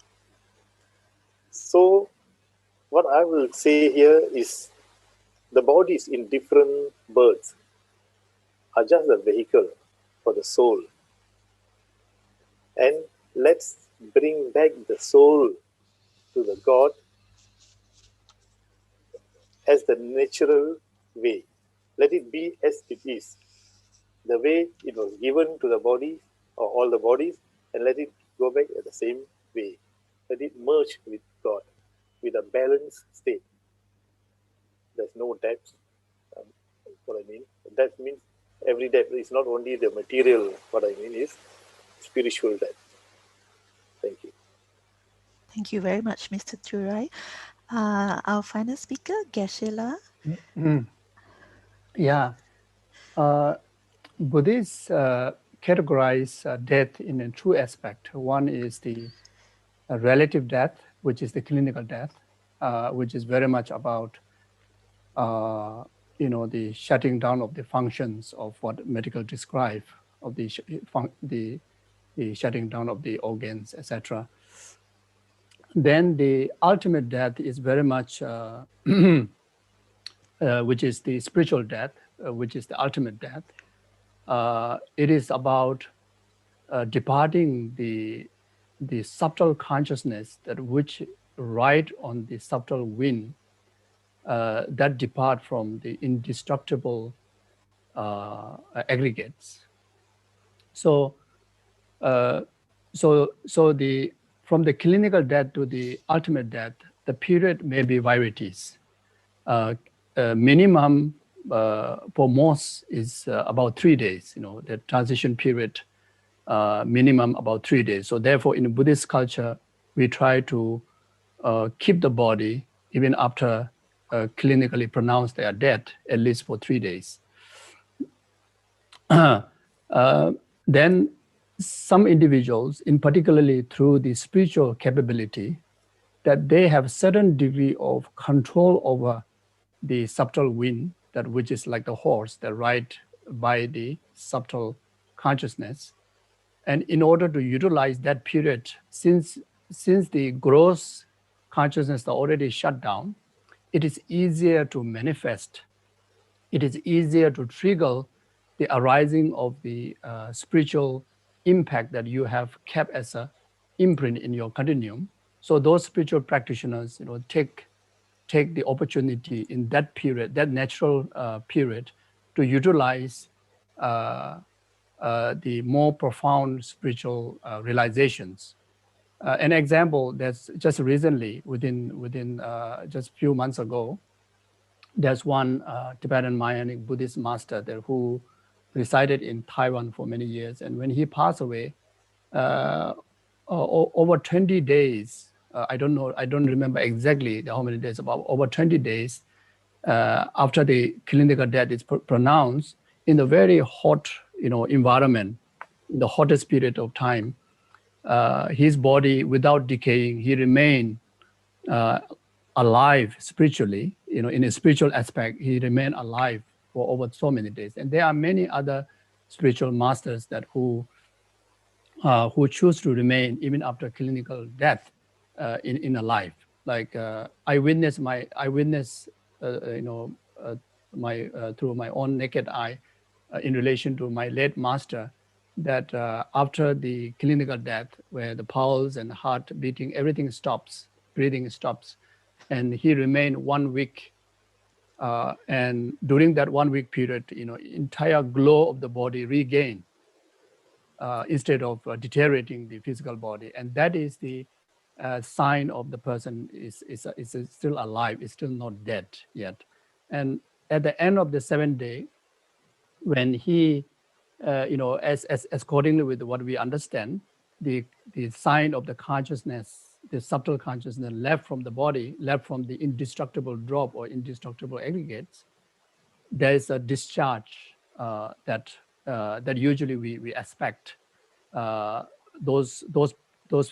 So, what I will say here is the bodies in different births are just a vehicle for the soul. And let's bring back the soul to the God as the natural way. Let it be as it is. The way it was given to the body, or all the bodies, and let it go back at the same way. Let it merge with God, with a balanced state. There's no depth. What I mean, that means every depth is not only the material, what I mean is spiritual depth. Thank you. Thank you very much, Mr. Thurai. Our final speaker, Geshe. Yeah. Buddhists categorize death in two aspects. One is the relative death, which is the clinical death, which is very much about the shutting down of the functions of what medical describe, of the shutting down of the organs, etc. Then the ultimate death is very much, which is the spiritual death, which is the ultimate death. It is about departing the subtle consciousness that which ride on the subtle wind that depart from the indestructible aggregates. So, from the clinical death to the ultimate death, the period may be varieties. Minimum for most is about 3 days. The transition period minimum about 3 days. So therefore, in Buddhist culture, we try to keep the body even after clinically pronounced they are dead, at least for 3 days. Then some individuals, in particularly through the spiritual capability, that they have certain degree of control over the subtle wind, that which is like the horse that ride by the subtle consciousness. And in order to utilize that period, since the gross consciousness are already shut down, it is easier to manifest. It is easier to trigger the arising of the spiritual impact that you have kept as a imprint in your continuum. So those spiritual practitioners, take the opportunity in that period, that natural period, to utilize the more profound spiritual realizations. An example that's just recently, within just a few months ago, there's one Tibetan Mahayanic Buddhist master there who resided in Taiwan for many years. And when he passed away, over 20 days, I don't remember exactly how many days, about over 20 days after the clinical death is pronounced, in a very hot environment, in the hottest period of time, his body, without decaying, he remained alive spiritually, in a spiritual aspect, he remained alive for over so many days. And there are many other spiritual masters that who choose to remain even after clinical death in a life. Like I witnessed through my own naked eye in relation to my late master, that after the clinical death, where the pulse and heart beating, everything stops, breathing stops, and he remained 1 week. And during that 1 week period, entire glow of the body regained instead of deteriorating the physical body. And that is the sign of the person is still alive, is still not dead yet. And at the end of the 7th day, when he, as accordingly with what we understand, the sign of the consciousness, the subtle consciousness left from the body, left from the indestructible drop or indestructible aggregates, there is a discharge that usually we expect. Those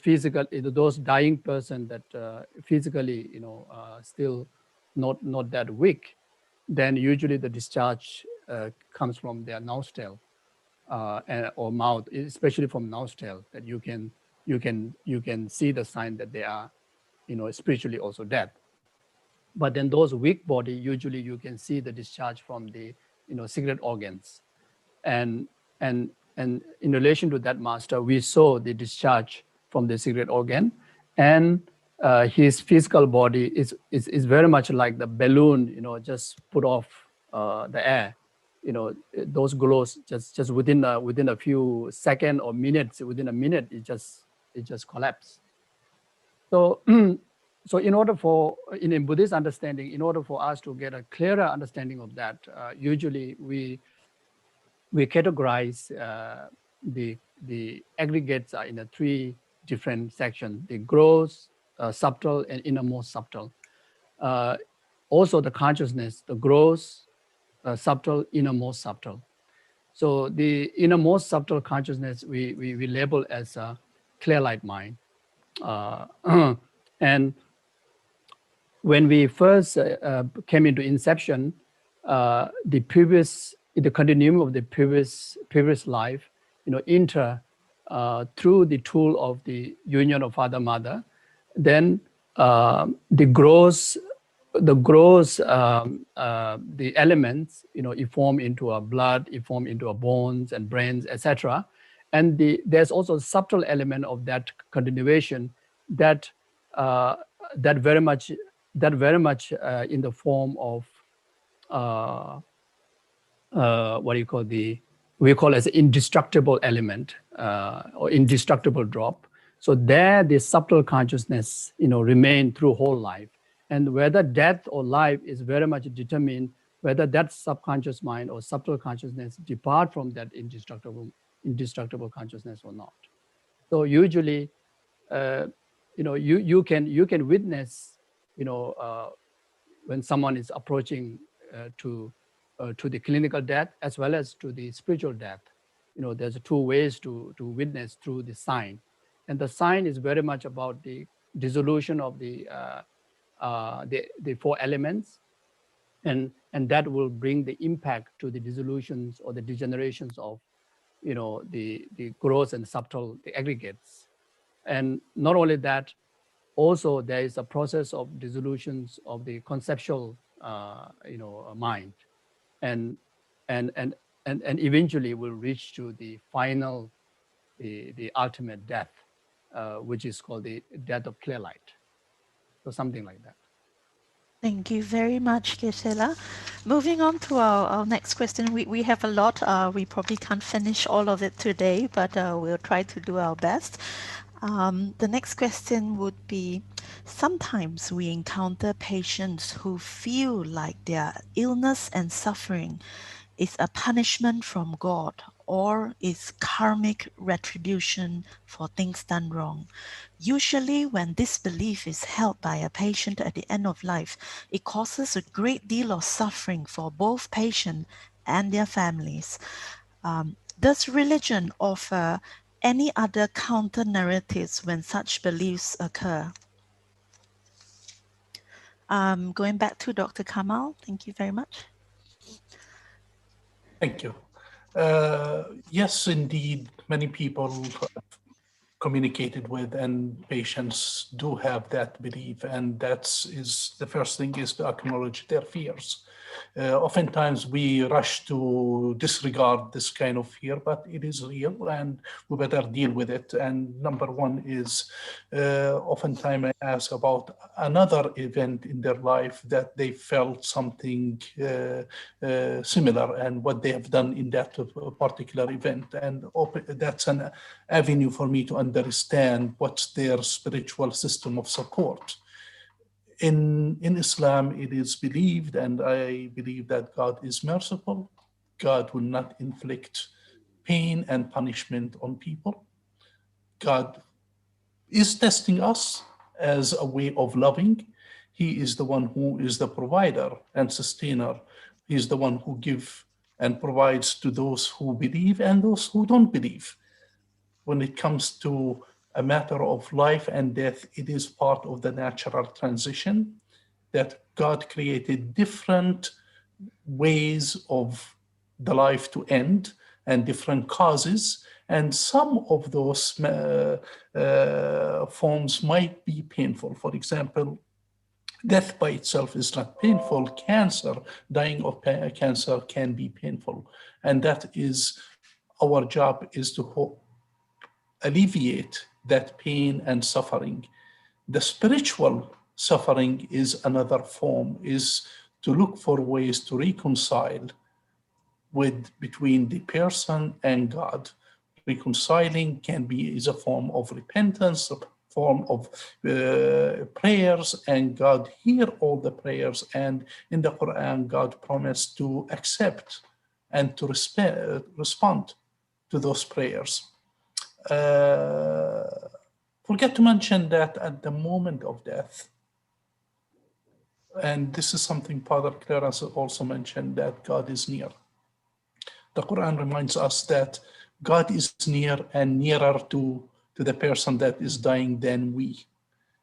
physical, those dying person that physically, still not that weak, then usually the discharge comes from their nostril or mouth, especially from nostril, that you can see the sign that they are, spiritually also dead. But then those weak body, usually you can see the discharge from the, secret organs. And in relation to that master, we saw the discharge from the secret organ, and his physical body is very much like the balloon, just put off the air. Those glows just within a few seconds or minutes, within a minute, it just collapsed. So in order for, in Buddhist understanding, in order for us to get a clearer understanding of that, usually we categorize the aggregates are in 3 different sections: the gross, subtle, and innermost subtle. Also the consciousness, the gross, subtle, innermost subtle. So the innermost subtle consciousness we label as a clear light mind. And when we first came into inception, the continuum of the previous life, enter through the tool of the union of father mother, then the elements, evolve into a blood, evolve into a bones and brains, etc. And there's also a subtle element of that continuation that very much in the form of we call as an indestructible element or indestructible drop. So there, the subtle consciousness, remain through whole life. And whether death or life is very much determined whether that subconscious mind or subtle consciousness depart from that indestructible indestructible consciousness or not. So usually, you can witness, when someone is approaching to the clinical death as well as to the spiritual death. There's two ways to witness through the sign, and the sign is very much about the dissolution of the four elements, and that will bring the impact to the dissolutions or the degenerations of the gross and subtle, the aggregates. And not only that, also there is a process of dissolutions of the conceptual mind, and eventually will reach to the final, the ultimate death, which is called the death of clear light. So something like that. Thank you very much, Geshe. Moving on to our next question. We have a lot. We probably can't finish all of it today, but we'll try to do our best. The next question would be, sometimes we encounter patients who feel like their illness and suffering is a punishment from God or is karmic retribution for things done wrong. Usually when this belief is held by a patient at the end of life, it causes a great deal of suffering for both patient and their families. Does religion offer any other counter narratives when such beliefs occur? Going back to Dr. Kamal, thank you very much. Thank you. Yes, indeed, many people communicated with and patients do have that belief, and is the first thing is to acknowledge their fears. Oftentimes we rush to disregard this kind of fear, but it is real and we better deal with it. And number one is oftentimes I ask about another event in their life that they felt something similar and what they have done in that particular event. And that's an avenue for me to understand what's their spiritual system of support. In Islam, it is believed, and I believe that God is merciful. God will not inflict pain and punishment on people. God is testing us as a way of loving. He is the one who is the provider and sustainer. He is the one who gives and provides to those who believe and those who don't believe. When it comes to a matter of life and death, it is part of the natural transition that God created different ways of the life to end and different causes. And some of those forms might be painful. For example, death by itself is not painful. Cancer, dying of cancer can be painful. And that is, our job is to alleviate that pain and suffering. The spiritual suffering is another form, is to look for ways to reconcile between the person and God. Reconciling is a form of repentance, a form of prayers, and God hears all the prayers. And in the Quran, God promised to accept and to respond to those prayers. Forget to mention that at the moment of death, and this is something Father Clarence also mentioned, that God is near. The Quran reminds us that God is near and nearer to the person that is dying than we.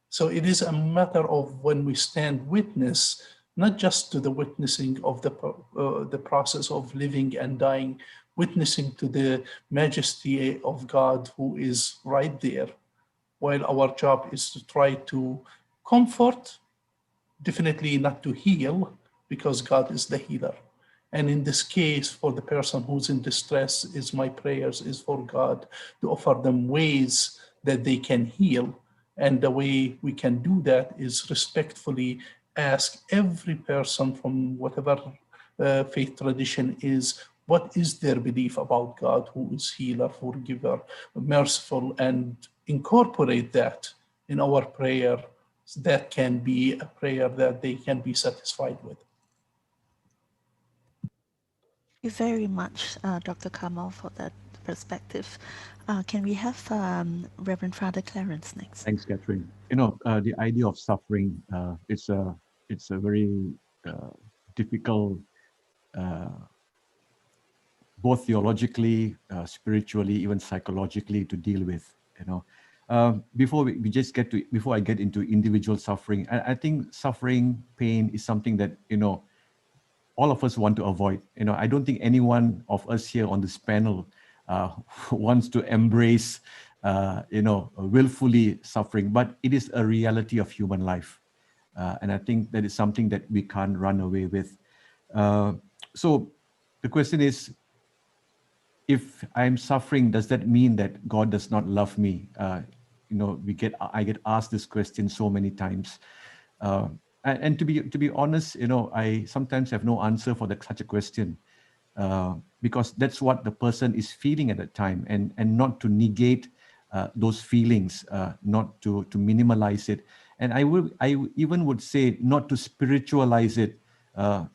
So it is a matter of when we stand witness, not just to the witnessing of the process of living and dying, witnessing to the majesty of God who is right there, while our job is to try to comfort, definitely not to heal, because God is the healer. And in this case, for the person who's in distress, my prayers is for God to offer them ways that they can heal. And the way we can do that is respectfully ask every person from whatever faith tradition is, what is their belief about God, who is healer, forgiver, merciful, and incorporate that in our prayer. That can be a prayer that they can be satisfied with. Thank you very much, Dr. Kamal, for that perspective. Can we have Reverend Father Clarence next? Thanks, Catherine. You know, the idea of suffering, it's a very difficult, both theologically, spiritually, even psychologically to deal with. You know, before I get into individual suffering, I think suffering, pain is something that, you know, all of us want to avoid. You know, I don't think anyone of us here on this panel wants to embrace, you know, willfully suffering, but it is a reality of human life. And I think that is something that we can't run away with. So the question is, if I'm suffering, does that mean that God does not love me? You know, I get asked this question so many times. And to be honest, you know, I sometimes have no answer for such a question, because that's what the person is feeling at that time, and not to negate those feelings, not to minimalize it. And I even would say not to spiritualize it,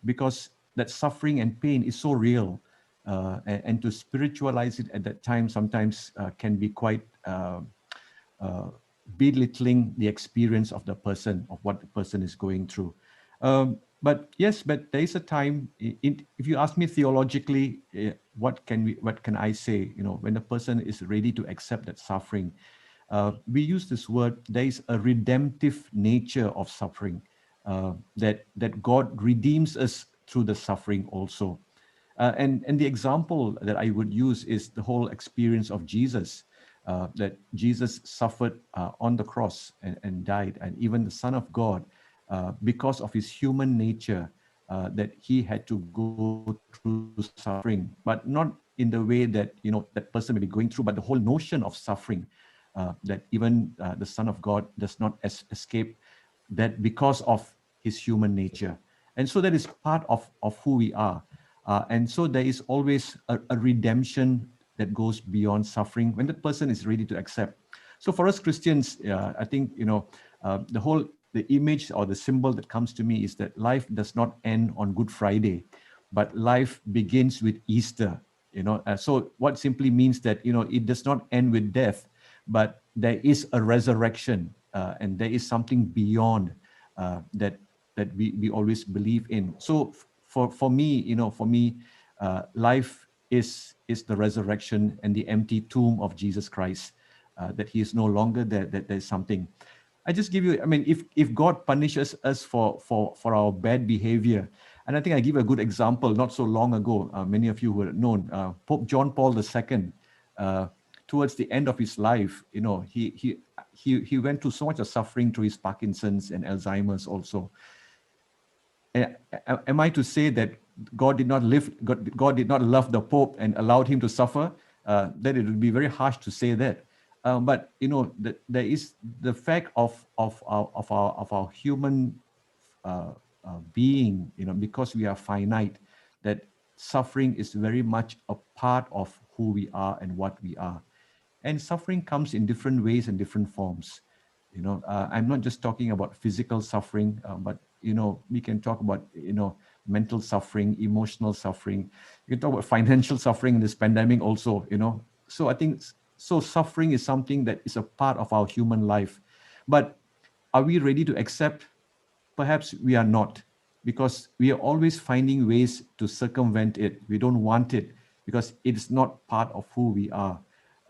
because that suffering and pain is so real, and to spiritualize it at that time sometimes can be quite belittling the experience of the person, of what the person is going through. But yes, but there is a time, if you ask me theologically, what can I say, you know, when the person is ready to accept that suffering, we use this word, there is a redemptive nature of suffering, that God redeems us through the suffering also. And the example that I would use is the whole experience of Jesus, that Jesus suffered on the cross and died, and even the Son of God, because of his human nature, that he had to go through suffering, but not in the way that, you know, that person may be going through, but the whole notion of suffering, that even the Son of God does not escape that because of his human nature. And so that is part of who we are. And so there is always a redemption that goes beyond suffering when the person is ready to accept. So for us Christians, I think, you know, the image or the symbol that comes to me is that life does not end on Good Friday, but life begins with Easter. You know, so what simply means that, you know, it does not end with death, but there is a resurrection, and there is something beyond that we always believe in. So for me, you know, life is the resurrection and the empty tomb of Jesus Christ, that he is no longer there, that there's something. I just give you, I mean, if God punishes us for our bad behavior, and I think I give a good example not so long ago, many of you would have known, Pope John Paul II, towards the end of his life, you know, he went through so much of suffering through his Parkinson's and Alzheimer's also. Am I to say that God did not love the Pope and allowed him to suffer? Then it would be very harsh to say that. But you know, there is the fact of our human being, you know, because we are finite, that suffering is very much a part of who we are and what we are. And suffering comes in different ways and different forms. You know, I'm not just talking about physical suffering, but you know, we can talk about, you know, mental suffering, emotional suffering. You can talk about financial suffering in this pandemic also, you know. So I think, so suffering is something that is a part of our human life. But are we ready to accept? Perhaps we are not, because we are always finding ways to circumvent it. We don't want it because it's not part of who we are.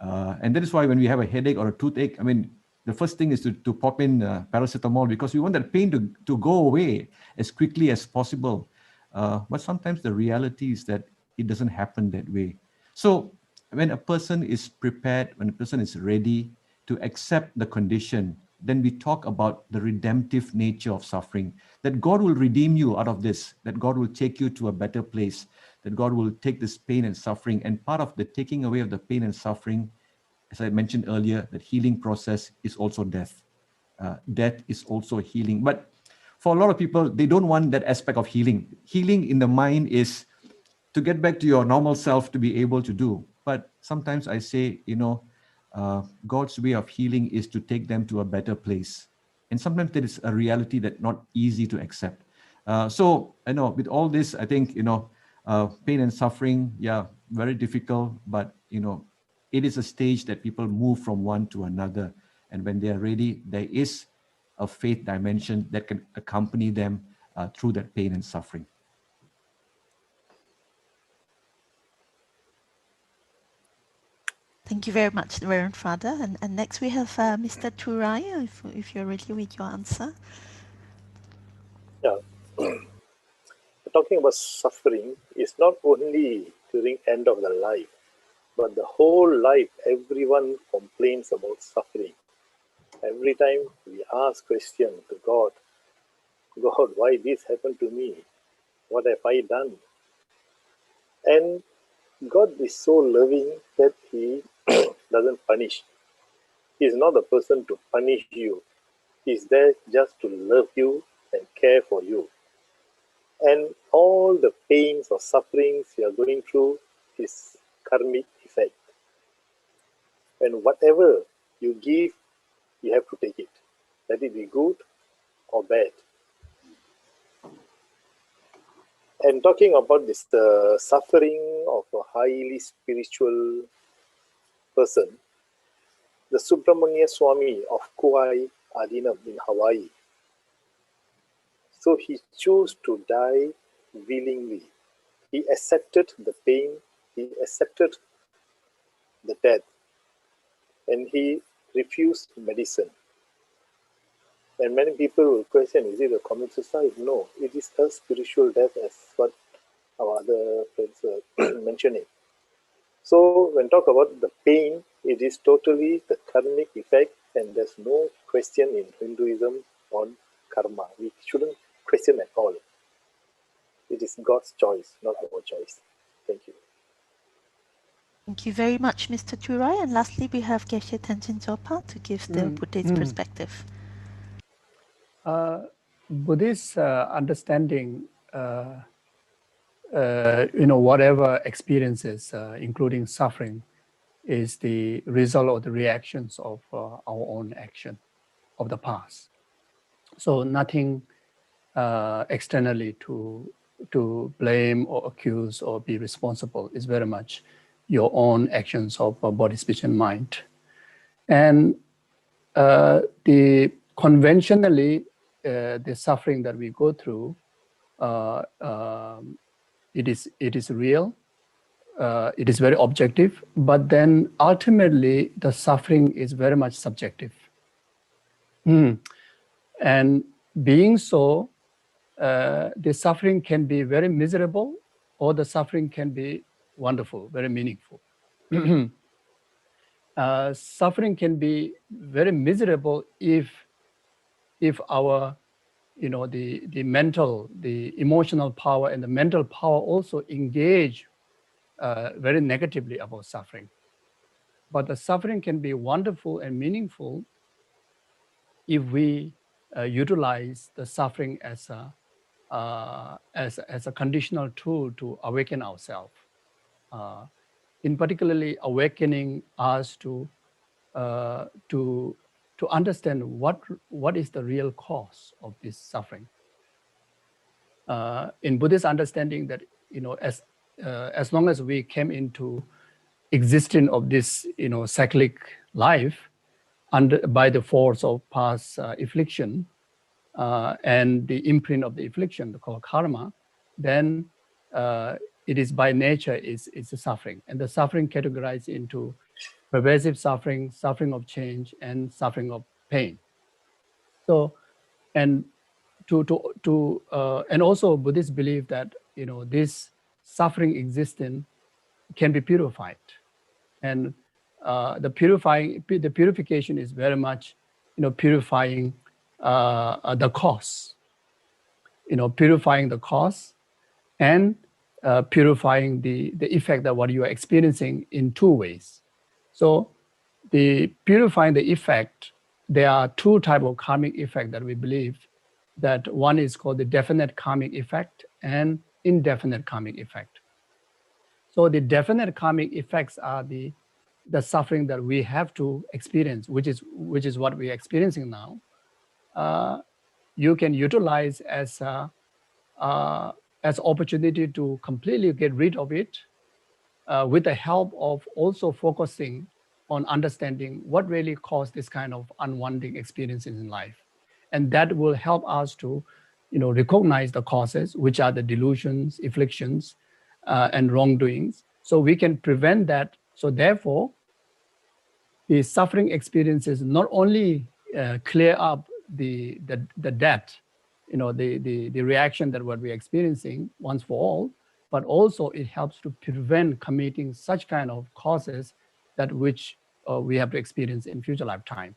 And that is why when we have a headache or a toothache, I mean, the first thing is to pop in paracetamol, because we want that pain to go away as quickly as possible. But sometimes the reality is that it doesn't happen that way. So when a person is prepared, when a person is ready to accept the condition, then we talk about the redemptive nature of suffering, that God will redeem you out of this, that God will take you to a better place, that God will take this pain and suffering. And part of the taking away of the pain and suffering, as I mentioned earlier, that healing process is also death. Death is also healing. But for a lot of people, they don't want that aspect of healing. Healing in the mind is to get back to your normal self, to be able to do. But sometimes I say, you know, God's way of healing is to take them to a better place. And sometimes that is a reality that's not easy to accept. So, I know with all this, I think, you know, pain and suffering, yeah, very difficult, but, you know, it is a stage that people move from one to another. And when they are ready, there is a faith dimension that can accompany them through that pain and suffering. Thank you very much, Reverend Father. And next we have Mr. Thurai, if you're ready with your answer. Yeah. Talking about suffering is not only during end of the life, but the whole life, everyone complains about suffering. Every time we ask question to God, God, why this happened to me? What have I done? And God is so loving that He doesn't punish. He's not a person to punish you. He's there just to love you and care for you. And all the pains or sufferings you are going through is karmic effect. And whatever you give, you have to take it. Let it be good or bad. And talking about this, the suffering of a highly spiritual person, the Subramania Swami of Kauai Adinam in Hawaii. So he chose to die willingly. He accepted the pain, he accepted the death, and he refused medicine. And many people will question, is it a common suicide? No, it is a spiritual death, as what our other friends were mentioning. So when talk about the pain, it is totally the karmic effect, and there's no question in Hinduism on karma. We shouldn't question at all. It is God's choice, not our choice. Thank you. Thank you very much, Mr. Thurai. And lastly, we have Geshe Tenzin Zopa to give the Buddhist perspective. Buddhist understanding, whatever experiences, including suffering, is the result of the reactions of our own action of the past. So nothing externally to blame or accuse or be responsible. Is very much your own actions of body, speech, and mind. And the conventionally, the suffering that we go through, it is real. It is very objective, but then ultimately the suffering is very much subjective. And being so, the suffering can be very miserable, or the suffering can be wonderful, very meaningful. Suffering can be very miserable if our, the mental, the emotional power and the mental power also engage very negatively about suffering. But the suffering can be wonderful and meaningful if we utilize the suffering as a conditional tool to awaken ourselves. In particularly awakening us to understand what is the real cause of this suffering. In Buddhist understanding that, as long as we came into existence of this, cyclic life by the force of past affliction and the imprint of the affliction, called karma, then it is by nature is a suffering. And the suffering categorized into pervasive suffering, suffering of change, and suffering of pain. So, and and also Buddhists believe that this suffering existence can be purified, and the purification is very much purifying the cause, purifying the cause, and purifying the effect that what you are experiencing in two ways. So the purifying the effect, there are two types of karmic effect that we believe. That one is called the definite karmic effect and indefinite karmic effect. So the definite karmic effects are the suffering that we have to experience, which is what we are experiencing now. You can utilize as opportunity to completely get rid of it, with the help of also focusing on understanding what really caused this kind of unwanted experiences in life. And that will help us to, recognize the causes, which are the delusions, afflictions, and wrongdoings. So we can prevent that. So therefore, the suffering experiences not only clear up the debt, the reaction that what we're experiencing once for all, but also it helps to prevent committing such kind of causes that which we have to experience in future lifetime.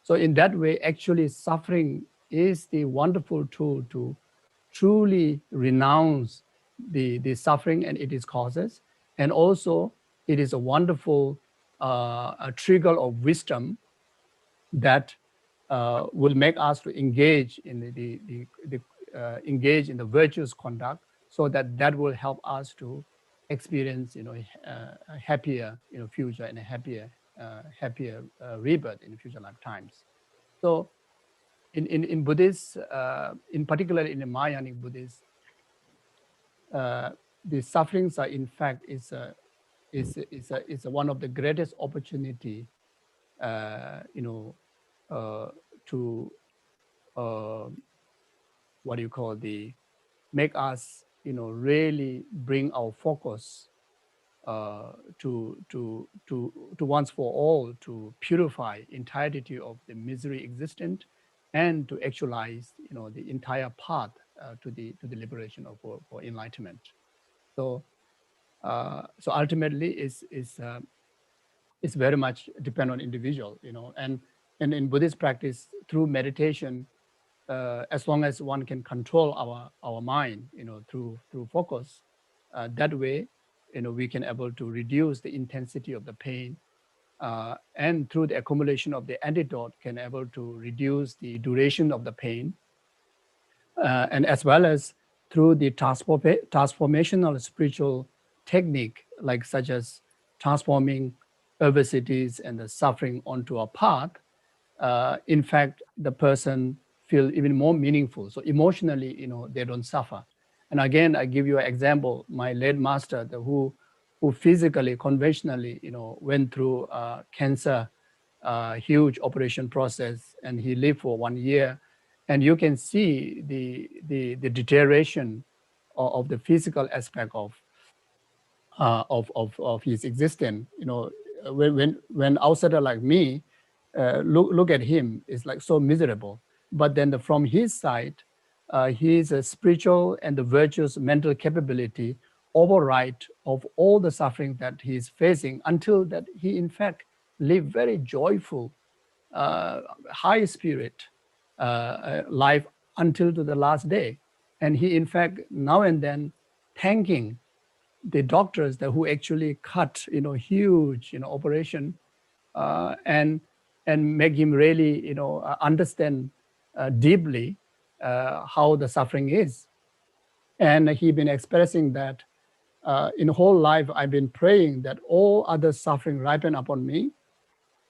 So in that way, actually suffering is the wonderful tool to truly renounce the suffering and its causes. And also it is a wonderful a trigger of wisdom that will make us to engage in engage in the virtuous conduct, so that will help us to experience, a happier, future and a happier rebirth in future lifetimes. So in Buddhist, in particular in the Mahayanic Buddhist, the sufferings are in fact is one of the greatest opportunity, to what do you call make us, really bring our focus to once for all to purify entirety of the misery existent, and to actualize, the entire path to the liberation of for enlightenment. So ultimately it's very much depend on individual, and in Buddhist practice through meditation, as long as one can control our mind, through focus, that way, we can able to reduce the intensity of the pain, and through the accumulation of the antidote can able to reduce the duration of the pain, and as well as through the transformational spiritual technique, like such as transforming adversities and the suffering onto a path. In fact, the person feel even more meaningful. So emotionally, they don't suffer. And again, I give you an example. My late master, who physically, conventionally, went through cancer, huge operation process, and he lived for 1 year. And you can see the deterioration of the physical aspect of his existence. When outsider like me look at him, it's like so miserable. But then from his side, his spiritual and the virtuous mental capability override of all the suffering that he's facing, until that he in fact live very joyful, high spirit life until to the last day. And he in fact now and then thanking the doctors who actually cut huge operation, and make him really understand deeply how the suffering is. And he been expressing that in whole life I've been praying that all other suffering ripen upon me.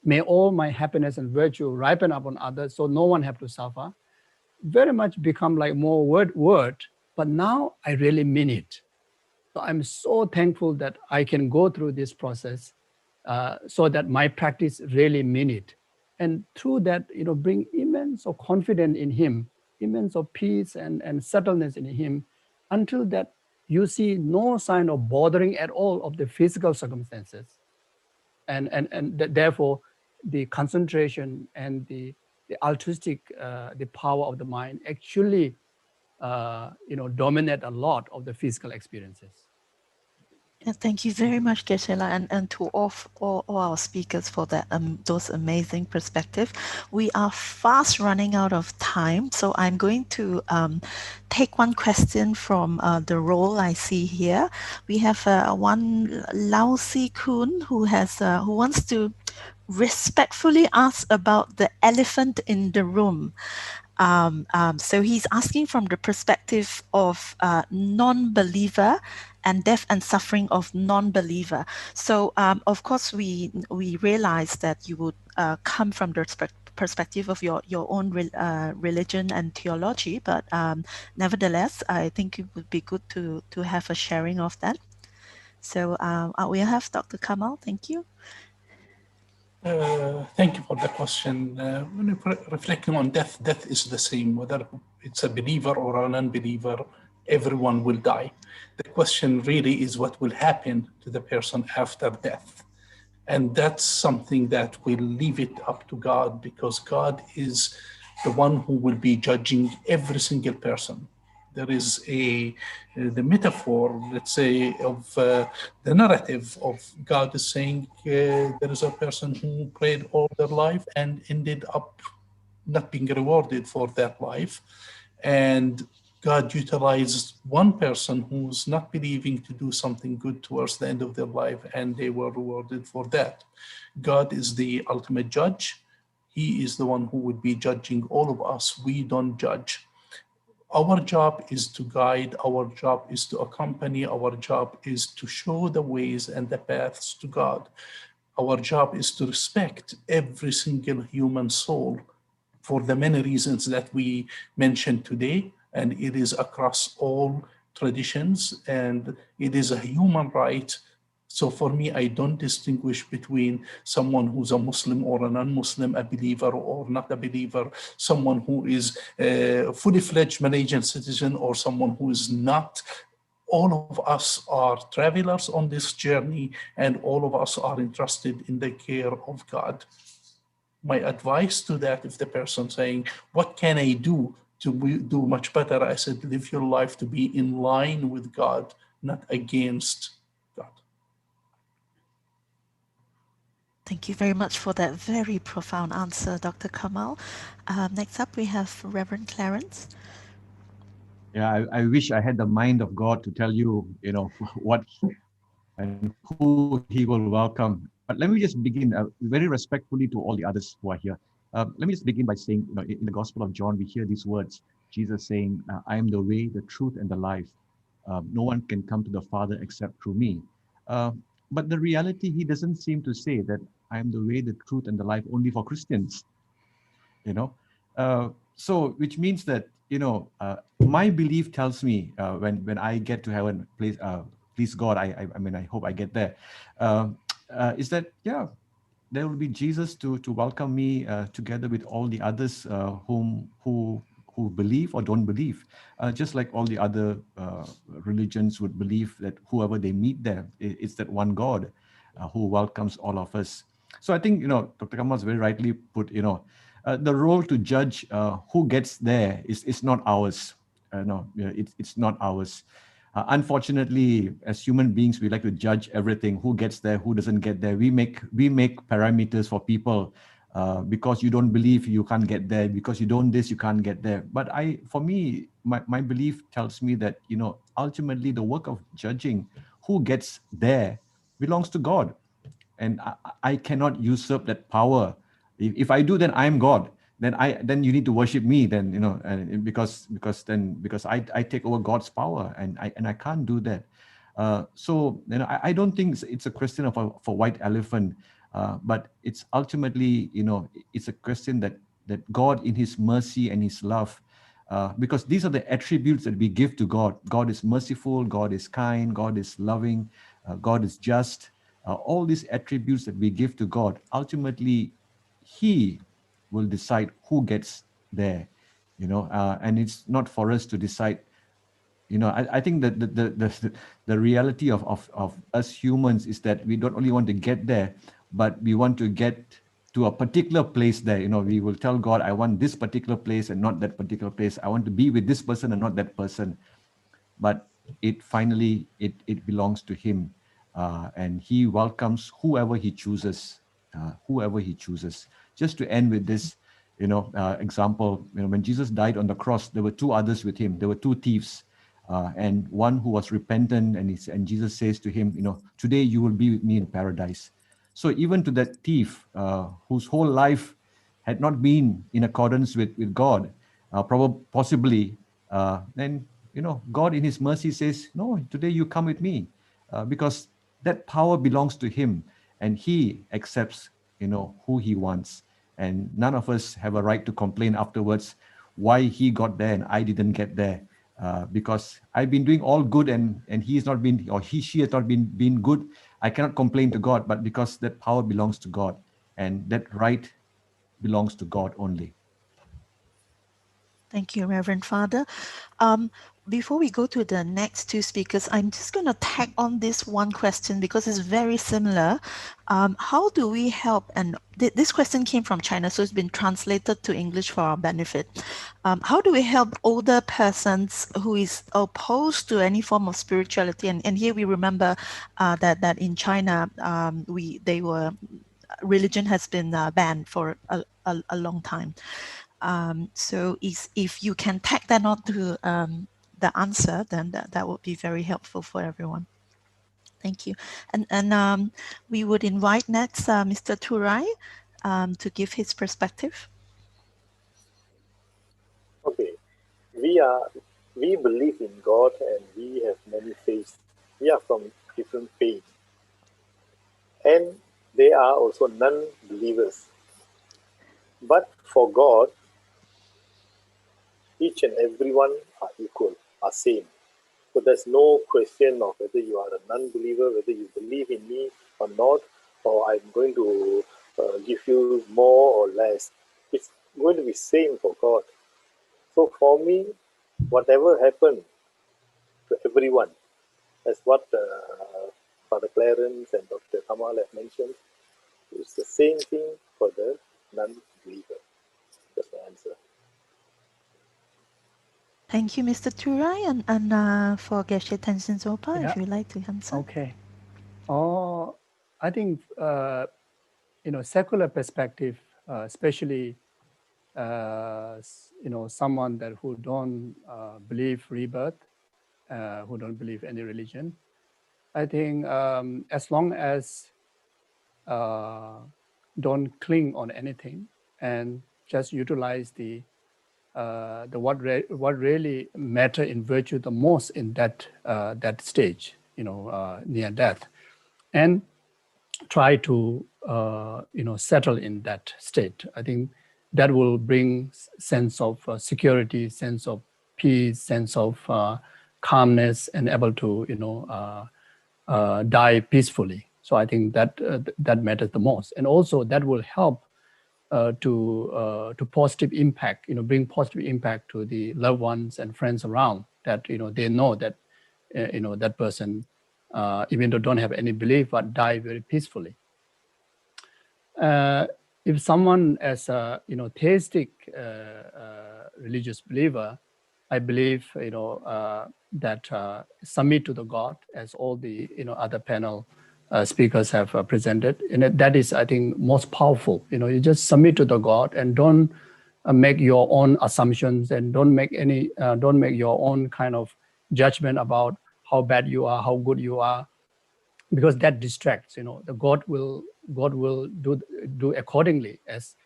May all my happiness and virtue ripen upon others, so no one have to suffer. Very much become like more word, but now I really mean it. So I'm so thankful that I can go through this process, so that my practice really mean it. And through that, bring immense of confidence in him, immense of peace and settledness in him, until that you see no sign of bothering at all of the physical circumstances. And therefore, the concentration and the altruistic, the power of the mind actually, dominate a lot of the physical experiences. Yeah, thank you very much, Geshe, and to all our speakers for that those amazing perspectives. We are fast running out of time, so I'm going to take one question from the roll I see here. We have one Lao Si Kun who wants to respectfully ask about the elephant in the room. So he's asking from the perspective of non-believer and death and suffering of non-believer. So of course we realize that you would come from the perspective of your own religion and theology, but nevertheless, I think it would be good to have a sharing of that. So we'll have Dr. Kamal. Thank you. Thank you for the question. When reflecting on death, death is the same, whether it's a believer or a non-believer, everyone will die. The question really is what will happen to the person after death. And that's something that we'll leave it up to God, because God is the one who will be judging every single person. There is the metaphor, let's say, of the narrative of God is saying there is a person who prayed all their life and ended up not being rewarded for that life. And God utilized one person who's not believing to do something good towards the end of their life, and they were rewarded for that. God is the ultimate judge. He is the one who would be judging all of us. We don't judge. Our job is to guide, our job is to accompany, our job is to show the ways and the paths to God. Our job is to respect every single human soul for the many reasons that we mentioned today, and it is across all traditions, and it is a human right. So for me, I don't distinguish between someone who's a Muslim or a non-Muslim, a believer or not a believer, someone who is a fully fledged Malaysian citizen or someone who is not. All of us are travelers on this journey, and all of us are entrusted in the care of God. My advice to that, if the person saying, what can I do to do much better? I said, live your life to be in line with God, not against God. Thank you very much for that very profound answer, Dr. Kamal. Next up, we have Reverend Clarence. Yeah, I wish I had the mind of God to tell you, what and who he will welcome. But let me just begin very respectfully to all the others who are here. Let me just begin by saying, in the Gospel of John, we hear these words, Jesus saying, I am the way, the truth, and the life. No one can come to the Father except through me. But the reality, he doesn't seem to say that I am the way, the truth, and the life only for Christians. So which means that, my belief tells me when I get to heaven, please God, I mean, I hope I get there, is that, there will be Jesus to welcome me together with all the others who believe or don't believe, just like all the other religions would believe that whoever they meet there, it's that one God who welcomes all of us. So I think, Dr. Kamal very rightly put, the role to judge who gets there is not ours. It's not ours. Unfortunately, as human beings, we like to judge everything: who gets there, who doesn't get there. We make parameters for people. Because you don't believe, you can't get there. Because you don't this, you can't get there. But for me, my belief tells me that ultimately the work of judging who gets there belongs to God, and I cannot usurp that power. If I do, then I'm God. Then you need to worship me. Then because I take over God's power, and I can't do that. So I don't think it's a question of a white elephant, but it's ultimately it's a question that God in His mercy and His love, because these are the attributes that we give to God. God is merciful. God is kind. God is loving. God is just. All these attributes that we give to God, ultimately, He will decide who gets there, and it's not for us to decide. I think that the reality of us humans is that we don't only want to get there, but we want to get to a particular place there. We will tell God, I want this particular place and not that particular place. I want to be with this person and not that person. But it finally belongs to Him, and He welcomes whoever He chooses. Just to end with this, example, when Jesus died on the cross, there were two others with Him. There were two thieves, and one who was repentant, and Jesus says to him, today you will be with me in paradise. So even to that thief, whose whole life had not been in accordance with God, possibly, then God in His mercy says, no, today you come with me, because that power belongs to Him, and He accepts who He wants. And none of us have a right to complain afterwards why He got there and I didn't get there. because I've been doing all good and he has not been, or she has not been good. I cannot complain to God, but because that power belongs to God and that right belongs to God only. Thank you, Reverend Father. Before we go to the next two speakers, I'm just going to tag on this one question because it's very similar. How do we help? And this question came from China, so it's been translated to English for our benefit. How do we help older persons who is opposed to any form of spirituality? And here we remember that in China, religion has been banned for a long time. So if you can tag that on to the answer, then that would be very helpful for everyone. Thank you. And we would invite next Mr. Thurai to give his perspective. Okay, we believe in God and we have many faiths. We are from different faiths. And they are also non-believers. But for God, each and everyone are equal, are same. So there's no question of whether you are a non-believer, whether you believe in me or not, or I'm going to give you more or less. It's going to be same for God. So for me, whatever happened to everyone, as what Father Clarence and Dr. Kamal have mentioned, it's the same thing for the non-believer. That's my answer. Thank you, Mr. Thurai, and for Geshe Tenzin Zopa, if you'd like to answer. Okay. I think secular perspective, especially someone who don't believe rebirth, who don't believe any religion. I think as long as don't cling on anything and just utilize what really matter in virtue the most in that stage, near death, and try to settle in that state. I think that will bring sense of security, sense of peace, sense of calmness, and able to die peacefully. So I think that matters the most, and also that will help to positive impact, bring positive impact to the loved ones and friends around, that they know that that person, even though don't have any belief, but die very peacefully. If someone as a theistic religious believer, I believe that submit to the God, as all the other panel speakers have presented, and that is, I think, most powerful. You just submit to the God and don't make your own assumptions, and don't make your own kind of judgment about how bad you are, how good you are, because that distracts. The God will do accordingly, as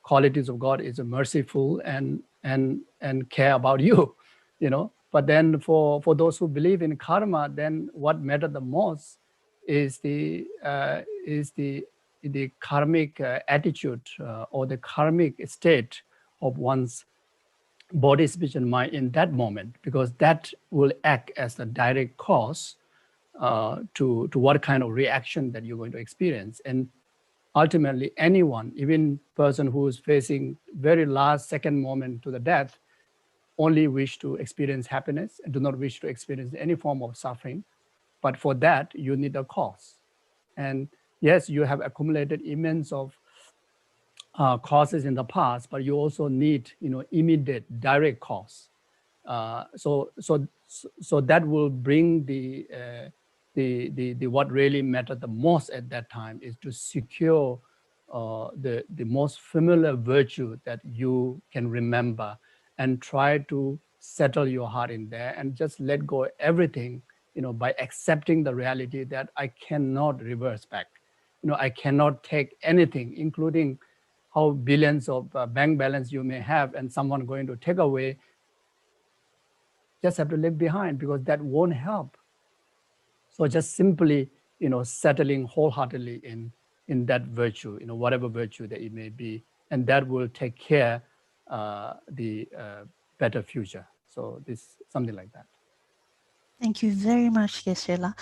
qualities of God is merciful and care about you. But then for those who believe in karma, then what matters the most is the karmic attitude or the karmic state of one's body, speech, and mind in that moment, because that will act as the direct cause to what kind of reaction that you're going to experience. And ultimately, anyone, even person who is facing very last second moment to the death, only wish to experience happiness and do not wish to experience any form of suffering. But for that, you need a cause. And yes, you have accumulated immense of causes in the past, but you also need, immediate direct cause. So that will bring the what really mattered the most at that time is to secure the most familiar virtue that you can remember, and try to settle your heart in there and just let go everything, by accepting the reality that I cannot reverse back. I cannot take anything, including how billions of bank balance you may have and someone going to take away. Just have to leave behind, because that won't help. So just simply, settling wholeheartedly in that virtue, whatever virtue that it may be, and that will take care the better future. So this something like that. Thank you very much, Geshe.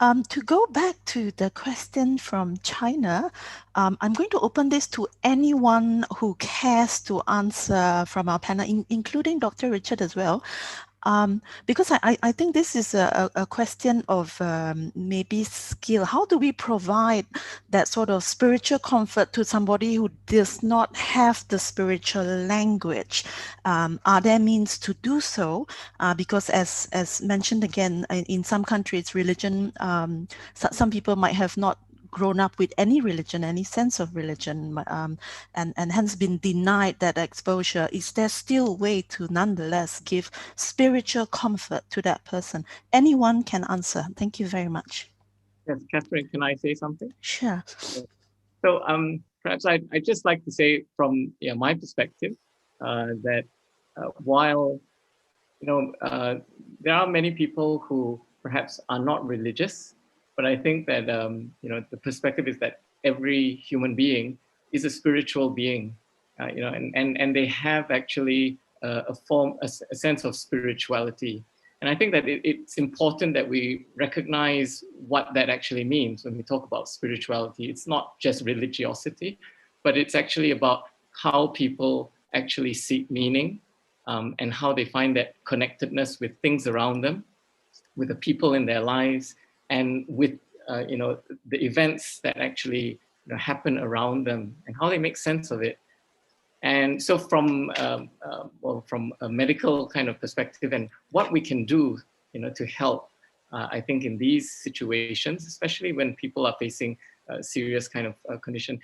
To go back to the question from China, I'm going to open this to anyone who cares to answer from our panel, including Dr. Richard as well. Because I think this is a question of maybe skill. How do we provide that sort of spiritual comfort to somebody who does not have the spiritual language? Are there means to do so? Because as mentioned again, in some countries, religion, some people might have not grown up with any religion, any sense of religion, and hence been denied that exposure. Is there still a way to nonetheless give spiritual comfort to that person? Anyone can answer. Thank you very much. Yes, Catherine, can I say something? Sure. So perhaps I'd just like to say from my perspective that while there are many people who perhaps are not religious, but I think that the perspective is that every human being is a spiritual being, and they have actually a sense of spirituality. And I think that it's important that we recognize what that actually means when we talk about spirituality. It's not just religiosity, but it's actually about how people actually seek meaning and how they find that connectedness with things around them, with the people in their lives, and with the events that actually happen around them and how they make sense of it. And so from a medical kind of perspective and what we can do to help, I think in these situations, especially when people are facing a serious kind of condition,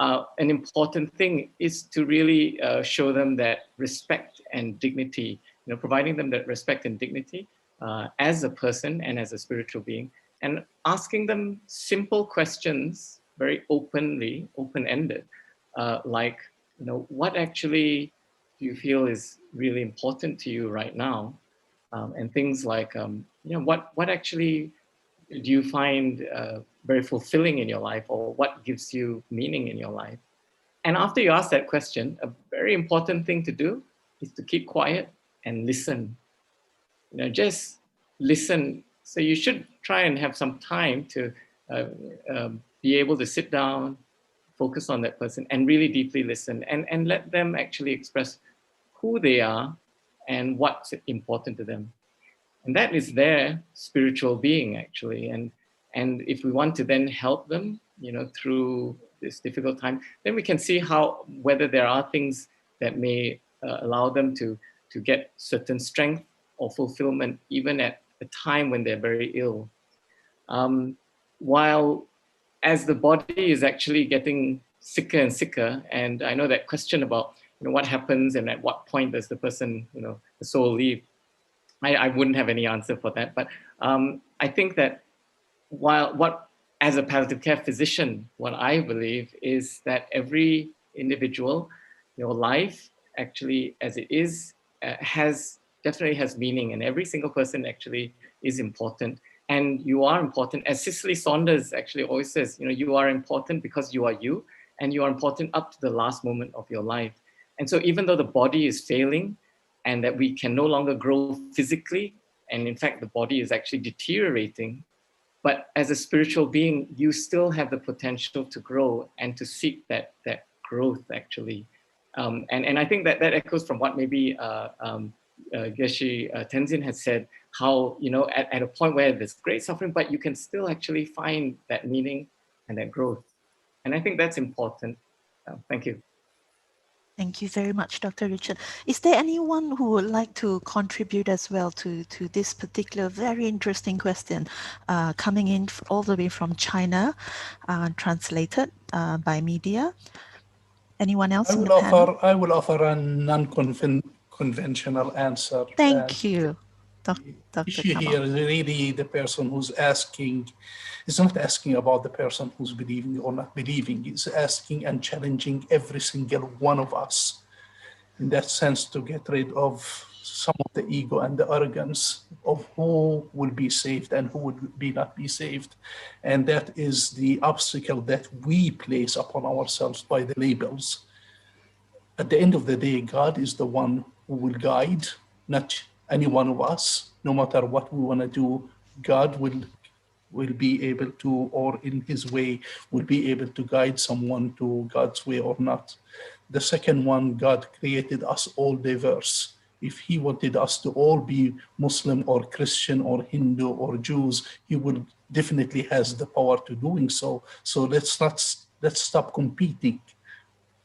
an important thing is to really show them that respect and dignity, providing them that respect and dignity as a person and as a spiritual being, and asking them simple questions, very open-ended, like, what actually do you feel is really important to you right now? And things like, what actually do you find very fulfilling in your life, or what gives you meaning in your life? And after you ask that question, a very important thing to do is to keep quiet and listen. Just listen. So you should try and have some time to be able to sit down, focus on that person and really deeply listen and let them actually express who they are and what's important to them. And that is their spiritual being, actually. And if we want to then help them, through this difficult time, then we can see whether there are things that may allow them to get certain strength or fulfillment, even at a time when they're very ill. While as the body is actually getting sicker and sicker, and I know that question about what happens and at what point does the person, the soul leave, I wouldn't have any answer for that. But I think that as a palliative care physician, what I believe is that every individual, life actually as it is definitely has meaning, and every single person actually is important. And you are important, as Cicely Saunders actually always says, you are important because you are you, and you are important up to the last moment of your life. And so even though the body is failing and that we can no longer grow physically, and in fact, the body is actually deteriorating, but as a spiritual being, you still have the potential to grow and to seek that growth, actually. And I think that echoes from what maybe Geshe Tenzin has said, how, at a point where there's great suffering, but you can still actually find that meaning and that growth. And I think that's important. Thank you. Thank you very much, Dr. Richard. Is there anyone who would like to contribute as well to this particular very interesting question coming in all the way from China, translated by media? Anyone else in the panel? I will offer a non-conventional answer. Thank you, Dr. Issue Kamal. here is really the person who's asking. It's not asking about the person who's believing or not believing. It's asking and challenging every single one of us, in that sense, to get rid of some of the ego and the arrogance of who will be saved and who would not be saved. And that is the obstacle that we place upon ourselves by the labels. At the end of the day, God is the one who will guide, not any one of us, no matter what we want to do, God will be able to, or in his way, will be able to guide someone to God's way or not. The second one, God created us all diverse. If he wanted us to all be Muslim or Christian or Hindu or Jews, he will definitely has the power to doing so. So let's stop competing.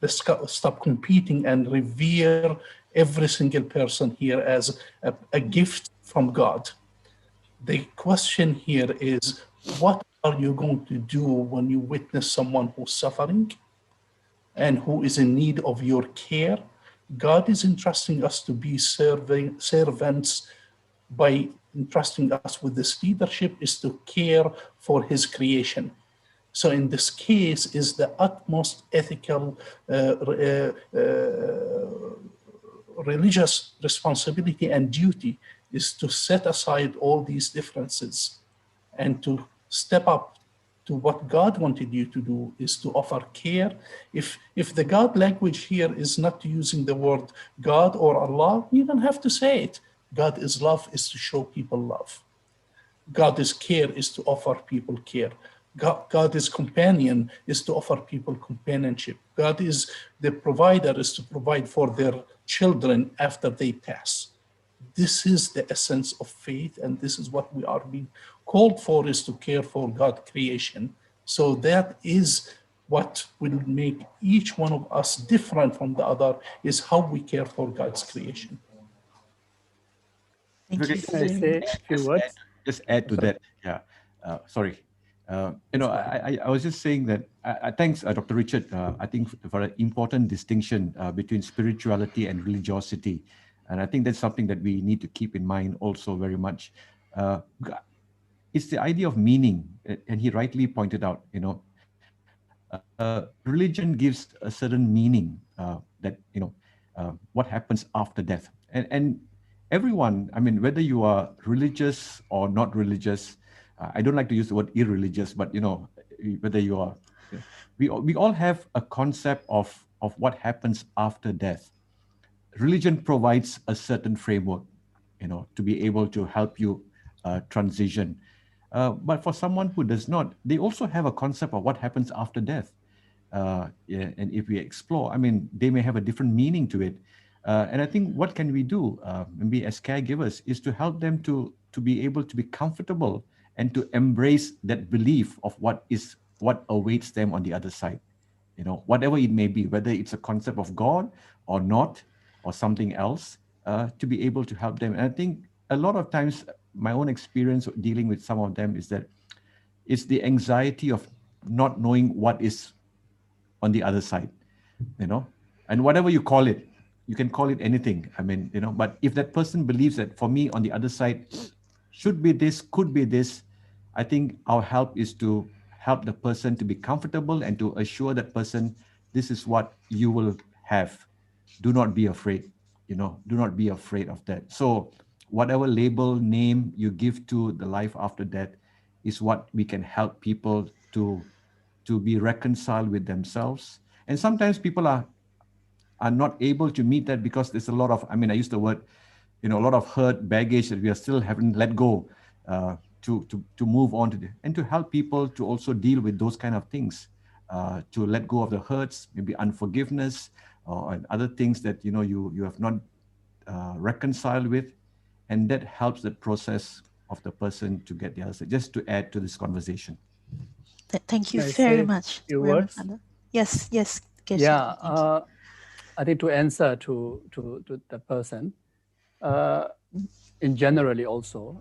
Let's stop competing and revere every single person here as a gift from God. The question here is, what are you going to do when you witness someone who's suffering and who is in need of your care? God is entrusting us to be servants by entrusting us with this leadership, is to care for his creation. So in this case is the utmost ethical, religious responsibility and duty is to set aside all these differences and to step up to what God wanted you to do, is to offer care. If the God language here is not using the word God or Allah, you don't have to say it. God is love, is to show people love. God is care, is to offer people care. God is companion, is to offer people companionship. God is the provider, is to provide for their children after they pass. This is the essence of faith, and this is what we are being called for, is to care for God's creation. So that is what will make each one of us different from the other, is how we care for God's creation. Thank you. Can I say a few words? Just add to that. Yeah. Sorry. I was just saying that, thanks, Dr. Richard, I think for an important distinction between spirituality and religiosity. And I think that's something that we need to keep in mind also very much. It's the idea of meaning. And he rightly pointed out, religion gives a certain meaning that, what happens after death. And everyone, I mean, whether you are religious or not religious, I don't like to use the word irreligious, but whether you are, we all have a concept of what happens after death. Religion provides a certain framework, to be able to help you transition. But for someone who does not, they also have a concept of what happens after death. And if we explore, I mean, they may have a different meaning to it. And I think what can we do, maybe as caregivers, is to help them to be able to be comfortable and to embrace that belief of what awaits them on the other side. Whatever it may be, whether it's a concept of God or not, or something else, to be able to help them. And I think a lot of times, my own experience dealing with some of them is that it's the anxiety of not knowing what is on the other side, and whatever you call it, you can call it anything. I mean, but if that person believes that for me on the other side should be this, could be this, I think our help is to help the person to be comfortable and to assure that person, this is what you will have. Do not be afraid, do not be afraid of that. So whatever label, name you give to the life after death is what we can help people to be reconciled with themselves. And sometimes people are not able to meet that because there's a lot of, I mean, I use the word, a lot of hurt, baggage that we are still haven't let go to move on to and to help people to also deal with those kind of things, to let go of the hurts, maybe unforgiveness, or other things that you have not reconciled with, and that helps the process of the person to get the other side. Just to add to this conversation. Thank you Can I very say much. a few words? Yes, Geshe. Yeah, I think to answer to the person, in generally also,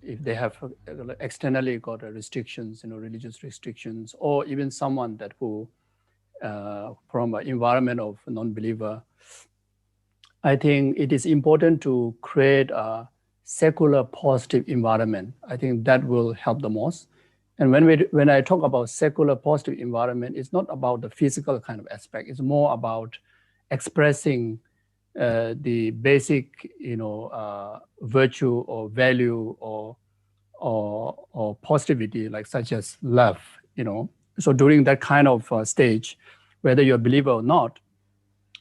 if they have externally got restrictions, religious restrictions, or even someone that who from an environment of non-believer, I think it is important to create a secular positive environment. I think that will help the most. And when I talk about secular positive environment, it's not about the physical kind of aspect. It's more about expressing the basic, virtue or value or positivity, like such as love. So during that kind of stage, whether you're a believer or not,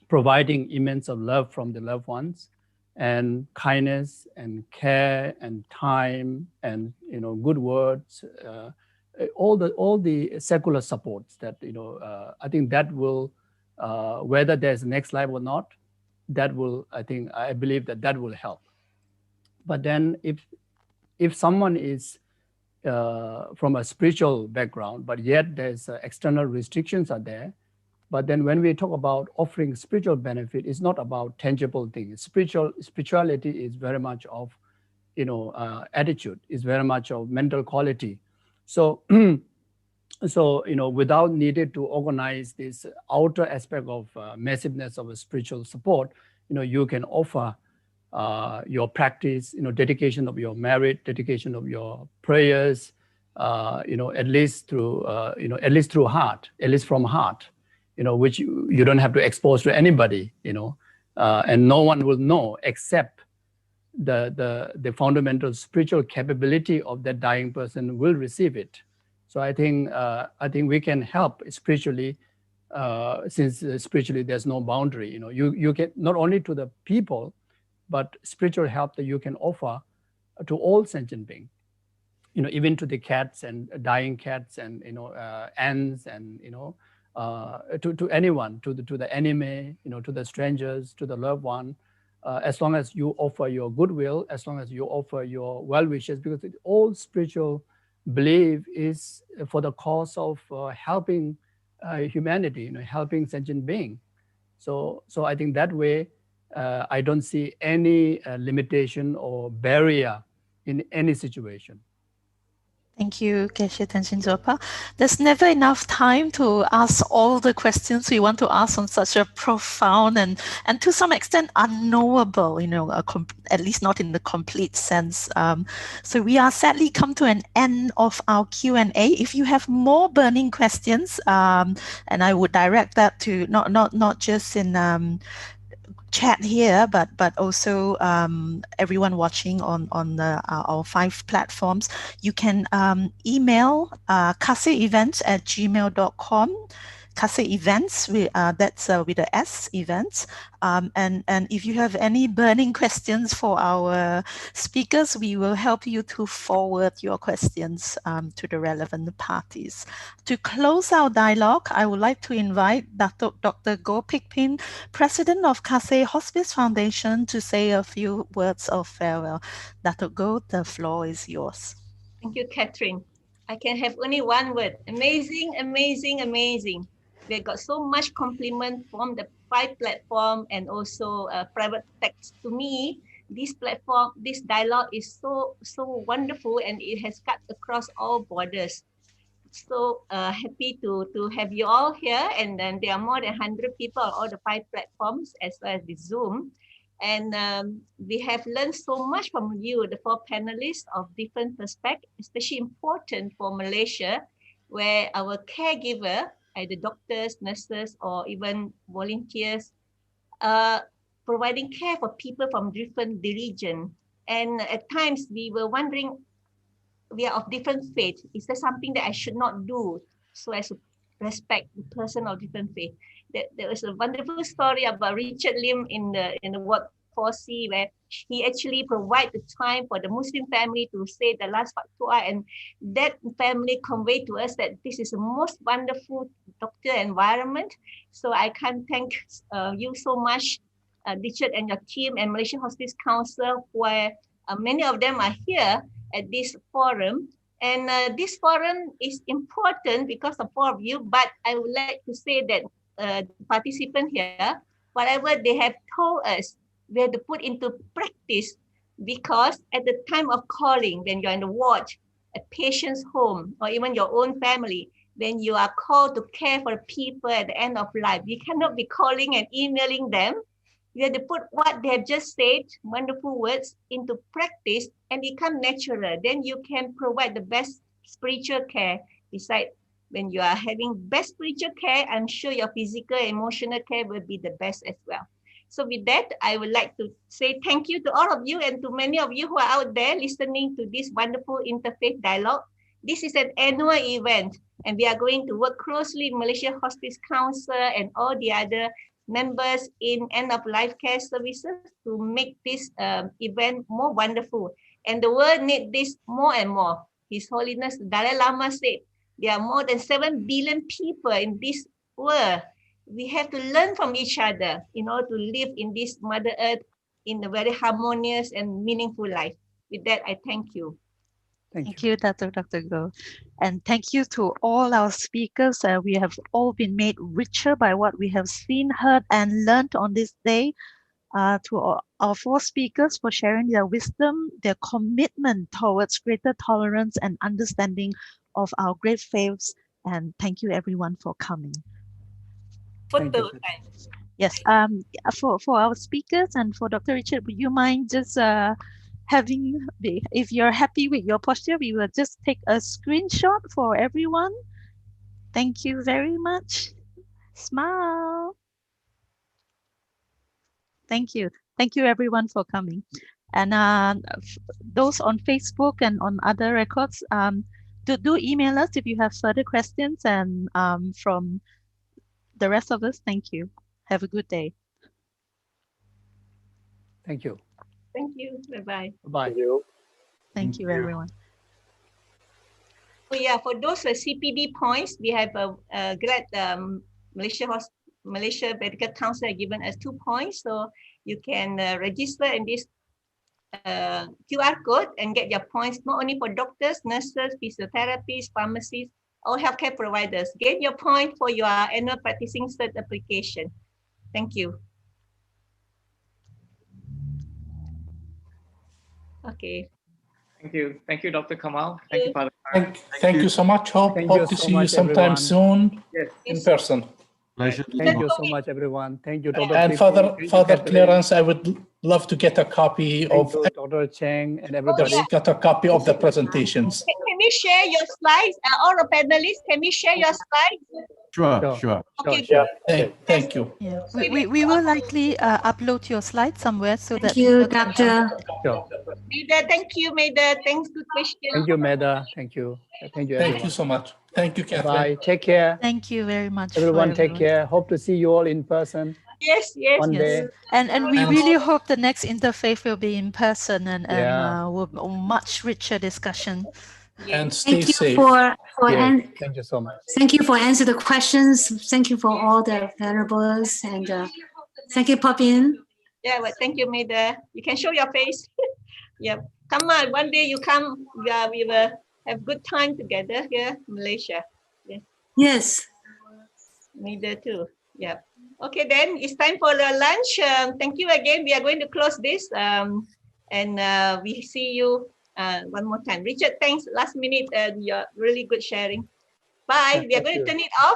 providing immense of love from the loved ones and kindness and care and time and good words, all the secular supports that I think that will whether there's next life or not, that will I believe that will help. But then if someone is from a spiritual background, but yet there's external restrictions are there. But then when we talk about offering spiritual benefit, it's not about tangible things. Spirituality is very much of, attitude, is very much of mental quality. So, without needed to organize this outer aspect of massiveness of a spiritual support, you can offer your practice, dedication of your merit, dedication of your prayers, at least through heart, at least from heart, which you don't have to expose to anybody, and no one will know except the fundamental spiritual capability of that dying person will receive it. So I think we can help spiritually, since spiritually there's no boundary. You can not only to the people, but spiritual help that you can offer to all sentient beings, even to the cats and dying cats and ants and to anyone, to the enemy, to the strangers, to the loved one, as long as you offer your goodwill, as long as you offer your well wishes, because all spiritual belief is for the cause of helping humanity, helping sentient being. So I think that way. I don't see any limitation or barrier in any situation. Thank you, Geshe Tenzin Zopa. There's never enough time to ask all the questions we want to ask on such a profound and to some extent unknowable, at least not in the complete sense. So we are sadly come to an end of our Q&A. If you have more burning questions, and I would direct that to not just in chat here, but also everyone watching on our 5 platforms. You can email kasihevents@gmail.com. Kasih Events, that's with the S, events. And if you have any burning questions for our speakers, we will help you to forward your questions to the relevant parties. To close our dialogue, I would like to invite Dr. Goh Pik Pin, President of Kasih Hospice Foundation, to say a few words of farewell. Dr. Goh, the floor is yours. Thank you, Catherine. I can have only one word: amazing, amazing, amazing. We got so much compliment from the 5 platform and also private text. To me, this platform, this dialogue is so wonderful, and it has cut across all borders. So happy to have you all here, and then there are more than 100 people on all the 5 platforms as well as the Zoom. And we have learned so much from you, the 4 panelists of different perspectives, especially important for Malaysia, where our caregiver, either doctors, nurses, or even volunteers, providing care for people from different religion. And at times we were wondering, we are of different faith. Is there something that I should not do so as to respect the person of different faith? There was a wonderful story about Richard Lim in the Ward 4C, where he actually provided the time for the Muslim family to say the last fatwa, and that family conveyed to us that this is the most wonderful doctor environment. So I can't thank you so much, Richard and your team and Malaysian Hospice Council, where many of them are here at this forum. And this forum is important because of 4 of you, but I would like to say that participants here, whatever they have told us, we have to put into practice, because at the time of calling, when you're in the ward, a patient's home, or even your own family, when you are called to care for people at the end of life, you cannot be calling and emailing them. You have to put what they have just said, wonderful words, into practice and become natural. Then you can provide the best spiritual care. Besides, when you are having best spiritual care, I'm sure your physical, emotional care will be the best as well. So with that, I would like to say thank you to all of you and to many of you who are out there listening to this wonderful Interfaith Dialogue. This is an annual event, and we are going to work closely with Malaysia Hospice Council and all the other members in end of life care services to make this event more wonderful. And the world needs this more and more. His Holiness Dalai Lama said, there are more than 7 billion people in this world. We have to learn from each other in order to live in this Mother Earth in a very harmonious and meaningful life. With that, I thank you. Thank you, Dr. Go. And thank you to all our speakers. We have all been made richer by what we have seen, heard, and learned on this day. To our 4 speakers for sharing their wisdom, their commitment towards greater tolerance and understanding of our great faiths. And thank you everyone for coming. Yes, for our speakers and for Dr. Richard, would you mind just if you're happy with your posture, we will just take a screenshot for everyone. Thank you very much. Smile. Thank you. Thank you everyone for coming. And those on Facebook and on other records, do email us if you have further questions. And from the rest of us, thank you. Have a good day. Thank you. Thank you. Bye-bye. Bye. Thank you. Thank you, everyone. So yeah, for those CPD points, we have glad Malaysia Medical Council has given us 2 points. So you can register in this QR code and get your points, not only for doctors, nurses, physiotherapists, pharmacists, or healthcare providers. Get your point for your annual practicing cert application. Thank you. Okay. Thank you, Dr. Kamal. Thank you, Father. Thank you so much. Hope to see you sometime soon in person. Pleasure. Thank you so much, everyone. Thank you, Dr. And Pippin. Father Clarence, I would love to get a copy of Dr. Cheng and everybody. Got a copy of the presentations. Can we share your slides? All the panelists, can we share your slides? Sure. Okay. Thank you. Yeah. We will likely upload your slides somewhere so that you, Doctor. Sure. Maida, thank you, Maida. Thanks, good question. Thank you, Maida. Thank you. Thank you, everyone. Thank you so much. Thank you, Catherine. Bye. Take care. Thank you very much. Everyone, take care. Hope to see you all in person. Yes. One day. And we really hope the next Interfaith will be in person and will much richer discussion. And stay safe. Thank you so much. Thank you for answering the questions. Thank you for all the variables, and thank you, Popin. Yeah, well, thank you, Maida. You can show your face. Yeah, come on. One day you come. We will have good time together here in Malaysia. Yeah. Yes. Maida too. Yeah. Okay, then it's time for the lunch. Thank you again. We are going to close this, and we see you one more time. Richard, thanks. Last minute, your really good sharing. Bye. We are going to turn it off.